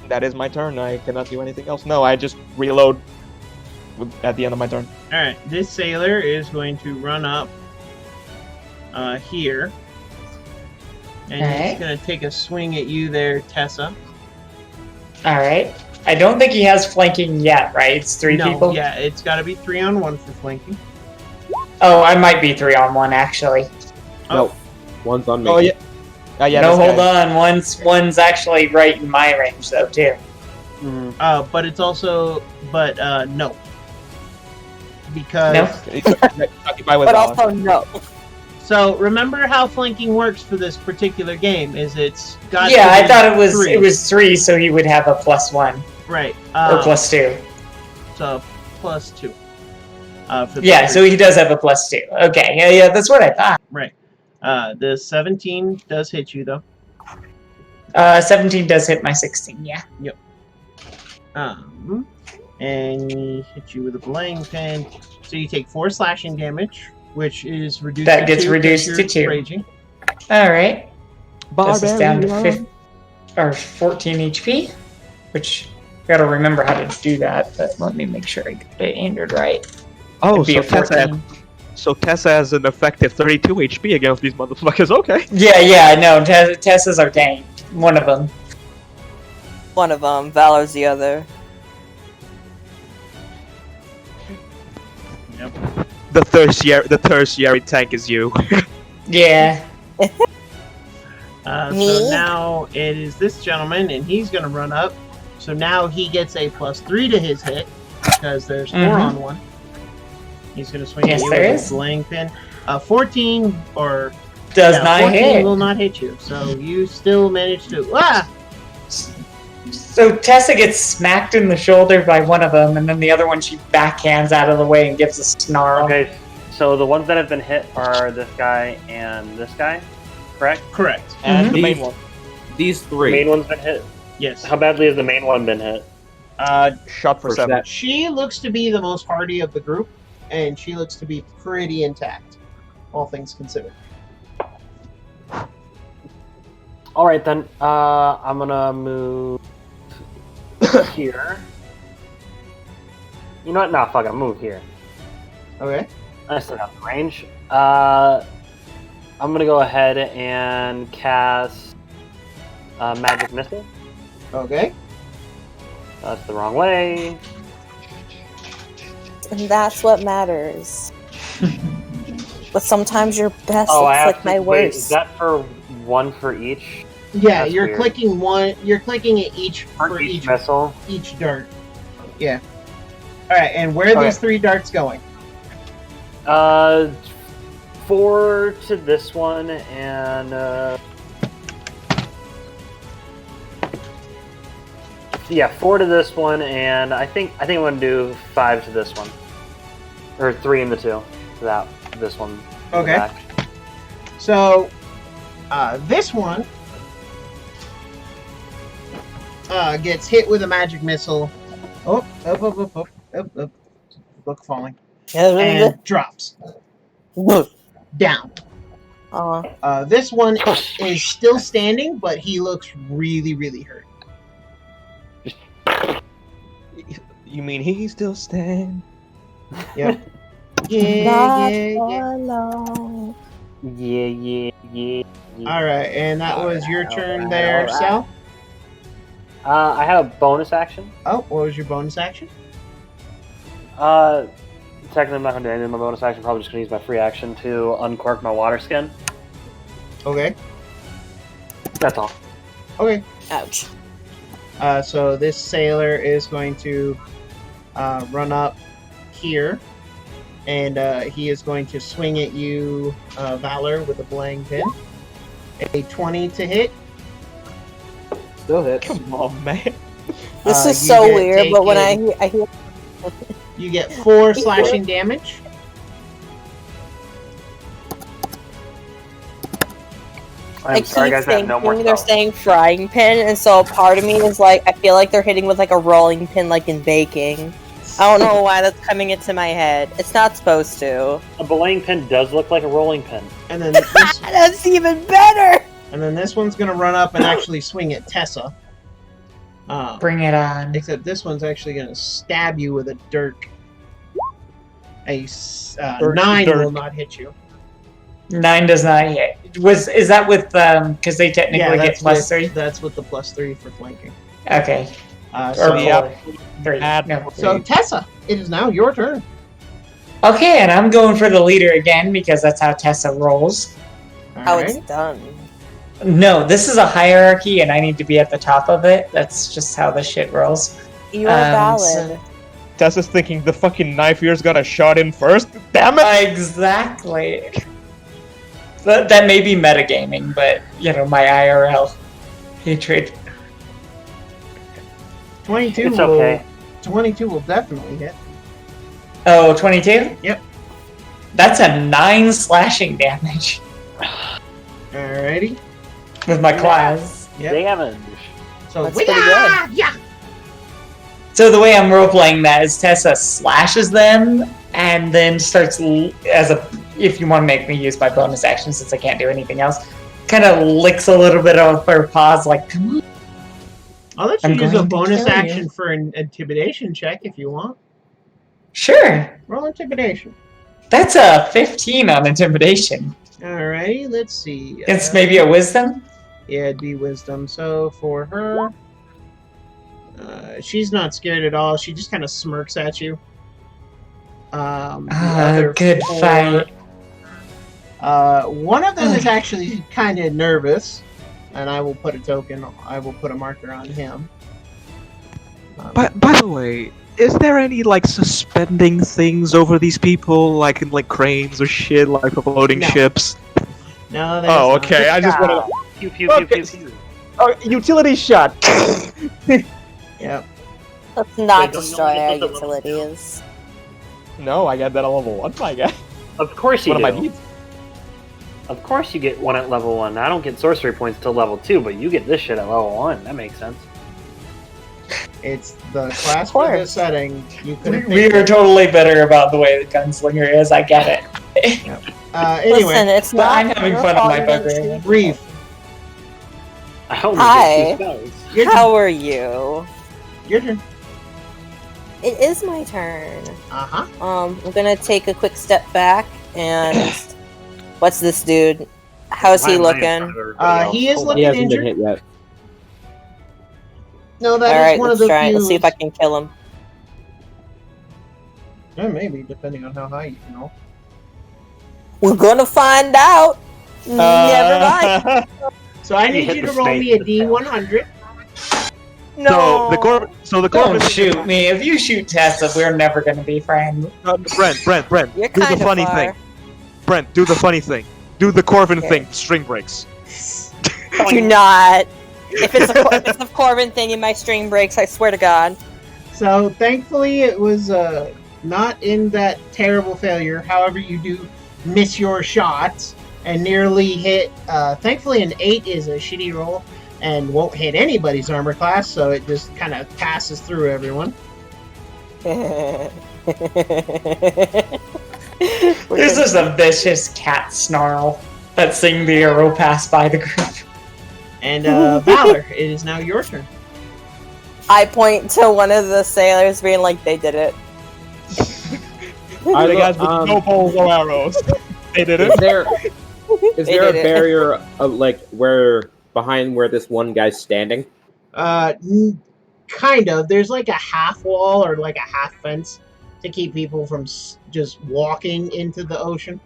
Speaker 7: That is my turn. I cannot do anything else. No, I just reload at the end of my turn.
Speaker 1: All right. This sailor is going to run up here, and he's
Speaker 4: Alright.
Speaker 1: going to take a swing at you there, Tessa.
Speaker 4: All right. I don't think he has flanking yet, right? It's 3
Speaker 1: No,
Speaker 4: people.
Speaker 1: yeah, it's got to be 3-on-1 for flanking.
Speaker 4: Oh, I might be 3-on-1 actually.
Speaker 2: No, one's on me.
Speaker 7: Oh yeah. Yeah,
Speaker 4: no,
Speaker 7: this
Speaker 4: hold
Speaker 7: guy.
Speaker 4: on. One's actually right in my range though too.
Speaker 1: But it's also, no. Because
Speaker 4: No.
Speaker 7: Occupy with
Speaker 5: But
Speaker 7: valor.
Speaker 5: also no.
Speaker 1: So remember how flanking works for this particular game? Is it's got
Speaker 4: Yeah,
Speaker 1: to
Speaker 4: I
Speaker 1: be
Speaker 4: thought it was
Speaker 1: 3.
Speaker 4: 3, so he would have a +1
Speaker 1: Right.
Speaker 4: or +2.
Speaker 1: So +2. For the
Speaker 4: Yeah,
Speaker 1: 3.
Speaker 4: so he does have a +2. Okay, yeah, that's what I thought.
Speaker 1: Right. The 17 does hit you though.
Speaker 4: 17 does hit my 16. Yeah.
Speaker 1: Yep. And he hit you with a belaying pin, so you take 4 slashing damage, which is reduced.
Speaker 4: That
Speaker 1: to
Speaker 4: gets
Speaker 1: 2
Speaker 4: reduced
Speaker 1: because
Speaker 4: to
Speaker 1: you're
Speaker 4: 2.
Speaker 1: Raging.
Speaker 4: All right. This is down to
Speaker 7: Barbarian.
Speaker 4: 14 HP, which I gotta remember how to do that. But let me make sure I get it entered right.
Speaker 7: Oh,
Speaker 4: It'd be
Speaker 7: so
Speaker 4: a 14.
Speaker 7: Tessa has an effective 32 HP against these motherfuckers. Okay.
Speaker 4: Yeah, no. Tessa's our tank. One of them.
Speaker 5: One of them. Valor's the other.
Speaker 1: Yep.
Speaker 7: The tertiary tank is you.
Speaker 4: Yeah.
Speaker 1: So
Speaker 5: Me?
Speaker 1: now it is this gentleman, and he's going to run up. So now he gets a +3 to his hit because there's 4 on 1. He's going to swing
Speaker 4: Yes,
Speaker 1: at you
Speaker 4: there
Speaker 1: with
Speaker 4: is.
Speaker 1: a belaying pin. 14 or
Speaker 4: Does not
Speaker 1: 14
Speaker 4: hit.
Speaker 1: will not hit you. So you still manage to
Speaker 4: So Tessa gets smacked in the shoulder by one of them, and then the other one she backhands out of the way and gives a snarl.
Speaker 8: Okay, so the ones that have been hit are this guy and this guy, correct?
Speaker 1: Correct.
Speaker 7: And the
Speaker 2: These-
Speaker 7: main one.
Speaker 2: These
Speaker 9: The
Speaker 2: 3.
Speaker 9: main one's been hit.
Speaker 1: Yes.
Speaker 9: How badly has the main one been hit?
Speaker 7: Shot for
Speaker 2: First
Speaker 7: 7.
Speaker 2: that-
Speaker 1: She looks to be the most hardy of the group, and she looks to be pretty intact, all things considered.
Speaker 8: All right then. I'm gonna move here. You know what? Nah, fuck it. I'll move here.
Speaker 1: Okay.
Speaker 8: I still got the range. I'm gonna go ahead and cast Magic Missile.
Speaker 1: Okay.
Speaker 8: That's the wrong way.
Speaker 5: And that's what matters. But sometimes your best
Speaker 8: Oh, I
Speaker 5: looks
Speaker 8: have
Speaker 5: like
Speaker 8: to.
Speaker 5: my
Speaker 8: Wait,
Speaker 5: worst.
Speaker 8: is that for one for each?
Speaker 1: Yeah,
Speaker 8: That's
Speaker 1: you're
Speaker 8: weird.
Speaker 1: clicking one. You're clicking it each
Speaker 8: For
Speaker 1: for
Speaker 8: each
Speaker 1: each
Speaker 8: missile.
Speaker 1: dart. Yeah. All right, and where are
Speaker 8: Okay.
Speaker 1: these 3 darts going?
Speaker 8: 4 to this one, and yeah, 4 to this one, and I think I'm gonna do 5 to this one, or 3 in the 2 to this one. in the
Speaker 1: Okay.
Speaker 8: back.
Speaker 1: So, this one gets hit with a magic missile. Oh, up. Book falling. And drops down. This one is still standing, but he looks really, really hurt.
Speaker 7: You mean he still stands?
Speaker 1: Yep.
Speaker 5: Not
Speaker 1: Yeah.
Speaker 5: for long.
Speaker 8: Yeah.
Speaker 1: All right, and that was your turn there,
Speaker 5: alright.
Speaker 1: Sal.
Speaker 8: I have a bonus action.
Speaker 1: Oh, what was your bonus action?
Speaker 8: Technically, I'm not gonna do anything with my bonus action. Probably just gonna use my free action to uncork my water skin.
Speaker 1: Okay.
Speaker 8: That's all.
Speaker 1: Okay.
Speaker 5: Ouch.
Speaker 1: So this sailor is going to run up here, and he is going to swing at you, Valor, with a belaying pin. A 20 to hit.
Speaker 2: Still hits.
Speaker 7: Come on, man.
Speaker 5: This is
Speaker 1: You
Speaker 5: so
Speaker 1: get
Speaker 5: weird, but when I
Speaker 1: taken-
Speaker 5: hear
Speaker 1: You get 4 slashing damage.
Speaker 5: I
Speaker 8: I'm sorry,
Speaker 5: keep
Speaker 8: guys. I have no more
Speaker 5: thinking they're
Speaker 8: spells.
Speaker 5: saying frying pan, and so part of me is like, I feel like they're hitting with like a rolling pin, like in baking. I don't know why that's coming into my head. It's not supposed to.
Speaker 8: A belaying pin does look like a rolling pin.
Speaker 1: And then this,
Speaker 5: That's even better.
Speaker 1: and then this one's going to run up and actually swing at Tessa.
Speaker 4: Bring it on.
Speaker 1: Except this one's actually going to stab you with a dirk. A
Speaker 7: Dirk,
Speaker 1: 9
Speaker 7: dirk.
Speaker 1: will not hit you.
Speaker 4: 9 does not hit. Is that with because they technically get +3?
Speaker 1: That's with the +3 for flanking.
Speaker 4: Okay.
Speaker 1: So,
Speaker 4: Or
Speaker 7: Yep.
Speaker 4: 3.
Speaker 7: Bad.
Speaker 4: No.
Speaker 1: so Tessa, it is now your turn.
Speaker 4: Okay, and I'm going for the leader again because that's how Tessa rolls.
Speaker 1: All
Speaker 5: How
Speaker 1: right.
Speaker 5: it's done.
Speaker 4: No, this is a hierarchy, and I need to be at the top of it. That's just how the shit rolls.
Speaker 5: You are valid.
Speaker 4: so-
Speaker 7: Tessa's thinking the fucking knife ear's gotta shot him first. Damn it!
Speaker 4: Exactly. That may be metagaming, but, my IRL hatred.
Speaker 1: 22
Speaker 8: It's
Speaker 1: will,
Speaker 8: okay.
Speaker 1: 22 will definitely hit.
Speaker 4: Oh, 22?
Speaker 1: Yep.
Speaker 4: That's a 9 slashing damage
Speaker 1: Alrighty.
Speaker 4: with my claws.
Speaker 1: Yep.
Speaker 8: Damage.
Speaker 1: So
Speaker 5: That's pretty good.
Speaker 1: Yeah.
Speaker 4: So the way I'm role-playing that is Tessa slashes them, and then starts, if you want to make me use my bonus action since I can't do anything else, kind of licks a little bit of her paws like, come on.
Speaker 1: I'll let you
Speaker 4: I'm
Speaker 1: use
Speaker 4: going
Speaker 1: a
Speaker 4: to
Speaker 1: bonus
Speaker 4: kill you.
Speaker 1: action for an intimidation check if you want.
Speaker 4: Sure.
Speaker 1: Roll intimidation.
Speaker 4: That's a 15 on intimidation.
Speaker 1: Alrighty, let's see.
Speaker 4: It's maybe a wisdom?
Speaker 1: Yeah, it'd be wisdom. So for her, she's not scared at all. She just kind of smirks at you. The other
Speaker 4: Good
Speaker 1: four,
Speaker 4: fight.
Speaker 1: one of them is actually kind of nervous, and I will put a marker on him.
Speaker 7: By the way, is there any suspending things over these people, like in cranes or shit, like floating
Speaker 1: No.
Speaker 7: ships?
Speaker 1: No, there's
Speaker 7: Oh,
Speaker 1: not.
Speaker 7: okay. I just want
Speaker 8: Pew, pew,
Speaker 7: Okay.
Speaker 8: pew, pew, pew.
Speaker 7: to. Oh, utility shot.
Speaker 1: Yep.
Speaker 5: Let's not
Speaker 8: Wait, don't you
Speaker 5: destroy
Speaker 8: only
Speaker 5: our
Speaker 8: get the level
Speaker 5: utilities.
Speaker 7: No, I got that at level 1. I guess.
Speaker 8: Of course you
Speaker 7: One of my
Speaker 8: do.
Speaker 7: needs.
Speaker 8: Of course you get one at level 1. I don't get sorcery points till level 2, but you get this shit at level 1. That makes sense.
Speaker 1: It's the class for this setting. You could
Speaker 4: We are totally bitter about the way the gunslinger is. I get it.
Speaker 1: Anyway,
Speaker 5: Listen, it's
Speaker 4: but
Speaker 5: not
Speaker 4: I'm having
Speaker 5: your
Speaker 4: fun on
Speaker 5: fault
Speaker 4: my
Speaker 5: you didn't
Speaker 4: bugger.
Speaker 5: choose
Speaker 1: Reef.
Speaker 8: I only
Speaker 5: Hi.
Speaker 8: get 2 spells.
Speaker 1: Your turn.
Speaker 5: How are you?
Speaker 1: Your turn.
Speaker 5: It is my turn.
Speaker 1: Uh-huh.
Speaker 5: I'm gonna take a quick step back and what's this dude? How's he
Speaker 8: Why am I in front
Speaker 5: looking?
Speaker 8: of everybody else?
Speaker 1: He is
Speaker 8: Hold
Speaker 1: looking
Speaker 8: on.
Speaker 2: He hasn't been
Speaker 1: injured.
Speaker 2: hit yet.
Speaker 1: No, that is
Speaker 5: Alright,
Speaker 1: one
Speaker 5: let's
Speaker 1: of the
Speaker 5: try it.
Speaker 1: few.
Speaker 5: Let's see if I can kill him.
Speaker 1: Maybe, depending on how high you can roll.
Speaker 5: We're gonna find out. Never mind.
Speaker 1: So I
Speaker 8: You
Speaker 1: need
Speaker 8: hit
Speaker 1: you
Speaker 8: the
Speaker 1: to roll
Speaker 8: snake
Speaker 1: me a
Speaker 8: with the tail.
Speaker 1: D100.
Speaker 5: No.
Speaker 7: So the
Speaker 4: Don't
Speaker 7: Corvin.
Speaker 4: shoot me. If you shoot Tessa, we're never going to be friends.
Speaker 7: Brent.
Speaker 5: You're
Speaker 7: Do the
Speaker 5: kind of
Speaker 7: funny
Speaker 5: far.
Speaker 7: thing. Brent, do the funny thing. Do the Corvin
Speaker 5: Okay.
Speaker 7: thing. String breaks.
Speaker 5: Do not. If it's a Corbin thing and my string breaks, I swear to God.
Speaker 1: So thankfully it was not in that terrible failure. However, you do miss your shots and nearly hit. Thankfully, an 8 is a shitty roll and won't hit anybody's armor class, so it just kind of passes through everyone.
Speaker 4: This is a vicious cat snarl that seeing the arrow pass by the group.
Speaker 1: And Valor, it is now your turn.
Speaker 5: I point to one of the sailors being like, they did it.
Speaker 7: Are the guys with no bows or arrows? They did
Speaker 2: Is
Speaker 7: it.
Speaker 2: there is
Speaker 5: They
Speaker 2: there a
Speaker 5: did it.
Speaker 2: barrier where behind where this one guy's standing?
Speaker 1: Kind of. There's like a half wall or like a half fence to keep people from just walking into the ocean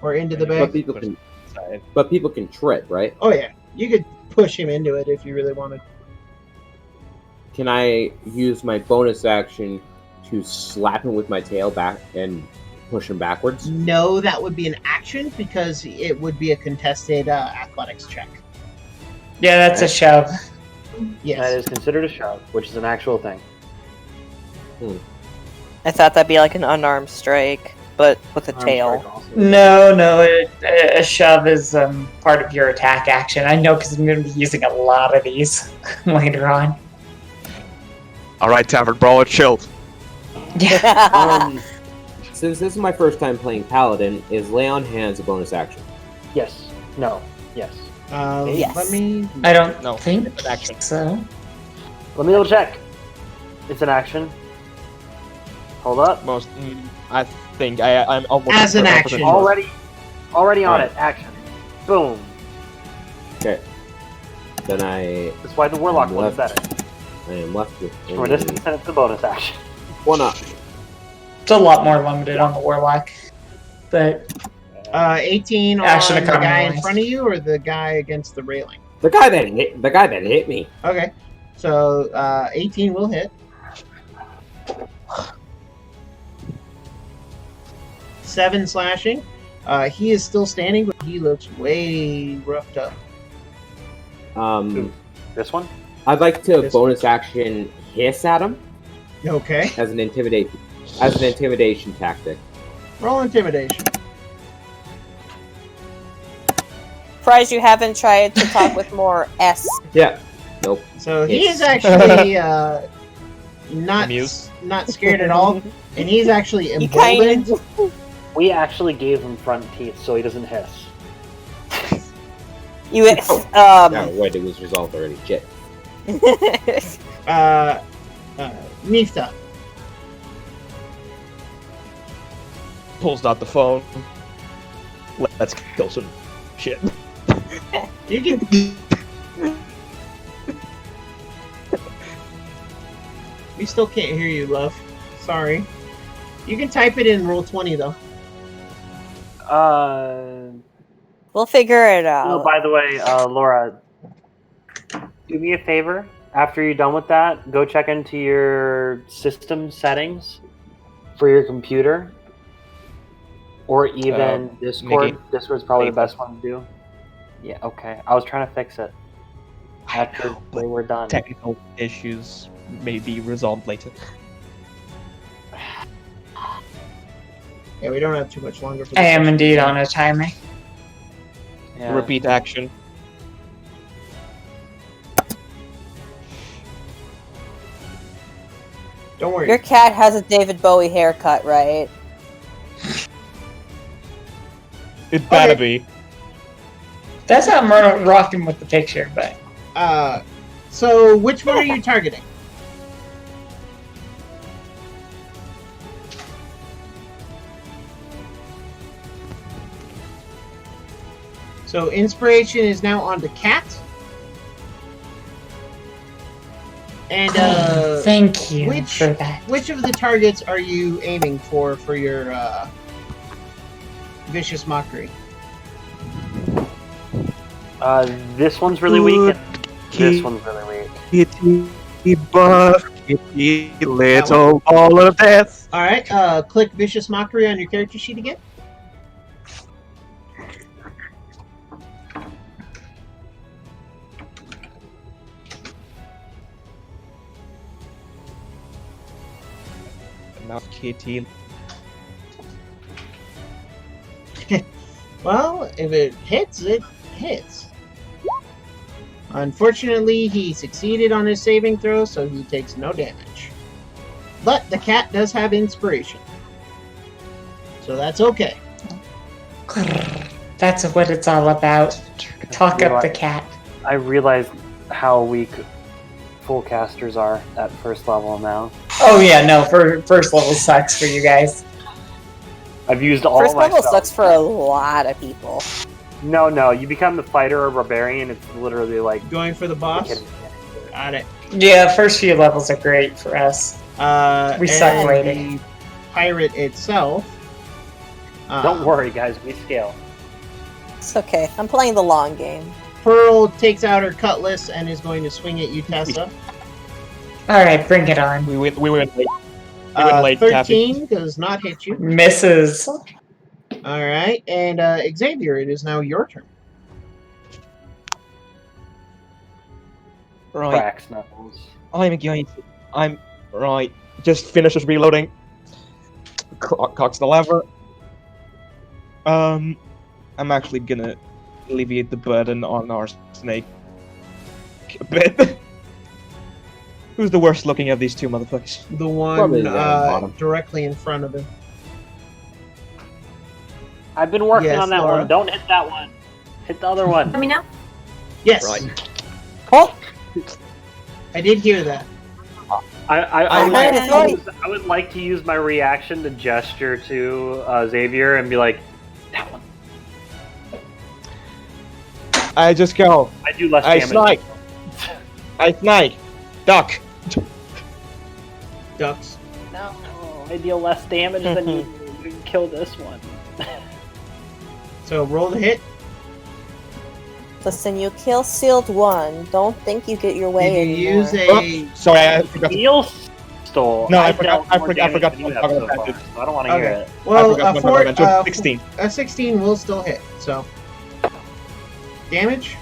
Speaker 1: or into the
Speaker 2: But
Speaker 1: bay.
Speaker 2: people can trip, right?
Speaker 1: Oh yeah, you could push him into it if you really wanted.
Speaker 2: Can I use my bonus action to slap him with my tail back and push him backwards?
Speaker 1: No, that would be an action because it would be a contested athletics check.
Speaker 4: Yeah, that's a shove.
Speaker 1: Yes.
Speaker 8: That is considered a shove, which is an actual thing.
Speaker 5: I thought that'd be like an unarmed strike, but with a
Speaker 8: Arm
Speaker 5: tail.
Speaker 8: strike also.
Speaker 4: No, a shove is part of your attack action. I know because I'm going to be using a lot of these later on.
Speaker 7: All right, Tavern Brawler, chill.
Speaker 4: Yeah.
Speaker 2: Since this is my first time playing Paladin, is Lay on Hands a bonus action?
Speaker 8: Yes. No. Yes.
Speaker 5: Yes.
Speaker 1: Let me.
Speaker 4: I don't
Speaker 7: No,
Speaker 4: think
Speaker 7: it's an action.
Speaker 4: so.
Speaker 8: Let me double check. It's an action. Hold up.
Speaker 7: I think I'm almost
Speaker 1: As an
Speaker 7: 100%
Speaker 1: action.
Speaker 7: sure.
Speaker 8: Already on
Speaker 2: Right.
Speaker 8: it. Action. Boom.
Speaker 2: Okay. Then I
Speaker 8: That's why the Warlock one is
Speaker 2: Left.
Speaker 8: better.
Speaker 2: I am left with
Speaker 8: For this, it's the bonus action.
Speaker 2: one up.
Speaker 4: It's a lot more limited on the Warlock. But
Speaker 1: 18 on
Speaker 4: Action
Speaker 1: the guy in
Speaker 4: economy-wise.
Speaker 1: front of you, or the guy against the railing?
Speaker 2: The guy that hit me.
Speaker 1: Okay, so 18 will hit. 7 slashing. He is still standing, but he looks way roughed up.
Speaker 8: This one?
Speaker 2: I'd like to
Speaker 1: This
Speaker 2: bonus action hiss at him
Speaker 1: Okay,
Speaker 2: as an intimidation tactic.
Speaker 1: roll intimidation.
Speaker 5: Surprised you haven't tried to talk with more S.
Speaker 2: Yeah. Nope.
Speaker 1: So he
Speaker 2: Yes.
Speaker 1: is actually not
Speaker 7: Amused?
Speaker 1: not scared at all, and he's actually
Speaker 5: You kind
Speaker 1: emboldened.
Speaker 5: of.
Speaker 8: We actually gave him front teeth so he doesn't hiss.
Speaker 5: You.
Speaker 2: Yeah, wait, it was resolved already. Shit.
Speaker 1: Nifta.
Speaker 7: Pulls out the phone. Let's kill some shit.
Speaker 1: You can. We still can't hear you, love. Sorry. You can type it in Roll20 though.
Speaker 5: We'll figure it out.
Speaker 8: Oh, by the way, Laura, do me a favor. After you're done with that, go check into your system settings for your computer, or even Discord.
Speaker 7: Nikki.
Speaker 8: Discord's probably the best one to do. Yeah, okay. I was trying to fix it after we were done.
Speaker 7: Technical issues may be resolved later.
Speaker 1: Yeah, we don't have too much longer for
Speaker 4: I
Speaker 1: this.
Speaker 4: am
Speaker 1: session.
Speaker 4: indeed on a timer.
Speaker 8: Yeah.
Speaker 7: Repeat action.
Speaker 1: Don't worry.
Speaker 5: Your cat has a David Bowie haircut, right?
Speaker 7: It better
Speaker 1: Okay.
Speaker 7: be.
Speaker 4: That's how I'm rocking with the picture, but
Speaker 1: So which one are you targeting? So inspiration is now on the cat. And
Speaker 4: thank you
Speaker 1: which-
Speaker 4: for that.
Speaker 1: which of the targets are you aiming for your vicious mockery?
Speaker 8: This one's really weak, and this one's really weak.
Speaker 7: Kitty buff, kitty little ball of death.
Speaker 1: All right, click vicious mockery on your character sheet again.
Speaker 7: Now kitty.
Speaker 1: Well, if it hits, it hits. Unfortunately, he succeeded on his saving throw, so he takes no damage. But the cat does have inspiration. So that's okay.
Speaker 4: That's what it's all about. Talk up the cat.
Speaker 8: I realize how weak full casters are at first level now.
Speaker 4: Oh yeah, no, for first level sucks for you guys.
Speaker 8: I've used all
Speaker 5: First
Speaker 8: my
Speaker 5: level
Speaker 8: spells.
Speaker 5: sucks for a lot of people.
Speaker 8: No, you become the fighter or barbarian. It's literally like
Speaker 1: Going for the boss. Got it.
Speaker 4: Yeah, first few levels are great for us. We suck
Speaker 1: and
Speaker 4: later.
Speaker 1: The pirate itself.
Speaker 8: Don't worry, guys. We scale.
Speaker 5: It's okay. I'm playing the long game.
Speaker 1: Pearl takes out her cutlass and is going to swing at you, Tessa.
Speaker 4: Alright, bring it on.
Speaker 7: We went late. We went late,
Speaker 1: 13 does not hit you.
Speaker 4: Misses.
Speaker 1: Alright, and Xavier, it is now your turn.
Speaker 7: Right.
Speaker 8: Cracks knuckles.
Speaker 7: I'm right. Just finishes reloading. Cocks the lever. I'm actually gonna alleviate the burden on our snake a bit. Who's the worst looking of these two motherfuckers?
Speaker 1: The one
Speaker 2: Probably the bottom.
Speaker 1: directly in front of him.
Speaker 8: I've been working
Speaker 1: Yes,
Speaker 8: on that
Speaker 1: Laura?
Speaker 8: one. Don't hit that one. Hit the other one.
Speaker 3: Let me know.
Speaker 1: Yes,
Speaker 7: Right.
Speaker 5: Oh,
Speaker 1: I did hear that.
Speaker 8: I would like to use my reaction to gesture to Xavier and be like, that one.
Speaker 7: I just go.
Speaker 8: I do less
Speaker 7: I
Speaker 8: damage.
Speaker 7: snake. I snake. Duck.
Speaker 1: Ducks.
Speaker 8: No, I deal less damage than you. You kill this one.
Speaker 1: So roll the hit.
Speaker 5: Listen, you kill sealed one. Don't think you get your way
Speaker 1: Did you
Speaker 5: anymore.
Speaker 1: use a?
Speaker 7: Sorry, I forgot.
Speaker 8: Heal stole.
Speaker 7: No, I
Speaker 8: dealt
Speaker 7: forgot-
Speaker 8: more
Speaker 7: I
Speaker 8: damage
Speaker 7: forgot
Speaker 8: than
Speaker 7: to
Speaker 8: you
Speaker 7: talk
Speaker 8: have
Speaker 7: about
Speaker 8: so far,
Speaker 7: that.
Speaker 8: so I don't want to hear
Speaker 1: Okay.
Speaker 8: it.
Speaker 1: Well,
Speaker 7: I forgot to talk about that. 16.
Speaker 1: A 16 will still hit. So damage,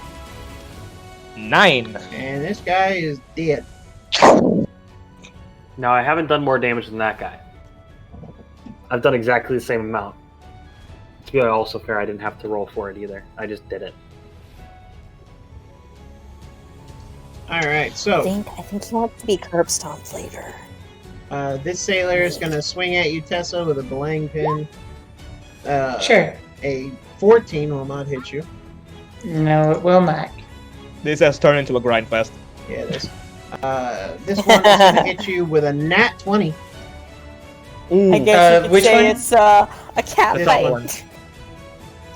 Speaker 7: 9.
Speaker 1: and this guy is dead.
Speaker 8: No, I haven't done more damage than that guy. I've done exactly the same amount. To be also fair, I didn't have to roll for it either. I just did it.
Speaker 1: All right.
Speaker 5: I
Speaker 1: So
Speaker 5: think he wants to be curb stomped later.
Speaker 1: this sailor is gonna swing at you, Tessa, with a belang pin.
Speaker 4: Sure.
Speaker 1: A 14 will not hit you.
Speaker 4: No, it will not.
Speaker 7: This has turned into a grind fest.
Speaker 1: Yeah, this one is gonna hit you with a nat 20.
Speaker 7: Ooh.
Speaker 5: I guess you could
Speaker 4: which
Speaker 5: say
Speaker 4: one?
Speaker 5: it's a cat
Speaker 1: This
Speaker 5: fight.
Speaker 1: one.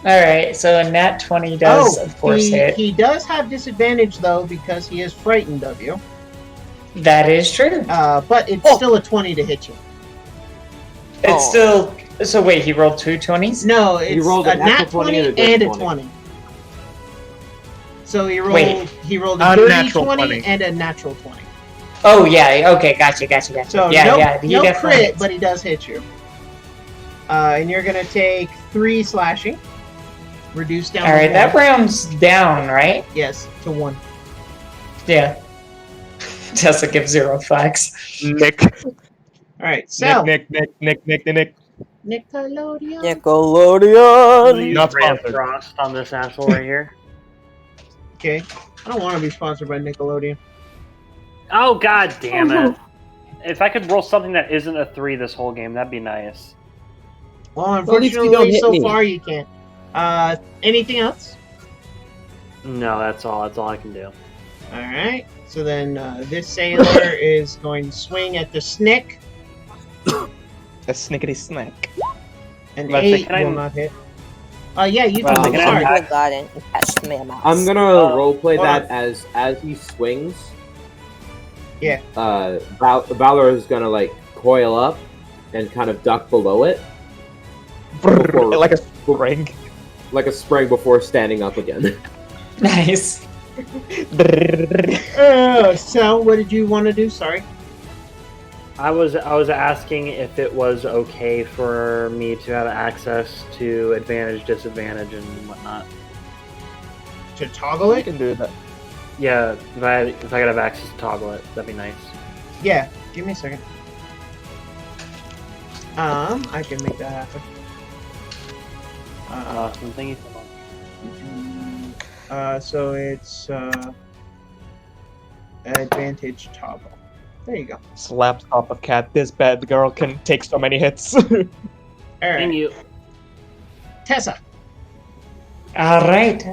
Speaker 4: All right, so a nat 20 does, of course, hit.
Speaker 1: He does have disadvantage though because he is frightened of you.
Speaker 4: That is true.
Speaker 1: But it's still a 20 to hit you.
Speaker 4: It's still. So wait, he rolled 2 20s?
Speaker 1: No, it's
Speaker 2: He rolled
Speaker 1: a
Speaker 2: a
Speaker 1: nat
Speaker 2: natural
Speaker 1: 20
Speaker 2: 20 and a
Speaker 1: and a 20. So he rolled.
Speaker 4: Wait.
Speaker 1: He rolled a dirty
Speaker 7: Unnatural
Speaker 1: 20
Speaker 7: 20.
Speaker 1: and a natural 20.
Speaker 4: Oh yeah. Okay, gotcha.
Speaker 1: So
Speaker 4: yeah,
Speaker 1: no,
Speaker 4: yeah. He
Speaker 1: no
Speaker 4: definitely
Speaker 1: crit,
Speaker 4: hits.
Speaker 1: but he does hit you. And you're gonna take 3 slashing. Reduce down.
Speaker 4: All right,
Speaker 1: to
Speaker 4: that
Speaker 1: 1.
Speaker 4: round's down, right?
Speaker 1: Yes, to 1.
Speaker 4: Yeah. Tessa gives 0 fucks.
Speaker 7: Nick.
Speaker 1: All right, so
Speaker 7: Nick.
Speaker 1: Nickelodeon.
Speaker 5: Nickelodeon.
Speaker 7: Not
Speaker 8: Ray of
Speaker 7: sponsored.
Speaker 8: Frost on this asshole right here.
Speaker 1: Okay, I don't want to be sponsored by Nickelodeon.
Speaker 8: Oh god damn it! If I could roll something that isn't a 3 this whole game, that'd be nice.
Speaker 1: Well,
Speaker 2: at least you don't
Speaker 1: unfortunately,
Speaker 2: hit
Speaker 1: so
Speaker 2: me.
Speaker 1: far you can't. Anything else?
Speaker 8: No, that's all. That's all I can do.
Speaker 1: All right. So then this sailor is going to swing at the snick.
Speaker 7: A snickety snack.
Speaker 1: An
Speaker 8: Let's see,
Speaker 1: 8
Speaker 8: can I-
Speaker 1: will not hit. Yeah, you
Speaker 2: Well,
Speaker 1: can.
Speaker 2: can I
Speaker 1: Sorry.
Speaker 2: attack?
Speaker 5: Garden and catch me a mouse.
Speaker 2: I'm gonna roleplay
Speaker 1: hold
Speaker 2: that as he swings.
Speaker 1: Yeah.
Speaker 2: Valor is gonna like coil up and kind of duck below it, Before-
Speaker 7: Like a spring.
Speaker 2: like a spring before standing up again.
Speaker 4: Nice.
Speaker 1: So what did you want to do? Sorry.
Speaker 8: I was asking if it was okay for me to have access to advantage, disadvantage, and whatnot.
Speaker 1: To toggle
Speaker 7: We
Speaker 1: it?
Speaker 7: can do that.
Speaker 8: Yeah, if I could have access to toggle it, that'd be nice.
Speaker 1: Yeah. Give me a second. I can make that happen.
Speaker 8: Awesome, thank you so much.
Speaker 1: So it's advantage toggle. There you go.
Speaker 7: Slap top of cat. This bad girl can take so many hits.
Speaker 1: All
Speaker 8: Thank
Speaker 1: right,
Speaker 8: you.
Speaker 1: Tessa.
Speaker 4: All right.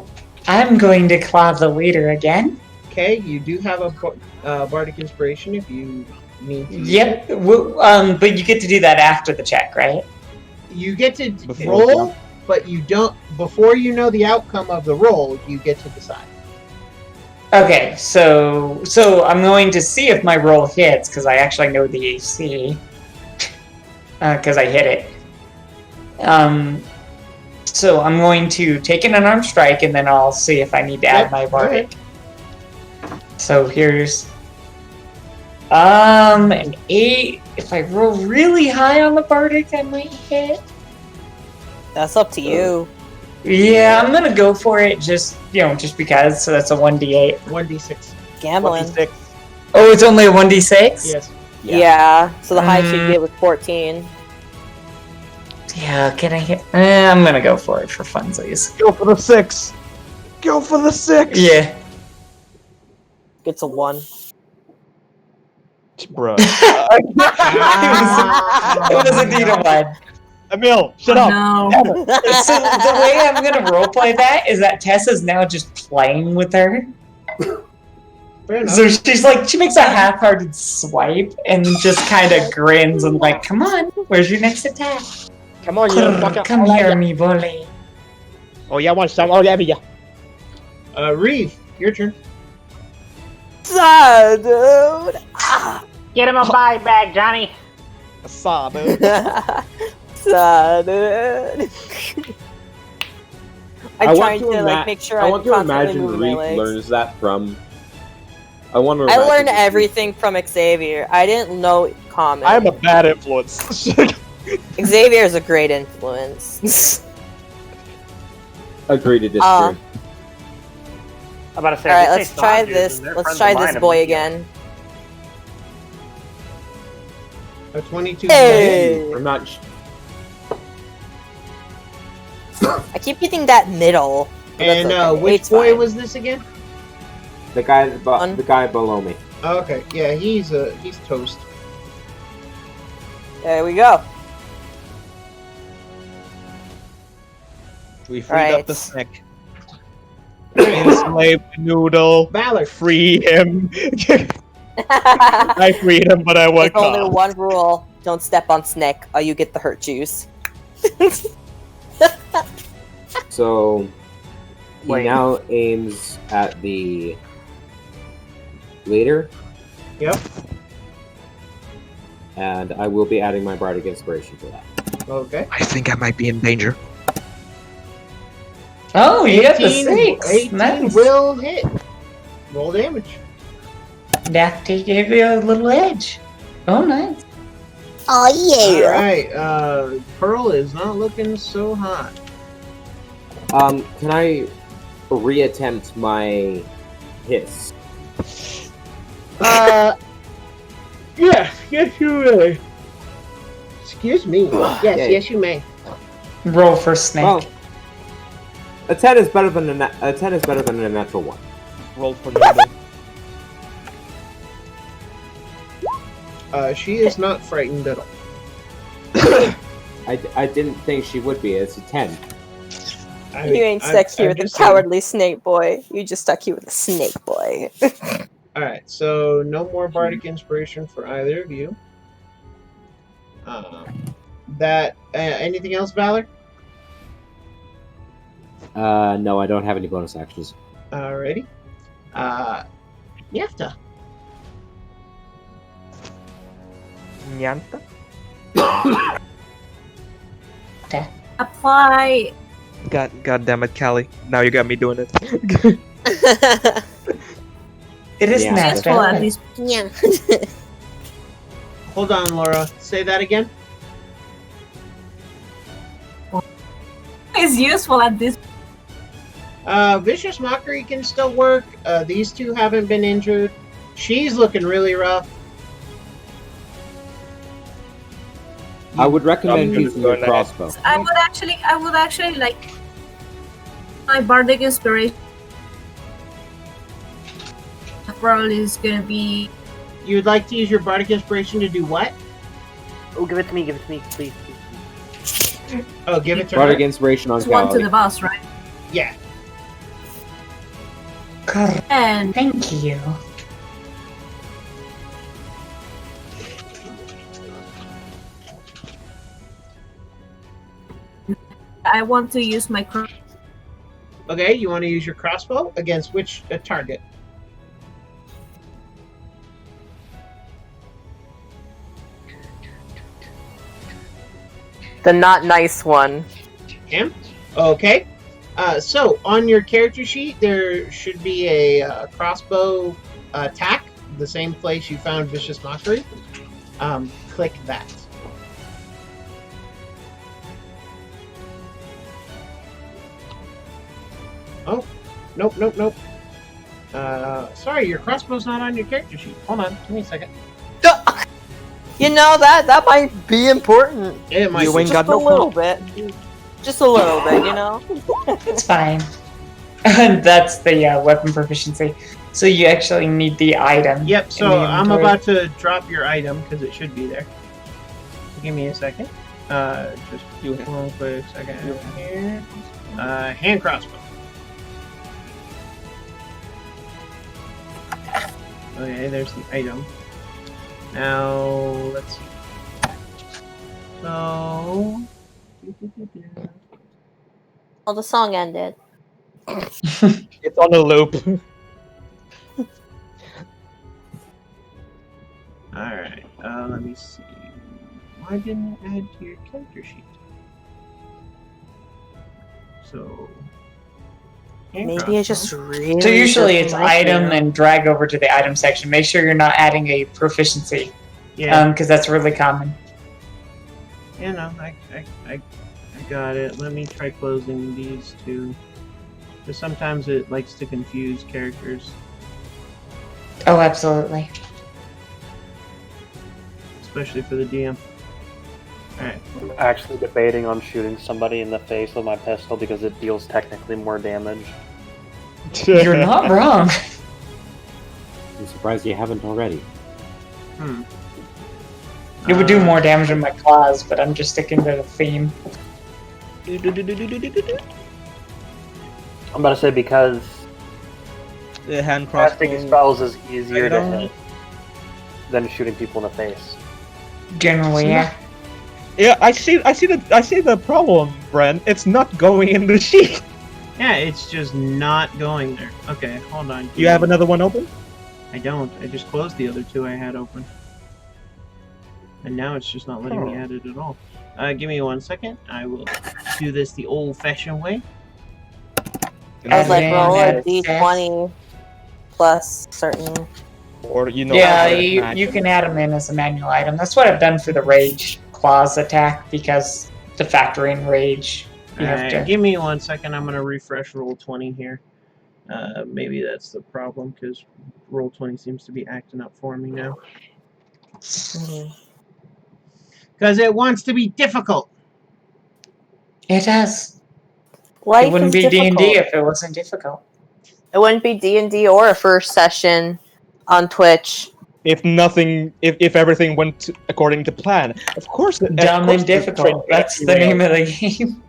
Speaker 4: I'm going to claw the leader again.
Speaker 1: Okay, you do have a bardic inspiration if you need to.
Speaker 4: Yep. But you get to do that after the check, right?
Speaker 1: You get to
Speaker 7: Before,
Speaker 1: roll,
Speaker 7: yeah.
Speaker 1: but you don't. Before you know the outcome of the roll, you get to decide.
Speaker 4: Okay, so I'm going to see if my roll hits because I actually know the AC because I hit it. So I'm going to take an unarmed strike and then I'll see if I need to add
Speaker 1: Yep,
Speaker 4: my
Speaker 1: go
Speaker 4: bardic.
Speaker 1: ahead.
Speaker 4: So here's an 8. If I roll really high on the bardic, I might hit.
Speaker 5: That's up to you.
Speaker 4: Yeah, I'm gonna go for it just because. So that's a 1d8.
Speaker 1: 1d6.
Speaker 5: Gambling.
Speaker 7: 26.
Speaker 4: Oh, it's only a 1d6?
Speaker 1: Yes.
Speaker 5: Yeah. So the highest you get was 14.
Speaker 4: Yeah, can I hit? I'm gonna go for it for funsies.
Speaker 7: Go for the 6. Go for the 6.
Speaker 4: Yeah.
Speaker 5: Gets a 1.
Speaker 7: Bruh.
Speaker 4: It was indeed a 1.
Speaker 7: Emil, shut up.
Speaker 3: No.
Speaker 4: So the way I'm gonna roleplay that is that Tessa's now just playing with her.
Speaker 1: Fair enough.
Speaker 4: So she makes a half-hearted swipe and just kind of grins and like, come on, where's your next attack?
Speaker 7: Come on, you fucker.
Speaker 4: Come here, me bully.
Speaker 7: Oh, yeah, want some? Oh, yeah, yeah.
Speaker 1: Reeve, your turn.
Speaker 5: Ah, dude. Ah.
Speaker 9: Get him a body bag, Johnny.
Speaker 7: Saw, dude.
Speaker 5: Ah, dude. I'm trying to like make sure
Speaker 2: I
Speaker 5: I'm
Speaker 2: want to
Speaker 5: constantly
Speaker 2: imagine
Speaker 5: moving my
Speaker 2: Reek
Speaker 5: legs.
Speaker 2: learns that from. I want to.
Speaker 5: I
Speaker 2: imagine
Speaker 5: learned
Speaker 2: Reek-
Speaker 5: everything from Xavier. I didn't know common.
Speaker 7: I am a bad influence.
Speaker 5: Xavier is a great influence.
Speaker 2: Agree to disagree.
Speaker 8: I'm about to say.
Speaker 5: All right,
Speaker 8: they
Speaker 5: let's
Speaker 8: say
Speaker 5: try
Speaker 8: Sawjuice,
Speaker 5: this.
Speaker 8: and they're
Speaker 5: Let's
Speaker 8: friends
Speaker 5: try
Speaker 8: of
Speaker 5: this
Speaker 8: mine,
Speaker 5: boy
Speaker 8: and-
Speaker 5: again.
Speaker 1: A 22.
Speaker 5: Hey!
Speaker 2: I'm not.
Speaker 5: I keep hitting that middle. But that's
Speaker 1: And
Speaker 5: okay.
Speaker 1: which
Speaker 5: It's
Speaker 1: boy
Speaker 5: fine.
Speaker 1: was this again?
Speaker 2: The guy below me.
Speaker 1: Okay, yeah, he's toast.
Speaker 5: There we go.
Speaker 7: We freed up the
Speaker 5: Right.
Speaker 7: snake. Enslave the noodle.
Speaker 1: Valor.
Speaker 7: Free him. I freed him, but I
Speaker 5: There's
Speaker 7: want
Speaker 5: only
Speaker 7: cost.
Speaker 5: one rule: don't step on Snick, or you get the hurt juice.
Speaker 2: So he
Speaker 8: Wait.
Speaker 2: now aims at the leader,
Speaker 1: Yep.
Speaker 2: and I will be adding my bardic inspiration to that.
Speaker 1: Okay.
Speaker 6: I think I might be in danger.
Speaker 4: Oh, you got the 6.
Speaker 1: 18
Speaker 4: Nice.
Speaker 1: will hit. Roll damage.
Speaker 4: That to give you a little edge. Oh, nice.
Speaker 5: Oh
Speaker 1: All right. Pearl is not looking so hot.
Speaker 2: Can I reattempt my hiss?
Speaker 1: Yeah. Yes, you may. Excuse me. Yes,
Speaker 2: Okay.
Speaker 1: yes, you may.
Speaker 4: Roll for snake.
Speaker 2: Well, a 10 is better than a 10 is better than a natural 1.
Speaker 7: Roll for noodle.
Speaker 1: She is not frightened at all.
Speaker 2: I didn't think she would be. It's a 10.
Speaker 5: You ain't stuck here with the cowardly snake boy. You just stuck here with the snake boy.
Speaker 1: All right, so no more bardic inspiration for either of you. Anything else, Valor?
Speaker 2: No, I don't have any bonus actions.
Speaker 1: Alrighty. Yefta.
Speaker 7: Nyanta?
Speaker 3: Apply.
Speaker 6: God damn it, Callie. Now you got me doing it.
Speaker 4: It is
Speaker 2: Yeah.
Speaker 4: not
Speaker 3: Useful at
Speaker 4: bad.
Speaker 3: least.
Speaker 5: Yeah.
Speaker 1: Hold on, Laura. Say that again.
Speaker 3: It's useful at this.
Speaker 1: Vicious Mockery can still work. These two haven't been injured. She's looking really rough.
Speaker 2: I would recommend
Speaker 7: I'm
Speaker 2: using
Speaker 7: gonna
Speaker 2: your
Speaker 7: go
Speaker 2: crossbow.
Speaker 3: I would actually like my bardic inspiration. Probably is gonna be.
Speaker 1: You would like to use your bardic inspiration to do what?
Speaker 8: Oh, give it to me, please.
Speaker 1: Oh, give it to
Speaker 2: Bardic
Speaker 1: her.
Speaker 2: inspiration on
Speaker 3: It's one to
Speaker 2: Callie.
Speaker 3: the boss, right?
Speaker 1: Yeah.
Speaker 3: And
Speaker 4: Thank you.
Speaker 3: I want to use my.
Speaker 1: Okay, you want to use your crossbow against which target?
Speaker 5: The not nice one.
Speaker 1: Him? Okay. So on your character sheet, there should be a crossbow attack, the same place you found Vicious Mockery. Click that. Oh, nope. Sorry, your crossbow's not on your character sheet. Hold on, give me a second.
Speaker 5: You know that might be important.
Speaker 1: It might
Speaker 6: You
Speaker 1: be.
Speaker 6: ain't
Speaker 5: Just
Speaker 6: got
Speaker 5: a
Speaker 6: no
Speaker 5: little bit. Just a little bit, you know.
Speaker 4: It's fine. That's the weapon proficiency. So you actually need the item.
Speaker 1: Yep,
Speaker 4: in
Speaker 1: so
Speaker 4: the
Speaker 1: I'm
Speaker 4: inventory.
Speaker 1: about to drop your item because it should be there. Give me a second. Just
Speaker 7: You
Speaker 1: one quick second here. Hand crossbow. Okay, there's the item. Now, let's see. So...
Speaker 5: Well, the song ended.
Speaker 7: It's on a loop.
Speaker 1: Alright, let me see. Why didn't it add to your character sheet? So,
Speaker 5: Maybe it's just really.
Speaker 4: So usually it's
Speaker 5: doesn't like
Speaker 4: item
Speaker 5: you.
Speaker 4: and drag over to the item section. Make sure you're not adding a proficiency,
Speaker 1: Yeah.
Speaker 4: because that's really common.
Speaker 1: You know, I got it. Let me try closing these two. Because sometimes it likes to confuse characters.
Speaker 4: Oh, absolutely.
Speaker 1: Especially for the DM. Alright.
Speaker 8: I'm actually debating on shooting somebody in the face with my pistol because it deals technically more damage.
Speaker 4: You're not wrong.
Speaker 2: I'm surprised you haven't already.
Speaker 4: It would do more damage with my claws, but I'm just sticking to the theme.
Speaker 8: I'm about to say because
Speaker 7: The hand
Speaker 8: casting
Speaker 7: crossbow.
Speaker 8: spells is easier to
Speaker 7: Item.
Speaker 8: hit than shooting people in the face.
Speaker 4: Generally, yeah.
Speaker 7: Yeah, I see the problem, Brent. It's not going in the sheet.
Speaker 1: Yeah, it's just not going there. Okay, hold on.
Speaker 7: You have another one open?
Speaker 1: I don't. I just closed the other two I had open. And now it's just not letting me add it at all. Give me 1 second. I will do this the old-fashioned way.
Speaker 5: I was like,
Speaker 4: And
Speaker 5: roll a
Speaker 4: then
Speaker 5: d20 plus certain.
Speaker 7: Or you know?
Speaker 4: Yeah,
Speaker 7: other
Speaker 4: you
Speaker 7: magic.
Speaker 4: can add them in as a manual item. That's what I've done for the Rage Claws attack, because to factor in Rage, you have to...
Speaker 1: Give me 1 second. I'm going to refresh roll 20 here. Maybe that's the problem, because roll 20 seems to be acting up for me now. Because it wants to be difficult.
Speaker 4: It does.
Speaker 5: Life
Speaker 4: It wouldn't
Speaker 5: is
Speaker 4: be D&D
Speaker 5: difficult.
Speaker 4: if it wasn't difficult.
Speaker 5: It wouldn't be D&D or a first session on Twitch.
Speaker 7: If everything went according to plan, of course.
Speaker 4: Dumb and difficult. That's the name of the game.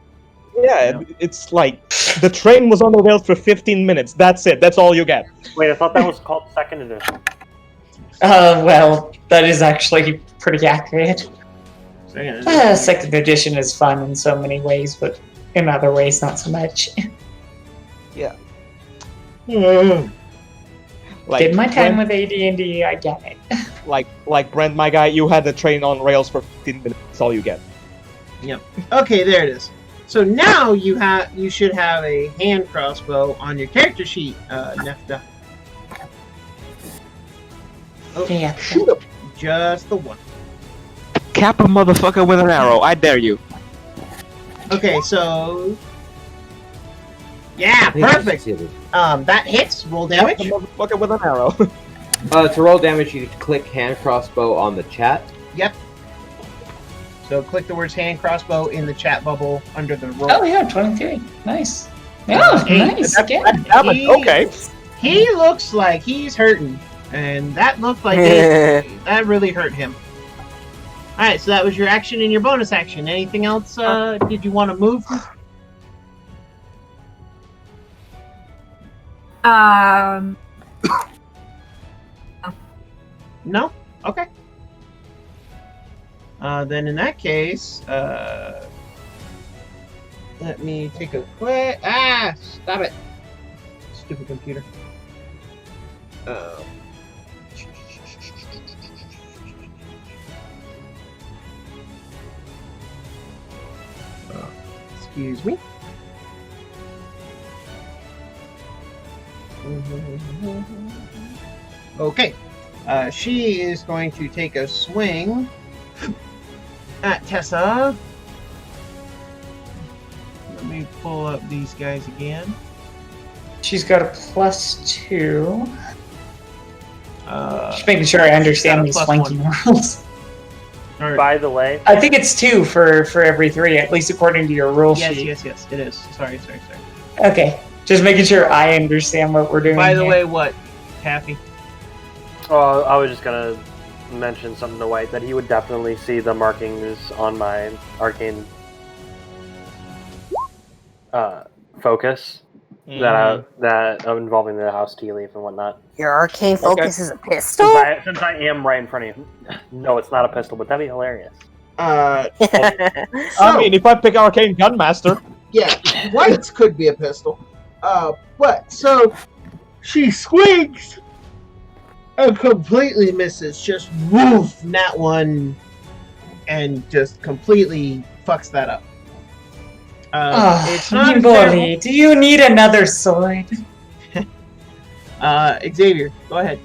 Speaker 7: Yeah, it's like the train was on the rails for 15 minutes. That's it. That's all you get.
Speaker 8: Wait, I thought that was called second edition.
Speaker 4: Well, that is actually pretty accurate. Second edition is fun in so many ways, but in other ways, not so much.
Speaker 7: Yeah.
Speaker 4: Did my time with AD&D, I get it.
Speaker 7: Like Brent, my guy, you had the train on rails for 15 minutes. That's all you get.
Speaker 1: Yep. Okay, there it is. So now you should have a hand crossbow on your character sheet, Nefta. Oh,
Speaker 4: Yeah.
Speaker 7: Shoot him.
Speaker 1: just the one.
Speaker 6: Cap a motherfucker with an arrow. I dare you.
Speaker 1: Okay, so yeah,
Speaker 2: I think I
Speaker 1: perfect.
Speaker 2: succeeded.
Speaker 1: That hits. Roll damage.
Speaker 7: Motherfucker with an arrow.
Speaker 2: To roll damage, you click hand crossbow on the chat.
Speaker 1: Yep. So click the words hand crossbow in the chat bubble under the roll.
Speaker 4: Oh, yeah, 23. Nice. Oh, nice. Again.
Speaker 7: Okay.
Speaker 1: He looks like he's hurting, and that looked like that really hurt him. All right, so that was your action and your bonus action. Anything else? Did you want to move? No? Okay. Then in that case, let me take a quick... Stop it. Stupid computer. Excuse me. Okay. She is going to take a swing at Tessa. Let me pull up these guys again.
Speaker 4: She's got a +2. Just making sure I understand these flanking rules.
Speaker 8: By the way,
Speaker 4: I think it's 2 for every 3, at least according to your rule sheet.
Speaker 1: Yes, it is. Sorry.
Speaker 4: Okay, just making sure I understand what we're doing.
Speaker 1: By the
Speaker 4: here.
Speaker 1: way, what, Taffy?
Speaker 8: oh, I was just gonna mention something to White that he would definitely see the markings on my arcane focus that involving the house tea leaf and whatnot.
Speaker 5: Your arcane focus is a pistol?
Speaker 8: Since I am right in front of you, no, it's not a pistol, but that'd be hilarious.
Speaker 7: I mean, if I pick Arcane Gunmaster.
Speaker 1: Yeah, White's could be a pistol. But, so, she swings and completely misses. Just woof, nat 1, and just completely fucks that up. It's not
Speaker 4: Bully, do you need another sword?
Speaker 1: Xavier, go ahead.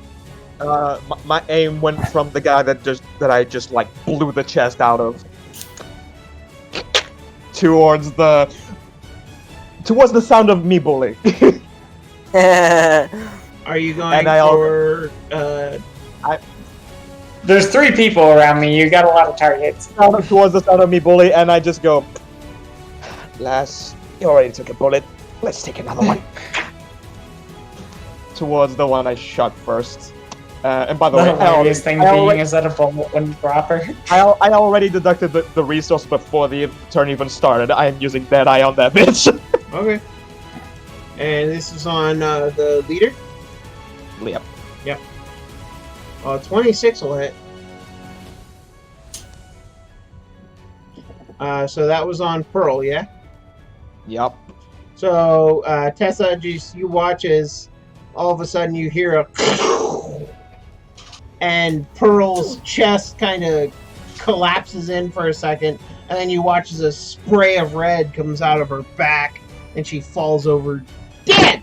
Speaker 7: My aim went from the guy that I just like blew the chest out of towards the sound of me bully.
Speaker 1: Are you going for?
Speaker 4: There's 3 people around me. You got a lot of targets.
Speaker 7: Towards the sound of me bully, and I just go, lass, you already took a bullet. Let's take another one. Towards the one I shot first. And by the way,
Speaker 4: is that a bullet wouldn't drop her?
Speaker 7: I already deducted the resource before the turn even started. I am using Dead Eye on that bitch.
Speaker 1: Okay. And this is on the leader?
Speaker 7: Yep.
Speaker 1: Yep. 26 will hit. So that was on Pearl, yeah?
Speaker 7: Yep.
Speaker 1: So, Tessa, you watch as all of a sudden you hear a and Pearl's chest kind of collapses in for a second, and then you watch as a spray of red comes out of her back, and she falls over dead!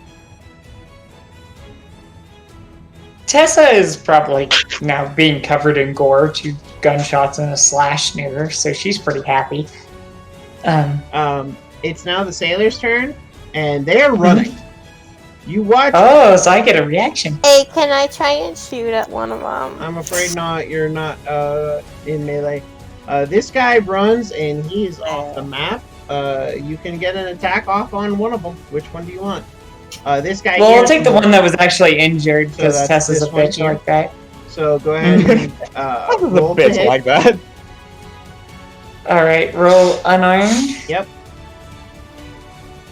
Speaker 4: Tessa is probably now being covered in gore, 2 gunshots and a slash near her, so she's pretty happy.
Speaker 1: It's now the sailor's turn, and they're running. You watch.
Speaker 4: Oh, so I get a reaction.
Speaker 5: Hey, can I try and shoot at one of them?
Speaker 1: I'm afraid not. You're not in melee. This guy runs, and he is off the map. You can get an attack off on one of them. Which one do you want? This guy.
Speaker 4: Well, I'll take the one that was actually injured because Tessa's a bitch like that.
Speaker 1: So go ahead and roll
Speaker 7: a bitch like that.
Speaker 4: All right, roll unarmed.
Speaker 1: Yep.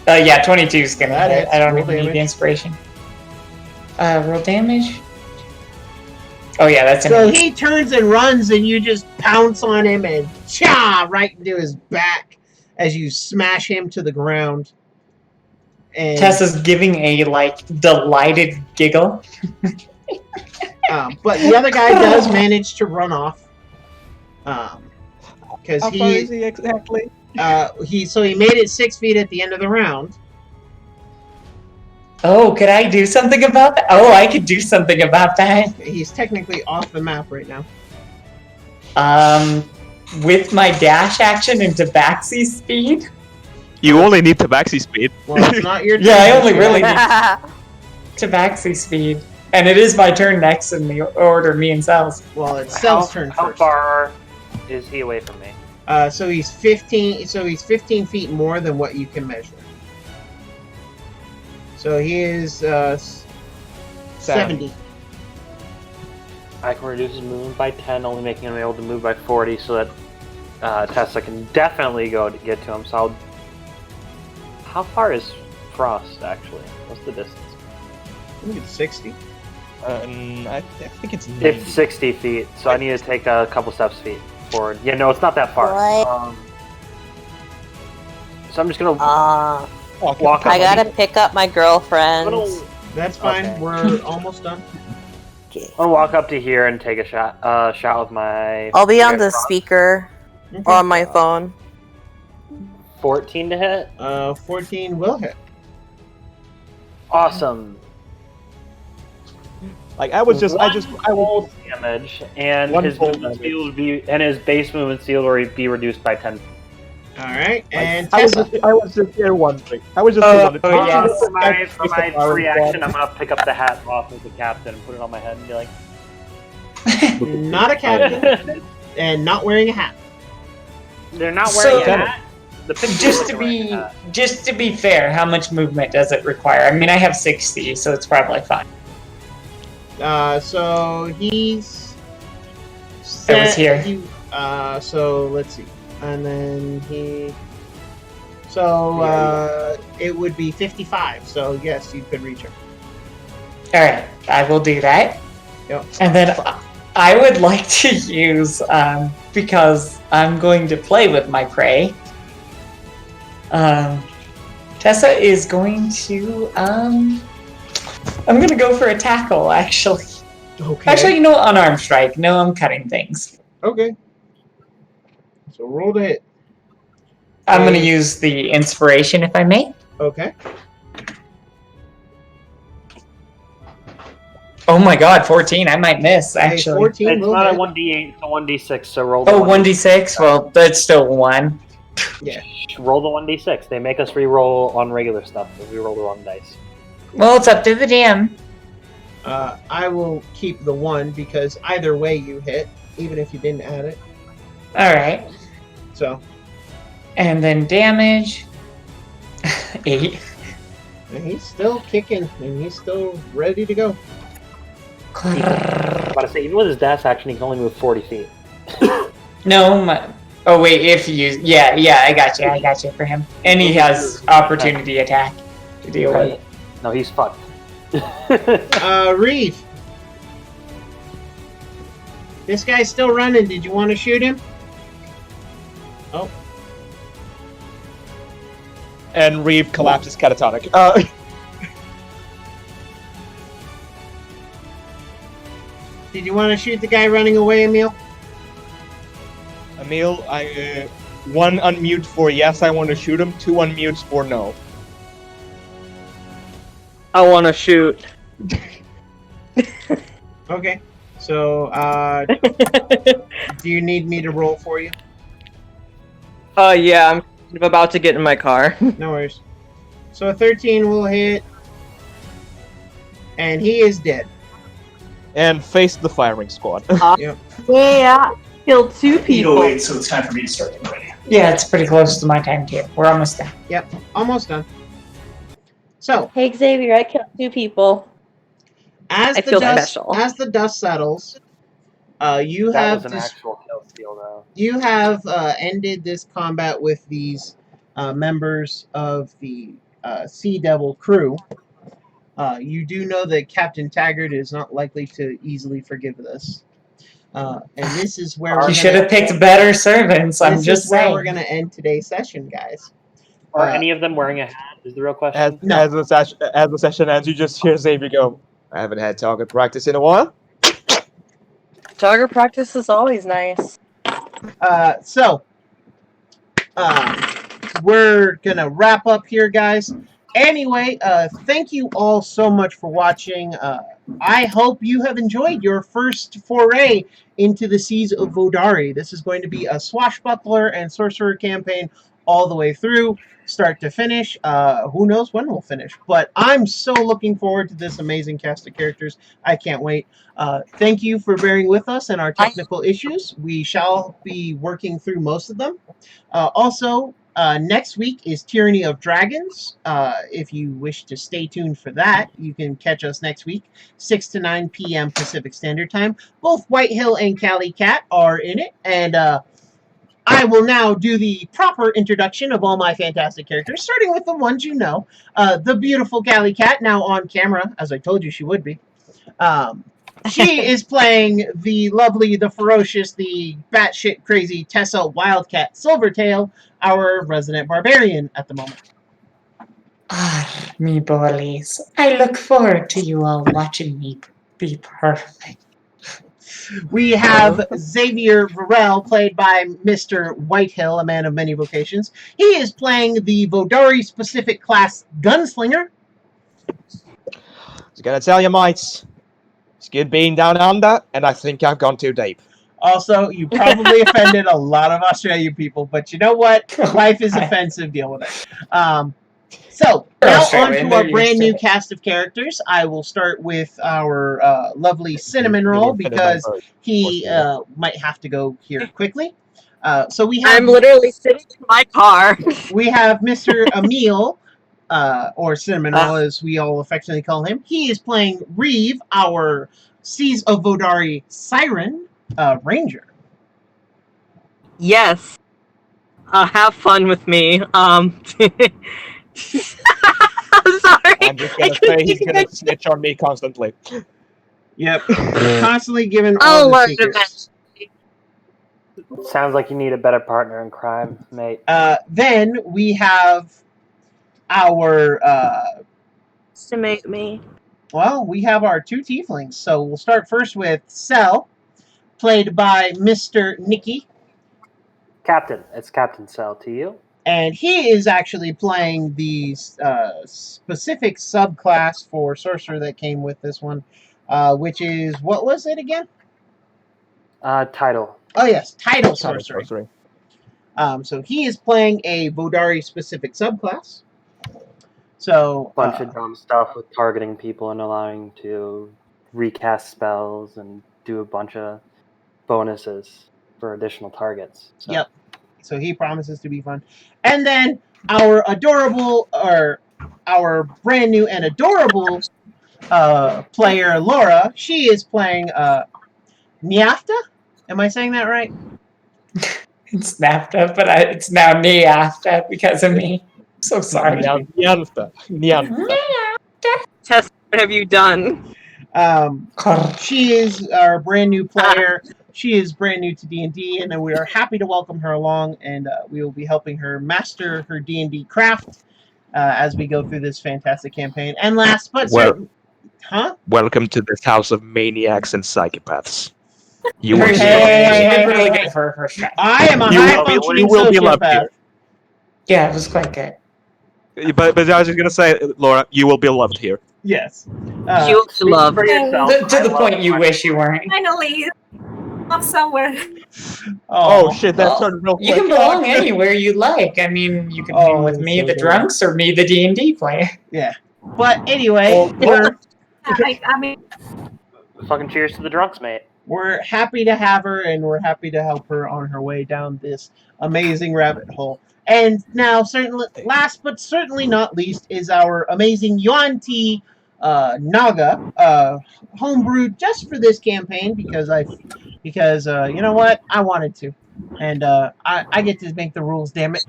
Speaker 4: Yeah, 22 is gonna hit. I don't
Speaker 1: Roll
Speaker 4: even need
Speaker 1: damage.
Speaker 4: the inspiration. Roll damage. Oh yeah, that's
Speaker 1: So
Speaker 4: an 8.
Speaker 1: he turns and runs, and you just pounce on him and right into his back as you smash him to the ground. And
Speaker 4: Tessa's giving a delighted giggle.
Speaker 1: but the other guy does manage to run off. Because
Speaker 7: How far is he exactly?
Speaker 1: he made it 6 feet at the end of the round.
Speaker 4: Oh, could I do something about that? Oh, I could do something about that.
Speaker 1: He's technically off the map right now.
Speaker 4: With my dash action into backsy speed.
Speaker 7: You only need tabaxi speed.
Speaker 1: Well, it's not your turn.
Speaker 4: Yeah, I only really need tabaxi speed. And it is my turn next in the order, me and Sal's.
Speaker 1: Well, it's Cel's turn
Speaker 9: How
Speaker 1: first.
Speaker 9: far is he away from me?
Speaker 1: So he's 15. So he's 15 feet more than what you can measure. So he is 70.
Speaker 9: I can reduce his movement by 10, only making him able to move by 40, so that Tessa can definitely go to get to him. So how far is Frost, actually? What's the distance?
Speaker 1: I think it's 60.
Speaker 7: I think it's 90.
Speaker 9: It's 60 feet, so I need to take a couple steps forward. Yeah, no, it's not that far.
Speaker 5: What?
Speaker 9: So I'm just gonna walk up.
Speaker 5: I gotta pick up my girlfriend.
Speaker 1: That's fine.
Speaker 9: Okay.
Speaker 1: We're almost done.
Speaker 5: Okay.
Speaker 9: I'm gonna walk up to here and take a shot with my.
Speaker 5: I'll be on the speaker or on my phone.
Speaker 9: 14 to hit.
Speaker 1: 14 will hit.
Speaker 9: Awesome.
Speaker 7: Like I was
Speaker 9: Damage, and
Speaker 7: One
Speaker 9: his
Speaker 7: full
Speaker 9: movement
Speaker 7: damage.
Speaker 9: speed his base movement speed will be reduced by 10.
Speaker 1: All right, and
Speaker 7: I
Speaker 1: Tessa.
Speaker 7: was just here wondering. I was just wondering.
Speaker 4: yes.
Speaker 9: For my reaction, I'm gonna pick up the hat off of the captain and put it on my head and be like,
Speaker 1: Not a captain and not wearing a hat.
Speaker 9: they're not wearing
Speaker 4: So-
Speaker 9: a hat. The picture
Speaker 4: Just
Speaker 9: is
Speaker 4: to
Speaker 9: wearing
Speaker 4: be
Speaker 9: a hat.
Speaker 4: just to be fair, how much movement does it require? I mean, I have 60, so it's probably fine.
Speaker 1: So he's.
Speaker 4: I was here.
Speaker 1: So let's see, and then he. So it would be 55. So yes, you could reach him.
Speaker 4: All right, I will do that.
Speaker 1: Yep.
Speaker 4: And then I would like to use because I'm going to play with my prey. Tessa is going to I'm going to go for a tackle actually.
Speaker 1: Okay.
Speaker 4: Actually, you know what? Unarmed strike. No, I'm cutting things.
Speaker 1: Okay. So roll to hit.
Speaker 4: I'm going to use the inspiration, if I may.
Speaker 1: Okay.
Speaker 4: Oh my god, 14. I might miss, actually.
Speaker 1: 14
Speaker 9: It's
Speaker 1: will
Speaker 9: not a
Speaker 1: hit.
Speaker 9: 1d8, it's a 1d6, so roll the
Speaker 4: Oh, 1d6? Well, that's still 1.
Speaker 1: Yeah.
Speaker 9: Roll the 1d6. They make us re-roll on regular stuff if we roll the wrong dice.
Speaker 4: Well, it's up to the DM.
Speaker 1: I will keep the 1 because either way you hit, even if you didn't add it.
Speaker 4: Alright.
Speaker 1: So.
Speaker 4: And then damage. 8.
Speaker 1: And he's still kicking, and he's still ready to go.
Speaker 9: I'm about to say, even with his dash action, he can only move 40 feet.
Speaker 4: No, oh wait, if you use... Yeah, I got you for him. And he has opportunity attack to deal with.
Speaker 9: No, he's fucked.
Speaker 1: Reeve. This guy's still running. Did you want to shoot him? Oh.
Speaker 7: And Reeve collapses catatonic.
Speaker 1: Did you want to shoot the guy running away, Emil?
Speaker 7: Emil, one unmute for yes, I want to shoot him. 2 unmutes for no.
Speaker 10: I want to shoot.
Speaker 1: Okay. So, do you need me to roll for you?
Speaker 10: Yeah, I'm about to get in my car.
Speaker 1: No worries. So a 13 will hit, and he is dead.
Speaker 7: And face the firing squad.
Speaker 1: Yep.
Speaker 11: Yeah, killed 2 people.
Speaker 12: 808, so it's time for me to start getting ready.
Speaker 4: Yeah, it's pretty close to my time too. We're almost done.
Speaker 1: Yep, almost done. So,
Speaker 11: Hey Xavier, I killed 2 people.
Speaker 1: as
Speaker 11: I
Speaker 1: the
Speaker 11: feel
Speaker 1: dust
Speaker 11: special.
Speaker 1: as the dust settles, you
Speaker 9: That
Speaker 1: have
Speaker 9: was an actual kill steal, though.
Speaker 1: you have ended this combat with these members of the Sea Devil crew. You do know that Captain Taggart is not likely to easily forgive this. And this is where
Speaker 4: You should have picked better servants, I'm just
Speaker 1: This is where
Speaker 4: saying.
Speaker 1: we're going to end today's session, guys.
Speaker 9: Are any of them wearing a hat, is the real question?
Speaker 7: As the session ends, you just hear Xavier go, I haven't had target practice in a while.
Speaker 10: Target practice is always nice.
Speaker 1: So, we're going to wrap up here, guys. Anyway, thank you all so much for watching. I hope you have enjoyed your first foray into the Seas of Vodari. This is going to be a Swashbuckler and Sorcerer campaign all the way through, start to finish. Who knows when we'll finish, but I'm so looking forward to this amazing cast of characters. I can't wait. Thank you for bearing with us and our technical issues. We shall be working through most of them. Also, next week is Tyranny of Dragons. If you wish to stay tuned for that, you can catch us next week, 6 to 9 p.m. Pacific Standard Time. Both Whitehill and Cali Cat are in it, and I will now do the proper introduction of all my fantastic characters, starting with the ones you know. The beautiful Cali Cat, now on camera, as I told you she would be. She is playing the lovely, the ferocious, the batshit crazy Tessa Wildcat Silvertail, our resident barbarian at the moment.
Speaker 4: Ah, me bullies. I look forward to you all watching me be perfect.
Speaker 1: We have Xavier Varel, played by Mr. Whitehill, a man of many vocations. He is playing the Vodari-specific class Gunslinger.
Speaker 7: Just gotta tell you, mates, it's good being down under, and I think I've gone too deep.
Speaker 1: Also, you probably offended a lot of Australian people, but you know what? Life is offensive. Deal with it. So, now on to our brand new cast of characters. I will start with our lovely Cinnamon Roll, because he might have to go here quickly. So we have...
Speaker 10: I'm literally sitting in my car.
Speaker 1: We have Mr. Emil, or Cinnamon Roll, as we all affectionately call him. He is playing Reeve, our Seas of Vodari Siren Ranger.
Speaker 10: Yes. Have fun with me. I'm sorry.
Speaker 7: I'm just gonna say he's gonna snitch on me constantly.
Speaker 1: Yep. Constantly giving all the secrets.
Speaker 9: Sounds like you need a better partner in crime, mate.
Speaker 1: Then we have our...
Speaker 11: Estimate me.
Speaker 1: Well, we have our 2 tieflings. So we'll start first with Cell, played by Mr. Nicky.
Speaker 9: Captain. It's Captain Cell to you.
Speaker 1: And he is actually playing the specific subclass for Sorcerer that came with this one, which is, what was it again?
Speaker 8: Title.
Speaker 1: Oh yes, Title
Speaker 7: Title
Speaker 1: Sorcery.
Speaker 7: sorcery.
Speaker 1: So he is playing a Vodari specific subclass. So
Speaker 8: Bunch of dumb stuff with targeting people and allowing to recast spells and do a bunch of bonuses for additional targets. So.
Speaker 1: Yep. So he promises to be fun. And then our brand new and adorable player, Laura, she is playing Niafta? Am I saying that right?
Speaker 4: It's NAFTA, but it's now NIAFTA because of me. So sorry.
Speaker 7: Nianta.
Speaker 10: Tess, what have you done?
Speaker 1: She is our brand new player. She is brand new to D&D, and we are happy to welcome her along, and we will be helping her master her D&D craft as we go through this fantastic campaign. And last but certainly... Huh?
Speaker 7: Welcome to this house of maniacs and psychopaths.
Speaker 4: You did really good for her first try.
Speaker 1: I am a high-functioning sociopath.
Speaker 4: Yeah, it was quite good.
Speaker 7: But I was just going to say, Laura, you will be loved here.
Speaker 1: Yes.
Speaker 10: You love
Speaker 8: for yourself.
Speaker 4: To the point you wish you weren't.
Speaker 3: Finally, I'm somewhere.
Speaker 7: Oh shit, that turned real quick.
Speaker 4: You can belong anywhere you like. I mean, you can hang with me, the drunks, or me, the D&D player.
Speaker 1: Yeah. But anyway,
Speaker 3: I mean,
Speaker 8: fucking cheers to the drunks, mate.
Speaker 1: We're happy to have her, and we're happy to help her on her way down this amazing rabbit hole. And now, certainly, last but certainly not least, is our amazing Yuan Ti Naga, homebrewed just for this campaign because you know what, I wanted to, and I get to make the rules. Damn it!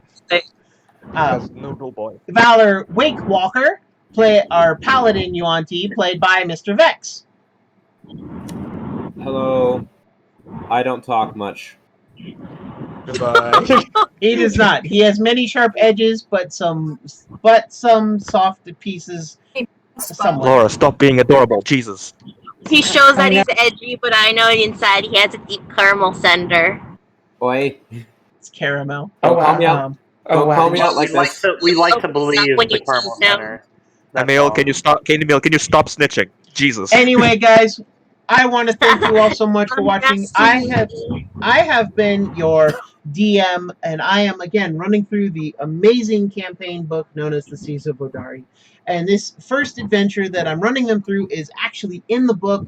Speaker 7: No rule boy.
Speaker 1: Valor Wake Walker, play our paladin Yuan Ti, played by Mr. Vex.
Speaker 2: Hello. I don't talk much.
Speaker 7: Goodbye.
Speaker 1: He does not. He has many sharp edges, but some soft pieces. Somewhat.
Speaker 7: Laura, stop being adorable. Jesus.
Speaker 11: He shows that he's edgy, but I know inside he has a deep caramel center.
Speaker 2: Oi.
Speaker 1: It's caramel.
Speaker 2: Don't call me out. Don't call me out like this.
Speaker 8: We like to believe the caramel center.
Speaker 7: Emil, can you stop snitching? Jesus.
Speaker 1: Anyway, guys, I want to thank you all so much for watching. I have been your DM, and I am again running through the amazing campaign book known as the Seas of Vodari. And this first adventure that I'm running them through is actually in the book.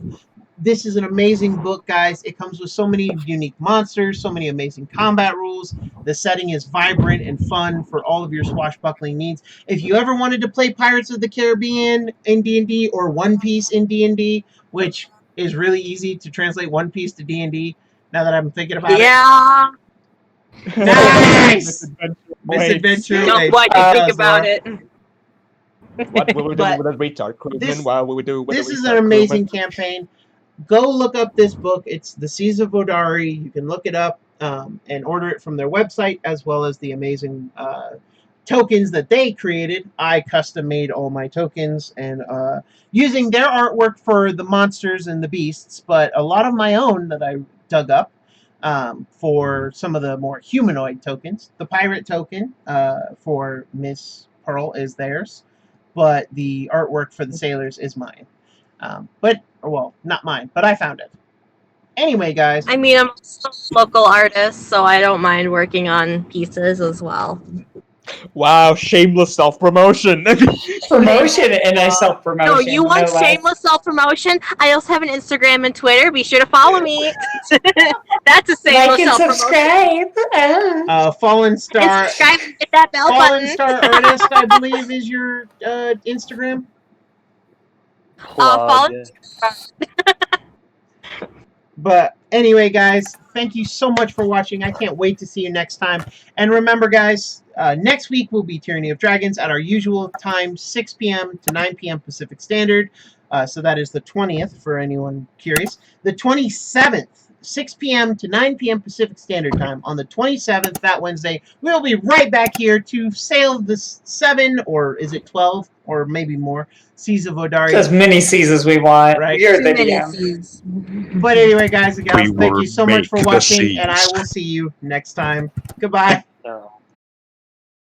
Speaker 1: This is an amazing book, guys. It comes with so many unique monsters, so many amazing combat rules. The setting is vibrant and fun for all of your swashbuckling needs. If you ever wanted to play Pirates of the Caribbean in D&D or One Piece in D&D, which is really easy to translate One Piece to D&D, now that I'm thinking about it.
Speaker 11: Yeah.
Speaker 1: Nice! Misadventure.
Speaker 10: Don't why you think about it.
Speaker 7: What will we do with a retard crewman while we do with
Speaker 1: this is an amazing campaign. Go look up this book. It's the Seas of Vodari. You can look it up and order it from their website, as well as the amazing tokens that they created. I custom made all my tokens and using their artwork for the monsters and the beasts, but a lot of my own that I dug up for some of the more humanoid tokens. The pirate token for Miss Pearl is theirs, but the artwork for the sailors is mine. Well, not mine, but I found it. Anyway, guys.
Speaker 11: I mean, I'm a local artist, so I don't mind working on pieces as well.
Speaker 7: Wow, shameless self-promotion.
Speaker 4: Promotion and I self-promotion.
Speaker 11: No, you want shameless self-promotion? I also have an Instagram and Twitter. Be sure to follow me. That's a shameless self-promotion.
Speaker 4: Subscribe.
Speaker 1: Fallen Star.
Speaker 11: Subscribe and hit that bell
Speaker 1: Fallen
Speaker 11: button.
Speaker 1: Star Artist, I believe, is your Instagram.
Speaker 11: Fallen Star.
Speaker 1: But anyway, guys, thank you so much for watching. I can't wait to see you next time. And remember, guys, next week will be Tyranny of Dragons at our usual time, 6 p.m. to 9 p.m. Pacific Standard. So that is the 20th, for anyone curious. The 27th, 6 p.m. to 9 p.m. Pacific Standard Time. On the 27th, that Wednesday, we'll be right back here to sail the 7, or is it 12, or maybe more, Seas of Vodari.
Speaker 4: As many seas as we want.
Speaker 1: Right.
Speaker 4: You're the DM.
Speaker 1: But anyway, guys and gals, thank you so much for watching, and I will see you next time. Goodbye.